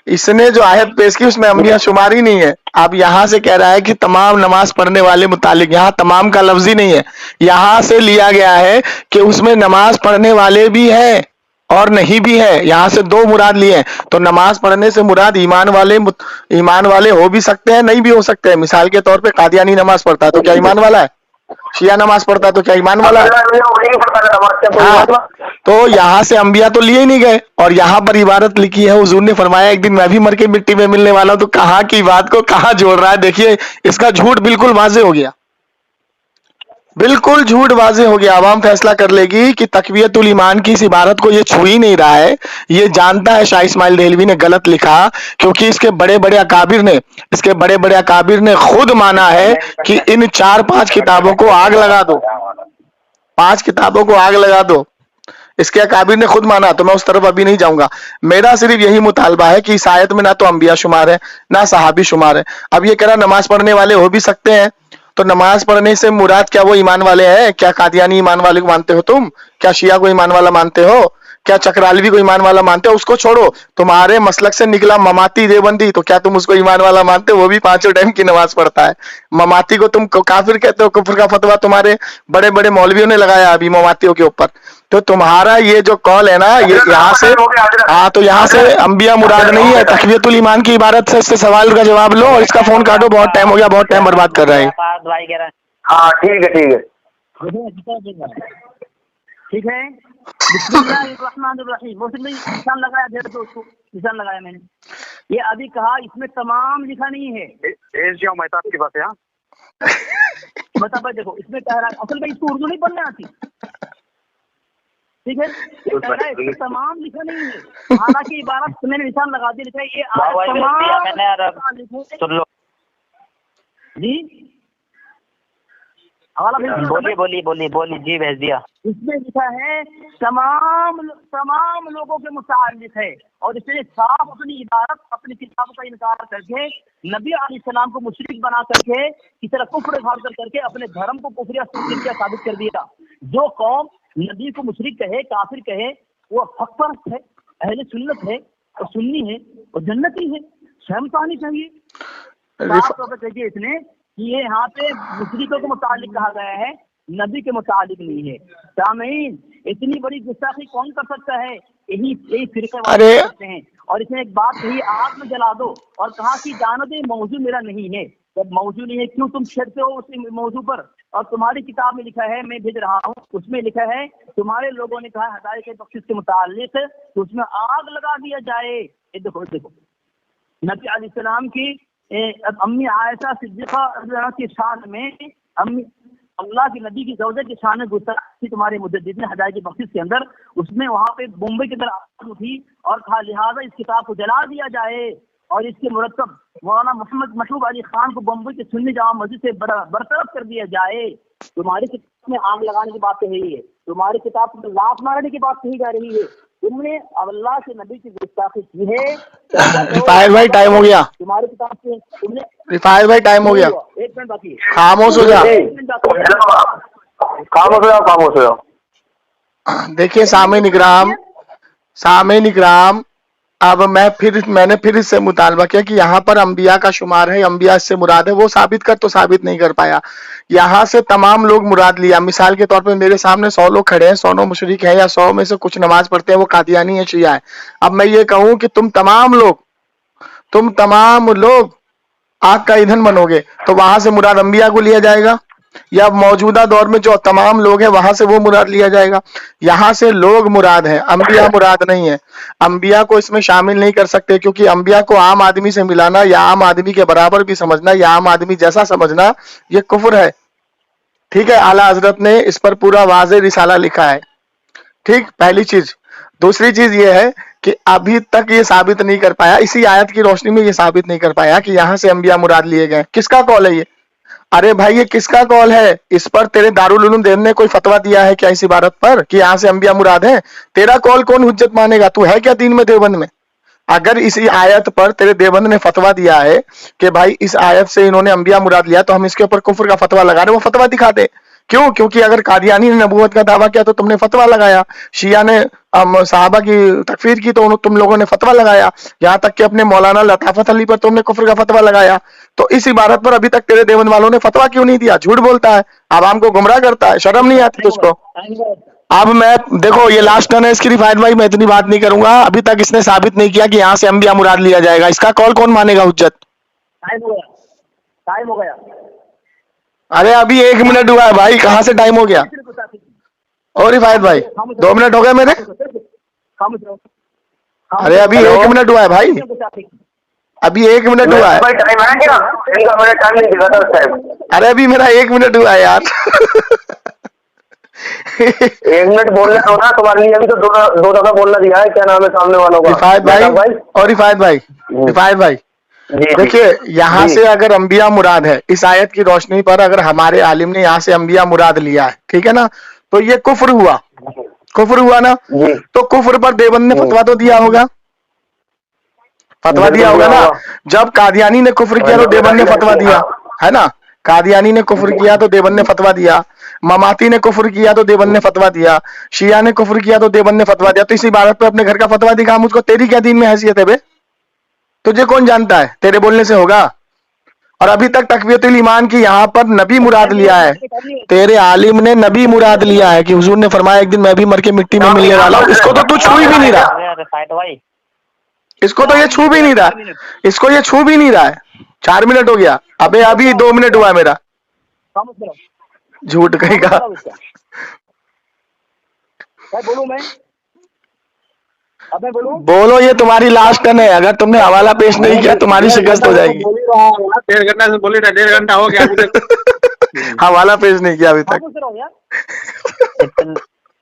इसने जो आयत पेश की उसमें अंबिया शुमार ही नहीं है। अब यहाँ से कह रहा है कि तमाम नमाज पढ़ने वाले मुतालिक, यहाँ तमाम का लफ्ज ही नहीं है, यहाँ से लिया गया है कि उसमें नमाज पढ़ने वाले भी हैं और नहीं भी है। यहाँ से दो मुराद लिए हैं। तो नमाज पढ़ने से मुराद ईमान वाले हो भी सकते हैं, नहीं भी हो सकते हैं। मिसाल के तौर पे कादियानी नमाज पढ़ता है तो क्या ईमान वाला है? शिया नमाज पढ़ता है तो क्या ईमान वाला है? हाँ, तो यहाँ से अंबिया तो लिए ही नहीं गए। और यहाँ पर इबारत लिखी है, हुजूर ने फरमाया एक दिन मैं भी मर के मिट्टी में मिलने वाला हूं। तो कहाँ की बात को कहाँ जोड़ रहा है? देखिए इसका झूठ बिल्कुल वाजे हो गया, बिल्कुल झूठ वाजे हो गया। आवाम फैसला कर लेगी कि तक़वियतुल ईमान की इस इबारत को ये छू ही नहीं रहा है। ये जानता है शाह इस्माइल देहलवी ने गलत लिखा, क्योंकि इसके बड़े बड़े अकाबिर ने खुद माना है कि इन 4-5 किताबों को आग लगा दो, 5 किताबों को आग लगा दो। इसके अकाबिर ने खुद माना। तो मैं उस तरफ अभी नहीं जाऊंगा। मेरा सिर्फ यही मुतालबा है कि इस आयत में ना तो अंबिया शुमार है ना सहाबी शुमार है। अब ये कह रहा नमाज पढ़ने वाले हो भी सकते हैं, तो नमाज पढ़ने से मुराद क्या वो ईमान वाले हैं? क्या कादियानी ईमान वाले को मानते हो तुम? क्या शिया को ईमान वाला मानते हो? क्या चकरालवी को ईमान वाला मानते हो? उसको छोड़ो, तुम्हारे मसलक से निकला ममाती देवबंदी, तो क्या तुम उसको ईमान वाला मानते हो? वो भी 5 टाइम की नमाज पढ़ता है। ममाती को तुम काफिर कहते हो। कुफ्र का फतवा तुम्हारे बड़े बड़े मौलवियों ने लगाया अभी ममातियों के ऊपर। तो तुम्हारा ये जो कॉल है ना, ये यहाँ से, हाँ, तो यहाँ से अंबिया मुराद नहीं है। तक़वियतुल ईमान की इबारत से इससे सवाल का जवाब लो और इसका फोन काटो, बहुत टाइम हो गया, बहुत टाइम बर्बाद कर रहे हैं। भाई कह रहा है हाँ ठीक है, ठीक है। ठीक है। बिस्मिल्लाहिर्रहमानिर्रहीम। मोहसिन भाई निशान लगाया, दे दो उसको, निशान लगाया मैंने। ये अभी कहा, इसमें तमाम लिखा नहीं है। भेज दिया मेहताब की बात है। हाँ मतलब भाई देखो, इसमें कह रहा है, असल में इसको उर्दू नहीं पढ़ने आती, ठीक है। ये कह रहा है इसमें तमाम लिखा नहीं है, हालांकि इबारत मैंने निशान लगा दिया, लिखा है ये तमाम। सुन लो जी, हवाला भेज दिया। बोलिए जी, भेज दिया। इसमें लिखा है तमाम लोगों के मुताल्लिक है, और इसने साफ अपनी इबारत, अपनी किताबों का इनकार करके नबी अलैहिस्सलाम को मुशरिक बना करके, की तरह कुफ्र करके अपने धर्म को कुफ्रिया साबित कर दिया। जो कौम नबी को मुशरिक कहे, काफिर कहे, वो हक परस्त है, अहले सुन्नत है, और सुन्नी है, और जन्नती है। शर्म तो आनी चाहिए। साफ तौर पर कहिए इसने कि ये यहाँ पे मुशरिकों के मुतालिक कहा गया है, नबी के मुतालिक नहीं है। सामीन, इतनी बड़ी गुस्ताखी कौन कर सकता है? यही फिरके वाले कर सकते हैं। और इसने एक बात कही, आग में जला दो, और कहा कि जानो दे मौजू मेरा नहीं है। जब मौजू नहीं है, क्यों तुम छेड़ते हो उस मौजू पर? और तुम्हारी किताब में लिखा है, मैं भेज रहा हूँ, उसमें लिखा है तुम्हारे लोगों ने कहा हदायत के बख्शिश के मुतालिक, तो उसमें आग लगा दिया जाए। ये देखो, नबी अलैहिस्सलाम की अम्मी आयशा सिद्दीक़ा की शान में अम्मी अल्लाह के नबी की ज़ौजा की शान में गुस्ताखी तुम्हारे मुजद्दिद ने हदायत की बख्शिश के अंदर उसमें वहां पे मुंबई के अंदर आग उठी और कहा लिहाजा इस किताब को जला दिया जाए और इसके मुरत्तब मौलाना मोहम्मद महबूब अली खान को बम्बई के सुन्नी जामा मस्जिद से बरतरफ कर दिया जाए। तुम्हारी किताब में आग लगाने की बात कही है, तुम्हारी किताब में लात मारने की बात कही जा रही है, तुमने अल्लाह के नबी की गुस्ताखी की है। रिफायत भाई टाइम हो गया, तुम्हारी किताब से तुमने रिफायत भाई टाइम हो गया, एक मिनट बाकी है, खामोश हो जा। खामोश हो जाओ। देखिए सामईन इकराम, अब मैंने फिर इससे मुतालबा किया कि यहाँ पर अंबिया का शुमार है, अंबिया इससे मुराद है। वो साबित कर तो साबित नहीं कर पाया। यहाँ से तमाम लोग मुराद लिया। मिसाल के तौर पे मेरे सामने 100 लोग खड़े हैं, 100 मुशरिक है या 100 में से कुछ नमाज पढ़ते हैं, वो कादियानी है, शिया है। अब मैं ये कहूं कि तुम तमाम लोग आग का ईंधन बनोगे, तो वहां से मुराद अंबिया को लिया जाएगा या मौजूदा दौर में जो तमाम लोग हैं वहां से वो मुराद लिया जाएगा? यहाँ से लोग मुराद है, अंबिया मुराद नहीं है। अंबिया को इसमें शामिल नहीं कर सकते, क्योंकि अंबिया को आम आदमी से मिलाना या आम आदमी के बराबर भी समझना या आम आदमी जैसा समझना ये कुफ्र है। ठीक है, आला हजरत ने इस पर पूरा वाज़े रिसाला लिखा है। ठीक, पहली चीज। दूसरी चीज ये है कि अभी तक ये साबित नहीं कर पाया, इसी आयत की रोशनी में ये साबित नहीं कर पाया कि यहाँ से अंबिया मुराद लिए गए। किसका कौल है ये? अरे भाई ये किसका कॉल है? इस पर तेरे दारुल उलूम देन ने कोई फतवा दिया है क्या इस इबारत पर कि यहाँ से अंबिया मुराद है? तेरा कॉल कौन हुज्जत मानेगा? तू है क्या दीन में देवबंद में? अगर इसी आयत पर तेरे देवबंद ने फतवा दिया है कि भाई इस आयत से इन्होंने अंबिया मुराद लिया, तो हम इसके ऊपर कुफ्र का फतवा लगा रहे, वो फतवा दिखा दे। क्यों? क्योंकि अगर कादियानी ने नबूवत का दावा किया तो तुमने फतवा लगाया, शिया ने सहाबा की तकफीर की तो तुम लोगों ने फतवा लगाया, यहाँ तक कि अपने मौलाना लताफत अली पर तुमने कुफ्र का फतवा लगाया। तो इस इबारत पर अभी तक तेरे देवबंद वालों ने फतवा क्यों नहीं दिया? झूठ बोलता है, आवाम को गुमराह करता है, शर्म नहीं आती तुझको? अब मैं देखो ये लास्ट टर्न है इसकी रिफायत भाई, मैं इतनी बात नहीं करूंगा। अभी तक इसने साबित नहीं किया कि यहाँ से अंबिया मुराद लिया जाएगा। इसका कॉल कौन मानेगा हुज्जत? टाइम हो गया। अरे अभी 1 मिनट हुआ है भाई, कहाँ से टाइम हो गया? और रिफायत भाई 2 मिनट हो गए मेरे। अरे अभी 1 मिनट हुआ है भाई, अभी 1 मिनट हुआ है। टाइम है क्या? इनका मैंने टाइम नहीं दिखा था उस टाइम। अरे अभी मेरा 1 मिनट हुआ है यार। 1 मिनट बोलने दो ना, तुम्हारे लिए अभी तो दो दफा बोलना दिया है। क्या नाम है सामने वालों का? रिफायत भाई और रिफायत भाई देखिए, यहाँ से अगर अंबिया मुराद है, इस आयत की रोशनी पर अगर हमारे आलिम ने यहाँ से अंबिया मुराद लिया है, ठीक है ना, तो ये कुफ्र हुआ ना। तो कुफ्र पर देवबंद ने फतवा तो दिया होगा, ना। जब कादियानी ने कुफ्र किया तो देवबंद ने फतवा दिया है ना। कादियानी ने कुफ्र किया तो देवबंद ने फतवा दिया, ममाती ने कुफ्र किया तो देवबंद ने फतवा दिया, शिया ने कुफ्र किया तो देवबंद ने फतवा दिया। तो इसी इबारत पे अपने घर का फतवा दिखा मुझको। तेरी क्या दीन में हैसियत है बे? तुझे कौन जानता है? तेरे बोलने से होगा? और अभी तक तकवीयतुल ईमान की यहाँ पर नबी मुराद लिया है, तेरे आलिम ने नबी मुराद लिया है कि हुजूर ने फरमाया एक दिन मैं भी मर के मिट्टी में मिलने वाला हूँ। इसको तो तू छू भी नहीं रहा, इसको तो ये छू भी नहीं रहा, इसको ये छू भी नहीं रहा है। 4 मिनट हो गया, अबे अभी 2 मिनट हुआ है मेरा। झूठ कहेगा। बोलूं मैं? अब मैं बोलूं? बोलो, ये तुम्हारी लास्ट टर्न है। अगर तुमने हवाला पेश नहीं किया तुम्हारी शिकस्त हो जाएगी। 1.5 घंटा हो गया अभी तक। हवाला पेश नहीं किया अभी तक।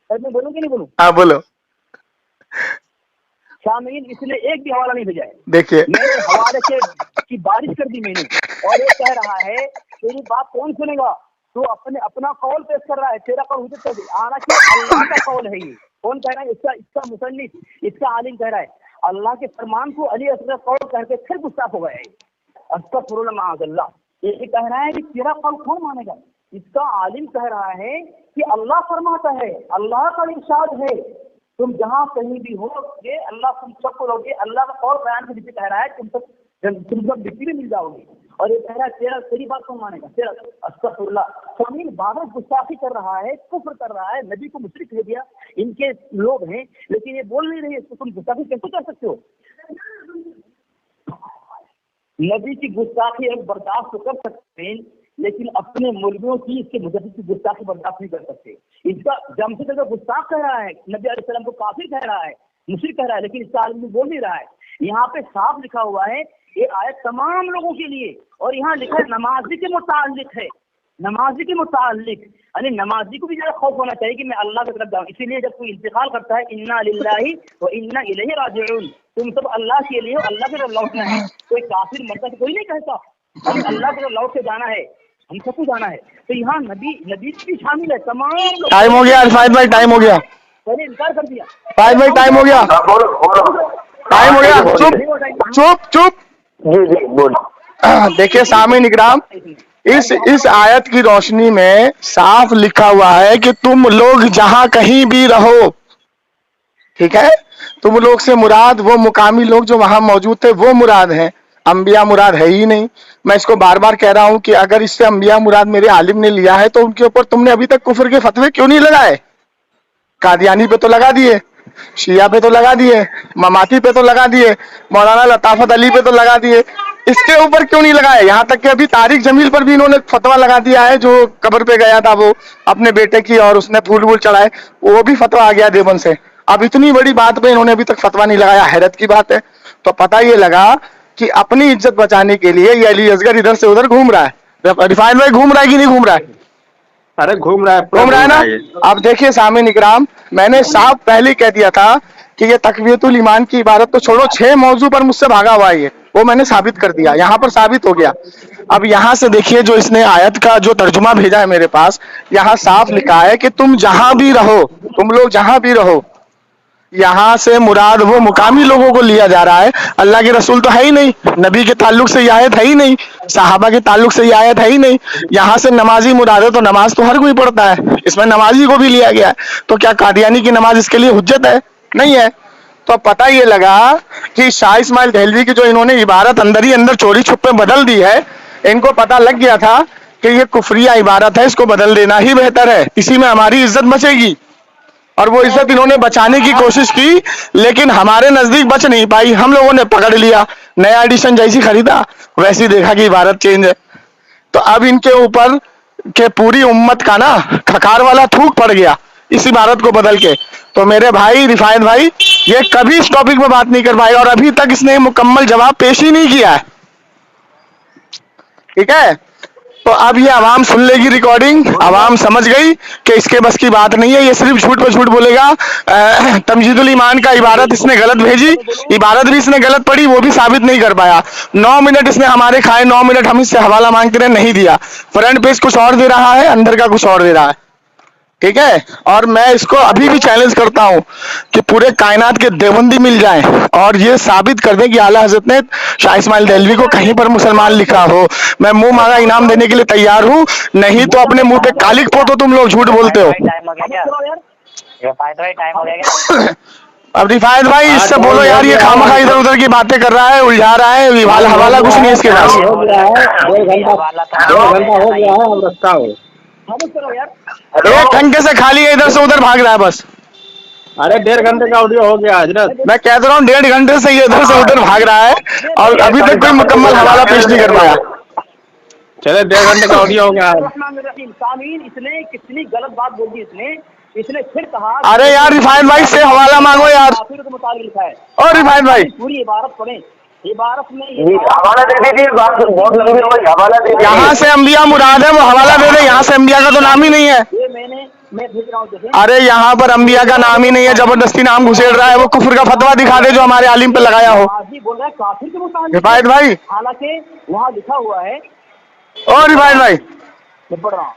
मैं बोलूं कि नहीं बोलूं? हाँ बोलो। शामीन इसलिए एक भी हवाला नहीं भेजा है। देखिए मैंने हवाले की बारिश कर दी मैंने, और ये कह रहा है तेरी बात कौन सुनेगा? तू अपना कौल पेश कर रहा है, तेरा कौल हुज्जत कर आना चाहिए। अल्लाह का कौल है ये। कौन कह रहा है? इसका मुसन्निफ, इसका आलिम कह रहा है। अल्लाह के फरमान को अली असगर कौल करके फिर गुस्ताख हो गए। अस्तगफिरुल्लाह माअज़ल्लाह। ये कह रहा है कि तेरा कौल कौन मानेगा? इसका आलिम कह रहा है कि अल्लाह फरमाता है, अल्लाह का इरशाद है, तुम जहाँ कहीं भी हो ये अल्लाह तुम सबको लोगे। अल्लाह का कौल बयान के नीचे कह रहा है तुम सब मिट्टी में मिल जाओगे। और ये कह रहा है तेरी बात कौन मानेगा? तेरा अस्तगफिरुल्लाह। शामिल बार गुस्ताखी कर रहा है, कुफ्र कर रहा है, नबी को मुशरिक कह दिया। इनके लोग हैं लेकिन ये बोल नहीं रहे, तो तुम गुस्ताखी कैसे कर सकते हो? नबी की गुस्ताखी हम बर्दाश्त तो कर सकते हैं, लेकिन अपने मुल्कों की इसके मुजद्दिद की गुस्ताखी बर्दाश्त नहीं कर सकते। इसका जमशेद अगर गुस्ताख कह रहा है, नबी अलैहि सलाम को काफिर कह रहा है, मुशरिक कह रहा है, लेकिन इसका आलिम बोल नहीं रहा है। यहाँ पे साफ लिखा हुआ है, ये आयत तमाम लोगों के लिए, और यहाँ लिखा है नमाजी के मुतालिक है, नमाजी के मुतालिक, यानी नमाजी को भी ज़रा खौफ होना चाहिए कि मैं अल्लाह की तरफ जाऊँ। इसीलिए जब कोई इंतकाल करता है, इन्ना लिल्लाहि व इन्ना इलैहि राजिऊन, तुम सब अल्लाह के लिए, अल्लाह की तरफ लौटना है। कोई काफिर मरता है कोई नहीं कहता अल्लाह की तरफ लौट के जाना है, हम सबको जाना है। तो यहाँ नबी भी शामिल है, तमाम लोग। टाइम हो गया फाहिद भाई, टाइम हो गया, पहले इनकार कर दिया फाहिद भाई टाइम हो गया, टाइम हो गया, चुप चुप चुप। जी जी बोलो। देखिए सामईन इकराम, इस आयत की रोशनी में साफ लिखा हुआ है कि तुम लोग जहां कहीं भी रहो, ठीक है, तुम लोग से मुराद वो मुकामी लोग जो वहां मौजूद थे वो मुराद हैं, अंबिया मुराद है ही नहीं। मैं इसको बार बार कह रहा हूं कि अगर इससे अंबिया मुराद मेरे आलिम ने लिया है तो उनके ऊपर तुमने अभी तक कुफर के फतवे क्यों नहीं लगाए? कादियानी पे तो लगा दिए, शिया पे तो लगा दिए, ममाती पे तो लगा दिए, मौलाना लताफत अली पे तो लगा दिए, इसके ऊपर क्यों नहीं लगाए? यहाँ तक कि अभी तारिक जमील पर भी इन्होंने फतवा लगा दिया है, जो कब्र पे गया था वो अपने बेटे की और उसने फूल वूल चढ़ाए, वो भी फतवा आ गया देवबंद से। अब इतनी बड़ी बात पे इन्होंने अभी तक फतवा नहीं लगाया, हैरत की बात है। तो पता ये लगा कि अपनी इज्जत बचाने के लिए ये अली असगर इधर से उधर घूम रहा है। रिफाइन भाई घूम रहा है कि नहीं घूम रहा है? अरे घूम रहा है ना। अब देखिए सामईन इकराम, मैंने साफ पहले कह दिया था कि ये तकवीयतुल ईमान की इबारत तो छोड़ो, 6 मौजू पर मुझसे भागा हुआ है, वो मैंने साबित कर दिया, यहाँ पर साबित हो गया। अब यहाँ से देखिए, जो इसने आयत का जो तर्जुमा भेजा है मेरे पास, यहाँ साफ लिखा है कि तुम जहां भी रहो, तुम लोग जहां भी रहो, यहाँ से मुराद वो मुकामी लोगों को लिया जा रहा है। अल्लाह के रसूल तो है ही नहीं, नबी के ताल्लुक से ये आयत है ही नहीं, साहबा के ताल्लुक से ये आयत है ही नहीं। यहाँ से नमाजी मुराद है, तो नमाज तो हर कोई पढ़ता है, इसमें नमाजी को भी लिया गया है। तो क्या कादियानी की नमाज इसके लिए हुज्जत है? नहीं है। तो पता ये लगा कि शाह इस्माइल देहलवी की जो इन्होंने इबारत अंदर ही अंदर चोरी छुपे बदल दी है, इनको पता लग गया था कि ये कुफरिया इबारत है, इसको बदल देना ही बेहतर है, इसी में हमारी इज्जत बचेगी। और वो इज्जत इन्होंने बचाने की कोशिश की, लेकिन हमारे नजदीक बच नहीं पाई। हम लोगों ने पकड़ लिया, नया एडिशन जैसी खरीदा वैसी देखा कि इबारत चेंज है। तो अब इनके ऊपर के पूरी उम्मत का ना खकार वाला थूक पड़ गया इस इबारत को बदल के। तो मेरे भाई रिफायत भाई, ये कभी इस टॉपिक पे बात नहीं कर पाए, और अभी तक इसने मुकम्मल जवाब पेश ही नहीं किया है, ठीक है। तो अब ये आवाम सुन लेगी रिकॉर्डिंग, आवाम समझ गई कि इसके बस की बात नहीं है, ये सिर्फ झूठ पे झूठ बोलेगा। तमजीदुल ईमान का इबारत इसने गलत भेजी, इबारत भी इसने गलत पढ़ी, वो भी साबित नहीं कर पाया। 9 मिनट इसने हमारे खाए, 9 मिनट हम इससे हवाला मांगते रहे, नहीं दिया। फ्रंट पेज कुछ और दे रहा है, अंदर का कुछ और दे रहा है, ठीक है। और मैं इसको अभी भी चैलेंज करता हूं कि पूरे कायनात के देवबंदी मिल जाएं और ये साबित कर दें कि आला हजरत ने शाह इस्माइल देहलवी को कहीं पर मुसलमान लिखा हो। मैं मुंह मांगा इनाम देने के लिए तैयार हूं, नहीं तो अपने मुंह पे कालिक पोतो, तुम लोग झूठ बोलते हो। अब रिफायत भाई इससे बोलो यार, ये खामखा इधर उधर की बातें कर रहा है, उलझा रहा है, हवाला कुछ नहीं है इसके पास। 2 घंटा हो गया है, अब रखता हूँ। 1 घंटे से खाली है, इधर से उधर भाग रहा है बस। अरे 1.5 घंटे का ऑडियो हो गया हजरत। मैं कह रहा हूँ 1.5 घंटे से ये इधर से उधर भाग रहा है और अभी तक कोई मुकम्मल हवाला पेश नहीं कर पाया। चले 1.5 घंटे का ऑडियो हो गया। इसने कितनी गलत बात बोल दी, इसने फिर कहा, अरे यार रिफायत भाई से हवाला मांगो यार। लिखा है और रिफायत भाई पूरी इबारत पढ़े, इबारत में हवाला दे दीजिए, बात बहुत लंबी हो गई, हवाला दे दीजिए। यहाँ से अंबिया मुराद है, वो हवाला दे दे, यहाँ से अंबिया का तो नाम ही नहीं है। ये मैं भेज रहा हूँ। अरे यहाँ पर अंबिया का नाम ही नहीं है, जबरदस्ती नाम घुसेड़ रहा है। वो कुफर का फतवा दिखा दे जो हमारे आलिम पे लगाया हो। बोल रहा है काफिर के मुताबिक, रिफायत भाई, हालांकि वहाँ लिखा हुआ है। और रिफायत भाई पढ़ रहा हूँ।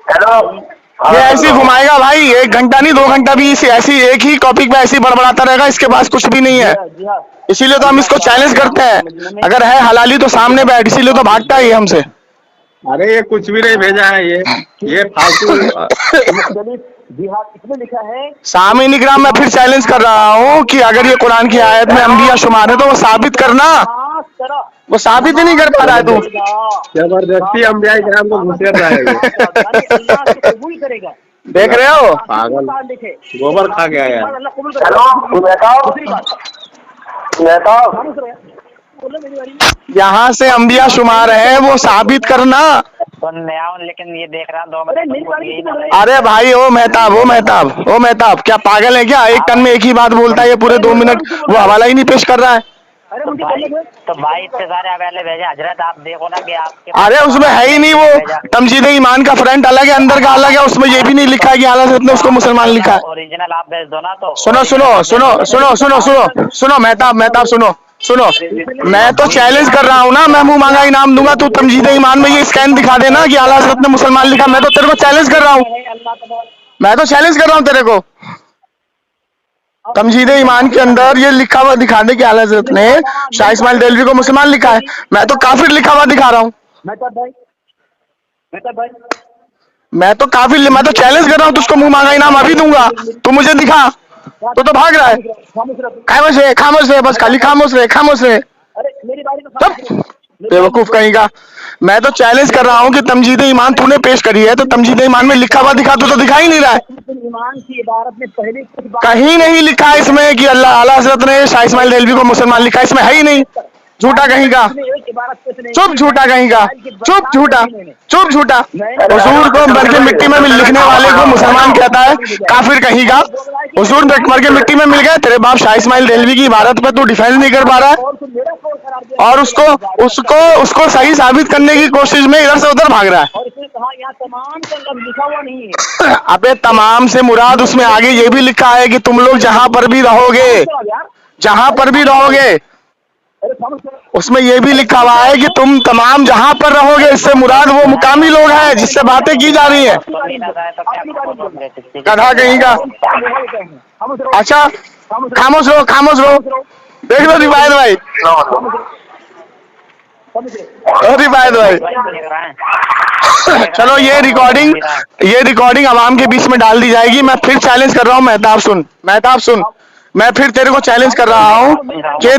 हेलो, ये ऐसी घुमाएगा भाई, 1 घंटा नहीं 2 घंटा भी इसे ऐसी एक ही टॉपिक पे ऐसी बड़बड़ाता रहेगा, इसके पास कुछ भी नहीं है। जी हाँ, इसीलिए तो हम इसको चैलेंज करते हैं, अगर है हलाली तो सामने बैठ, इसीलिए तो भागता है ये हमसे। अरे ये कुछ भी नहीं भेजा है, ये फालतू। इसमें लिखा है सामईन इकराम, मैं फिर चैलेंज कर रहा हूँ कि अगर ये कुरान की आयत में अंबिया शुमार है तो वो साबित करना। वो साबित ही नहीं कर पा रहा है तू। जबरदस्ती अंबिया इकराम को घुसेड़ रहा है कबूल करेगा। देख रहे हो, पागल गोबर खा गया यार। हेलो, यहाँ से अंबिया शुमार है, वो साबित करना। लेकिन ये देख रहा 2 मिनट। अरे भाई ओ मेहताब क्या पागल है क्या? 1 टन में एक ही बात बोलता है, ये पूरे 2 मिनट वो हवाला ही नहीं पेश कर रहा है। अरे तो मुझे भाई बोलने दो। तो भाई इतने सारे हवाले भेजे हजरत, आप देखो ना कि आपके अरे उसमें है ही नहीं, वो तमजीद ईमान का फ्रंट अलग है, अंदर का अलग है, उसमें ये भी नहीं लिखा है कि आला हज़रत ने उसको मुसलमान लिखा है। ओरिजिनल आप भेज दो ना। तो सुनो सुनो सुनो सुनो सुनो सुनो सुनो मेहताब सुनो सुनो, मैं तो चैलेंज कर रहा हूँ ना, मैं मुंह मांगा इनाम दूंगा। तू तमजीद ईमान में ये स्कैन दिखा देना कि आला हज़रत ने मुसलमान लिखा। मैं तो तेरे को चैलेंज कर रहा हूँ, अल्लाह तबारक मैं तो चैलेंज कर रहा हूँ तेरे को। तमजीद ईमान के अंदर ये लिखा हुआ दिखा दे कि आला हज़रत ने शाह इस्माइल देलवी को मुसलमान लिखा है। मैं तो काफिर लिखा हुआ दिखा रहा हूँ। मेहताब भाई, मेहताब भाई, मैं तो चैलेंज कर रहा हूँ तुझको, मुंह मांगा इनाम अभी दूंगा, तू मुझे दिखा। तो भाग रहा है। खामोश रहो। खामोश रहे, बस खाली खामोश रहे। अरे मेरी बारी तो खामोश रहो। चुप बेवकूफ कहीं का। मैं तो चैलेंज कर रहा हूँ कि तमजीद ईमान तूने पेश करी है, तो तमजीद ईमान में लिखा हुआ दिखा, तो दिखा ही नहीं रहा है। ईमान की इबारत में पहले कुछ बात कहीं नहीं लिखा है इसमें कि अल्लाह आला हज़रत ने शाह इस्माइल देलवी को मुसलमान लिखा है, इसमें है ही नहीं। झूठा कहीं का, एक इबारत कुछ नहीं। चुप झूठा कहीं का, चुप झूठा। हुजूर को मर के मिट्टी में लिखने वाले को मुसलमान कहता है, काफिर कहीं का। हुजूर मर के मिट्टी में मिल गए, तेरे बाप शाह इस्माइल देलवी की इबारत पे तू डिफेंस नहीं कर पा रहा है, और तुम मेरा कौल करार दिया और उसको सही साबित करने की कोशिश में इधर से उधर भाग रहा है। और इसने कहा यहाँ तमाम का लफ्ज लिखा हुआ नहीं है। अबे तमाम से मुराद उसमें आगे ये भी लिखा है कि तुम लोग जहां पर भी रहोगे, यार जहां पर भी रहोगे, अरे खामोश रहो। उसमें ये भी लिखा हुआ है कि तुम तमाम जहां पर रहोगे। इससे मुराद वो मुकामी लोग हैं जिससे बातें की जा रही है। गधा कहीं का। खामोश रहो। अच्छा खामोश रहो। देख लो रिवायत भाई, रिवायत भाई। चलो ये रिकॉर्डिंग आवाम के बीच में डाल दी जाएगी। मैं फिर चैलेंज कर रहा हूँ, मेहताब सुन, मैं फिर तेरे को चैलेंज कर रहा हूँ कि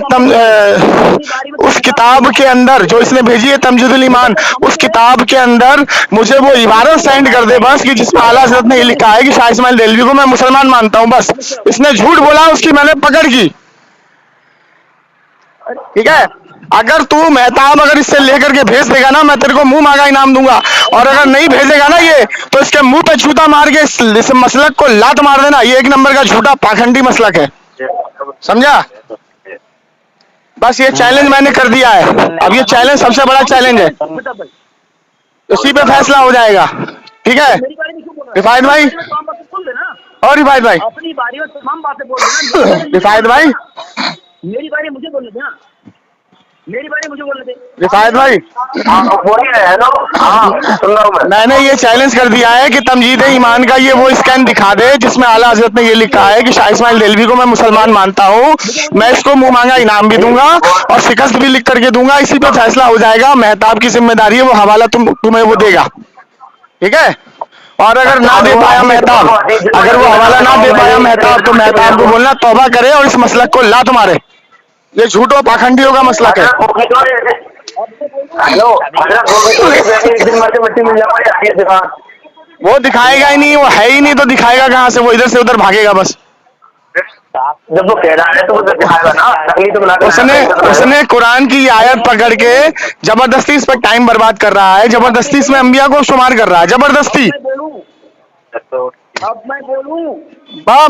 उस किताब के अंदर जो इसने भेजी है तमजीदुल ईमान, उस किताब के अंदर मुझे वो इबारत सेंड कर दे बस, कि जिसमें आला हज़रत ने ये लिखा है कि शाह इस्माइल देलवी को मैं मुसलमान मानता हूँ। बस इसने झूठ बोला, उसकी मैंने पकड़ की। ठीक है, अगर तू मेहताब अगर इससे लेकर के भेज देगा ना, मैं तेरे को मुंह मांगा इनाम दूंगा। और अगर नहीं भेजेगा ना ये, तो इसके मुंह पे जूता मार के इस मसलक को लात मार देना। ये एक नंबर का झूठा पाखंडी मसलक है, समझा। बस ये चैलेंज मैंने कर दिया है। अब ये चैलेंज सबसे बड़ा चैलेंज है, उसी पे फैसला हो जाएगा। ठीक है मेरी बारी में क्यों बोल रहा है? रिफायत भाई, तमाम बातें बोल देना, और रिफायत भाई, अपनी बारी में तमाम बातें बोल देना। रिफायत भाई, मेरी बारी मुझे बोलने देना, मेरी बारी मुझे बोलने दे। रिफायत भाई, बोल ही रहे हैं ना। हाँ सुन रहा हूँ मैं। मैंने ये चैलेंज कर दिया है कि तमजीद ईमान का ये वो स्कैन दिखा दे जिसमें आला हज़रत ने ये लिखा है कि शाह इस्माइल देलवी को मैं मुसलमान मानता हूँ। मैं इसको मुंह मांगा इनाम भी दूंगा और शिकस्त भी लिख करके दूंगा। इसी पे फैसला हो जाएगा। मेहताब की जिम्मेदारी है, वो हवाला तुम्हें वो देगा। ठीक है, और अगर ना दे पाया मेहताब, अगर वो हवाला ना दे पाया मेहताब, तो मेहताब को बोलना तौबा करे और इस मसलक को ला तुम्हारे। ये झूठों पाखंडियों का मसलक है। हेलो एक दिन मर के मिट्टी मिल जाएगा। वो दिखाएगा ही नहीं, वो है ही नहीं, तो दिखाएगा कहाँ से? वो इधर से उधर भागेगा बस। जब वो कह रहा है तो वो दिखाएगा ना, तकलीफ तो बना के उसने कुरान की आयत पकड़ के जबरदस्ती इस पर टाइम बर्बाद कर रहा है, जबरदस्ती इसमें अंबिया को शुमार कर रहा है, जबरदस्ती। अब मैं बोलूं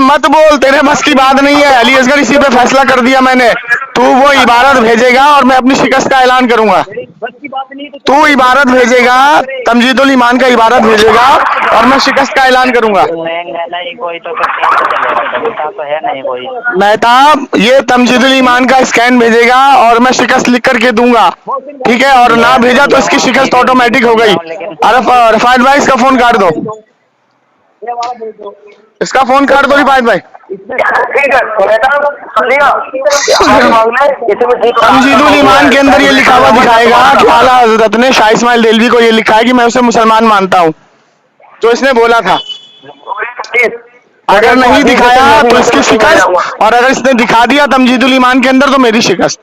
मत बोल, तेरे बस की बात नहीं है। अली असगर इसी पे फैसला कर दिया मैंने। तू वो इबारत भेजेगा और मैं अपनी शिकस्त का ऐलान करूंगा। बस की बात नहीं, तू इबारत भेजेगा, तमजीदुल ईमान का इबारत भेजेगा और मैं शिकस्त का ऐलान करूंगा। नहीं कोई तो है नहीं कोई। मेहताब ये तमजीदुल ईमान का स्कैन भेजेगा और मैं शिकस्त लिख करके दूंगा। ठीक है, और ना भेजा तो इसकी शिकस्त ऑटोमेटिक हो गई। अरे रिफायत भाई इसका फोन काट दो, ये वाला बोल दो। इसका फोन काट दो रिफायत भाई। ठीक है तमजीदुल ईमान के अंदर ये लिखा हुआ दिखाएगा कि आला हज़रत ने शाह इस्माइल देलवी को ये लिखा है कि मैं उसे मुसलमान मानता हूँ, जो इसने बोला था। अगर नहीं दिखाया तो इसकी शिकस्त, और अगर इसने दिखा दिया तमजीदुल ईमान के अंदर तो मेरी शिकस्त।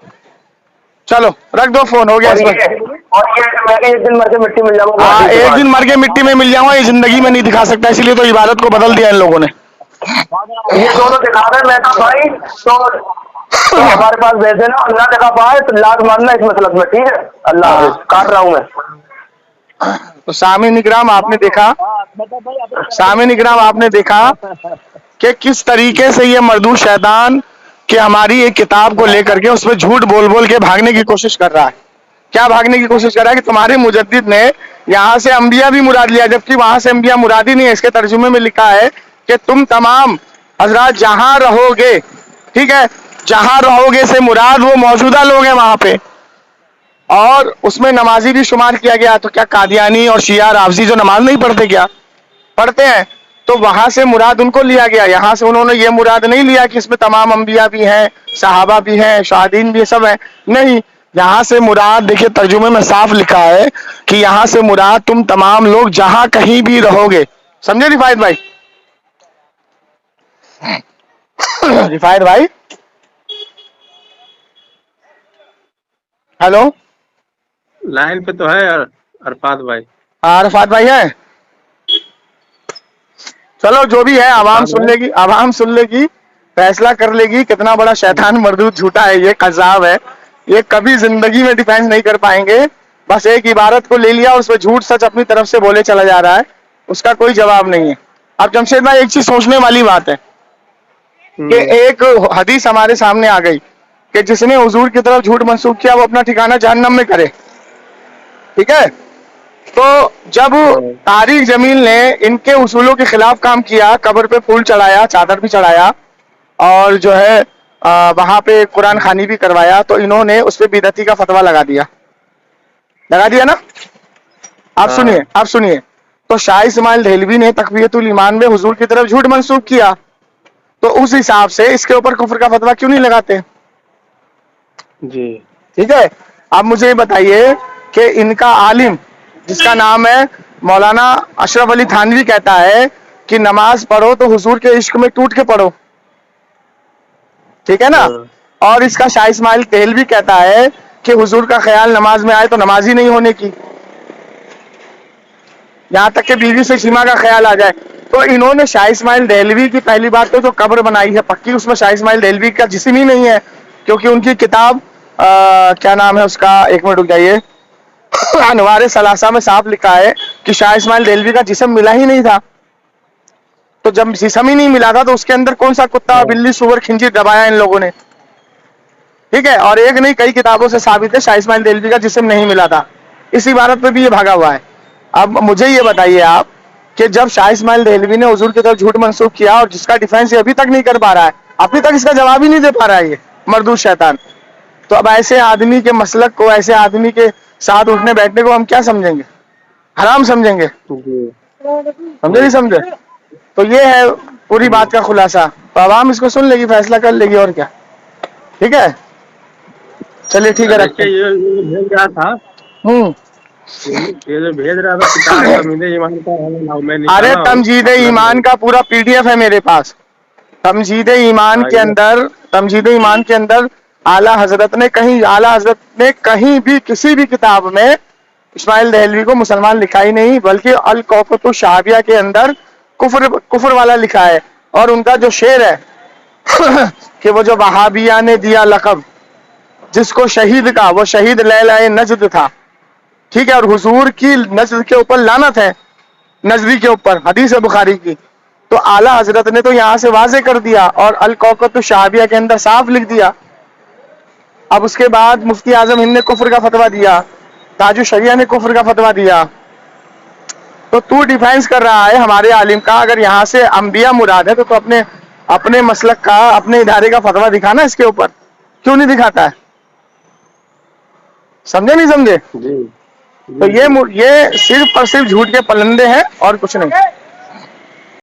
चलो रख दो फोन, हो गया इस पर। और ये मैं एक दिन मर के मिट्टी मिल जाऊंगा। हाँ, एक दिन मर के मिट्टी में मिल जाऊंगा, ये जिंदगी में नहीं दिखा सकता, इसीलिए तो इबारत को बदल दिया इन लोगों ने। ये दोनों दिखा रहे मैं तो भाई तो हमारे पास भेज देना, और ना दिखा पाए तो लात मारना इस मतलब में। ठीक है, अल्लाह हाफिज़, काट रहा हूँ मैं। तो सामीन इकराम आपने देखा, सामीन इकराम आपने देखा कि किस तरीके से ये मर्दूद शैतान कि हमारी एक किताब को लेकर के उसमें झूठ बोल बोल के भागने की कोशिश कर रहा है। क्या भागने की कोशिश कर रहा है कि तुम्हारे मुजद्दिद ने यहाँ से अंबिया भी मुराद लिया, जबकि वहां से अंबिया मुराद ही नहीं है। इसके तर्जुमे में लिखा है कि तुम तमाम हजरात जहां रहोगे, ठीक है, जहां रहोगे से मुराद वो मौजूदा लोग हैं वहां पे, और उसमें नमाजी भी शुमार किया गया। तो क्या कादियानी और शिया राफजी जो नमाज नहीं पढ़ते क्या पढ़ते हैं, तो वहां से मुराद उनको लिया गया। यहाँ से उन्होंने ये मुराद नहीं लिया कि इसमें तमाम अंबिया भी हैं, सहाबा भी हैं, शाहिदीन भी सब हैं, नहीं। यहाँ से मुराद देखिए तर्जुमे में साफ लिखा है कि यहाँ से मुराद तुम तमाम लोग जहां कहीं भी रहोगे। समझे रिफायत भाई? रिफायत भाई, हेलो, लाइन पे तो है अरफात भाई। अरफात भाई है? चलो जो भी है, आवाम सुन लेगी, आवाम सुन लेगी, फैसला कर लेगी कितना बड़ा शैतान मरदूद झूठा है ये, कज़ाब है ये, कभी जिंदगी में डिफेंस नहीं कर पाएंगे। बस एक इबारत को ले लिया और उसमें झूठ सच अपनी तरफ से बोले चला जा रहा है, उसका कोई जवाब नहीं है। अब जमशेद भाई एक चीज सोचने वाली बात है कि एक हदीस हमारे सामने आ गई कि जिसने हुजूर की तरफ झूठ मंसूब किया वो अपना ठिकाना जहन्नम में करे, ठीक है। तो जब तारिक जमील ने इनके उसूलों के खिलाफ काम किया, कब्र पे फूल चढ़ाया, चादर भी चढ़ाया, और जो है वहां पे कुरान खानी भी करवाया, तो इन्होंने उस पर बिदअती का फतवा लगा दिया ना। आप सुनिए, आप सुनिए, तो शाह इस्माइल देहलवी ने तकवियतुल ईमान में हुजूर की तरफ झूठ मंसूब किया, तो उस हिसाब से इसके ऊपर कुफ्र का फतवा क्यों नहीं लगाते जी? ठीक है। अब मुझे बताइए कि इनका आलिम जिसका नाम है मौलाना अशरफ अली थानवी कहता है कि नमाज पढ़ो तो हुजूर के इश्क में टूट के पढ़ो, ठीक है ना। और इसका शाह इस्माइल देहलवी कहता है कि हुजूर का ख्याल नमाज में आए तो नमाज ही नहीं होने की, यहां तक कि बीवी से सीमा का ख्याल आ जाए। तो इन्होंने शाह इस्माइल देहलवी की पहली बात तो जो कब्र बनाई है पक्की, उसमें शाह इस्माइल देहलवी का जिस्म ही नहीं है, क्योंकि उनकी किताब क्या नाम है उसका, एक मिनट रुक जाइए, अनवार सलासा में साफ लिखा है कि शाह इस्माइल देहलवी का जिस्म मिला ही नहीं था। तो जब जिस्म ही नहीं मिला था तो उसके अंदर कौन सा कुत्ता, बिल्ली, सुअर, खिंजीर दबाया इन लोगों ने, ठीक है। और एक नहीं कई किताबों से साबित है शाह इस्माइल देहलवी का जिस्म नहीं मिला था, इस इबारत पे भी ये भागा हुआ है। अब मुझे ये बताइए आप कि जब शाह इस्माइल देहलवी ने हुजूर की तरफ झूठ मंसूब किया और जिसका डिफेंस ये अभी तक नहीं कर पा रहा है, अभी तक इसका जवाब ही नहीं दे पा रहा है ये मरदूद शैतान, तो अब ऐसे आदमी के मसलक को, ऐसे आदमी के साथ उठने बैठने को हम क्या समझेंगे? हराम समझेंगे, समझे नहीं समझे? तो ये है पूरी बात का खुलासा। तो आवाम इसको सुन लेगी, फैसला कर लेगी, और क्या, ठीक है। चलिए ठीक है, रखते। ये भेज रहा था, ये जो भेज रहा था किताब तमजीद ईमान का, मैं अरे तमजीद ईमान का पूरा पीडीएफ है मेरे पास। तमजीद ईमान के अंदर, तमजीद ईमान के अंदर आला हजरत ने कहीं भी किसी भी किताब में इस्माइल देहलवी को मुसलमान लिखा ही नहीं, बल्कि अल कौफतु शाहबिया के अंदर कुफर वाला लिखा है। और उनका जो शेर है कि वो जो वहाबिया ने दिया लक़ब जिसको शहीद का, वो शहीद लैलाए नजद था, ठीक है। और हुजूर की नजद के ऊपर लानत है, नजदी के ऊपर, हदीस है बुखारी की। तो आला हजरत ने तो यहां से वाजे कर दिया और अल कौफतु शाहबिया के अंदर साफ लिख दिया। अब उसके बाद मुफ्ती आजम हिंद ने कुफ्र का फतवा दिया, ताजु शरिया ने कुफ्र का फतवा दिया। तो तू डिफेंस कर रहा है हमारे आलिम का, अगर यहाँ से अंबिया मुराद है तो अपने मसलक का, अपने इदारे का फतवा दिखाना इसके ऊपर, क्यों नहीं दिखाता है? समझे नहीं समझे? तो ये सिर्फ और सिर्फ झूठ के पलंदे हैं और कुछ नहीं।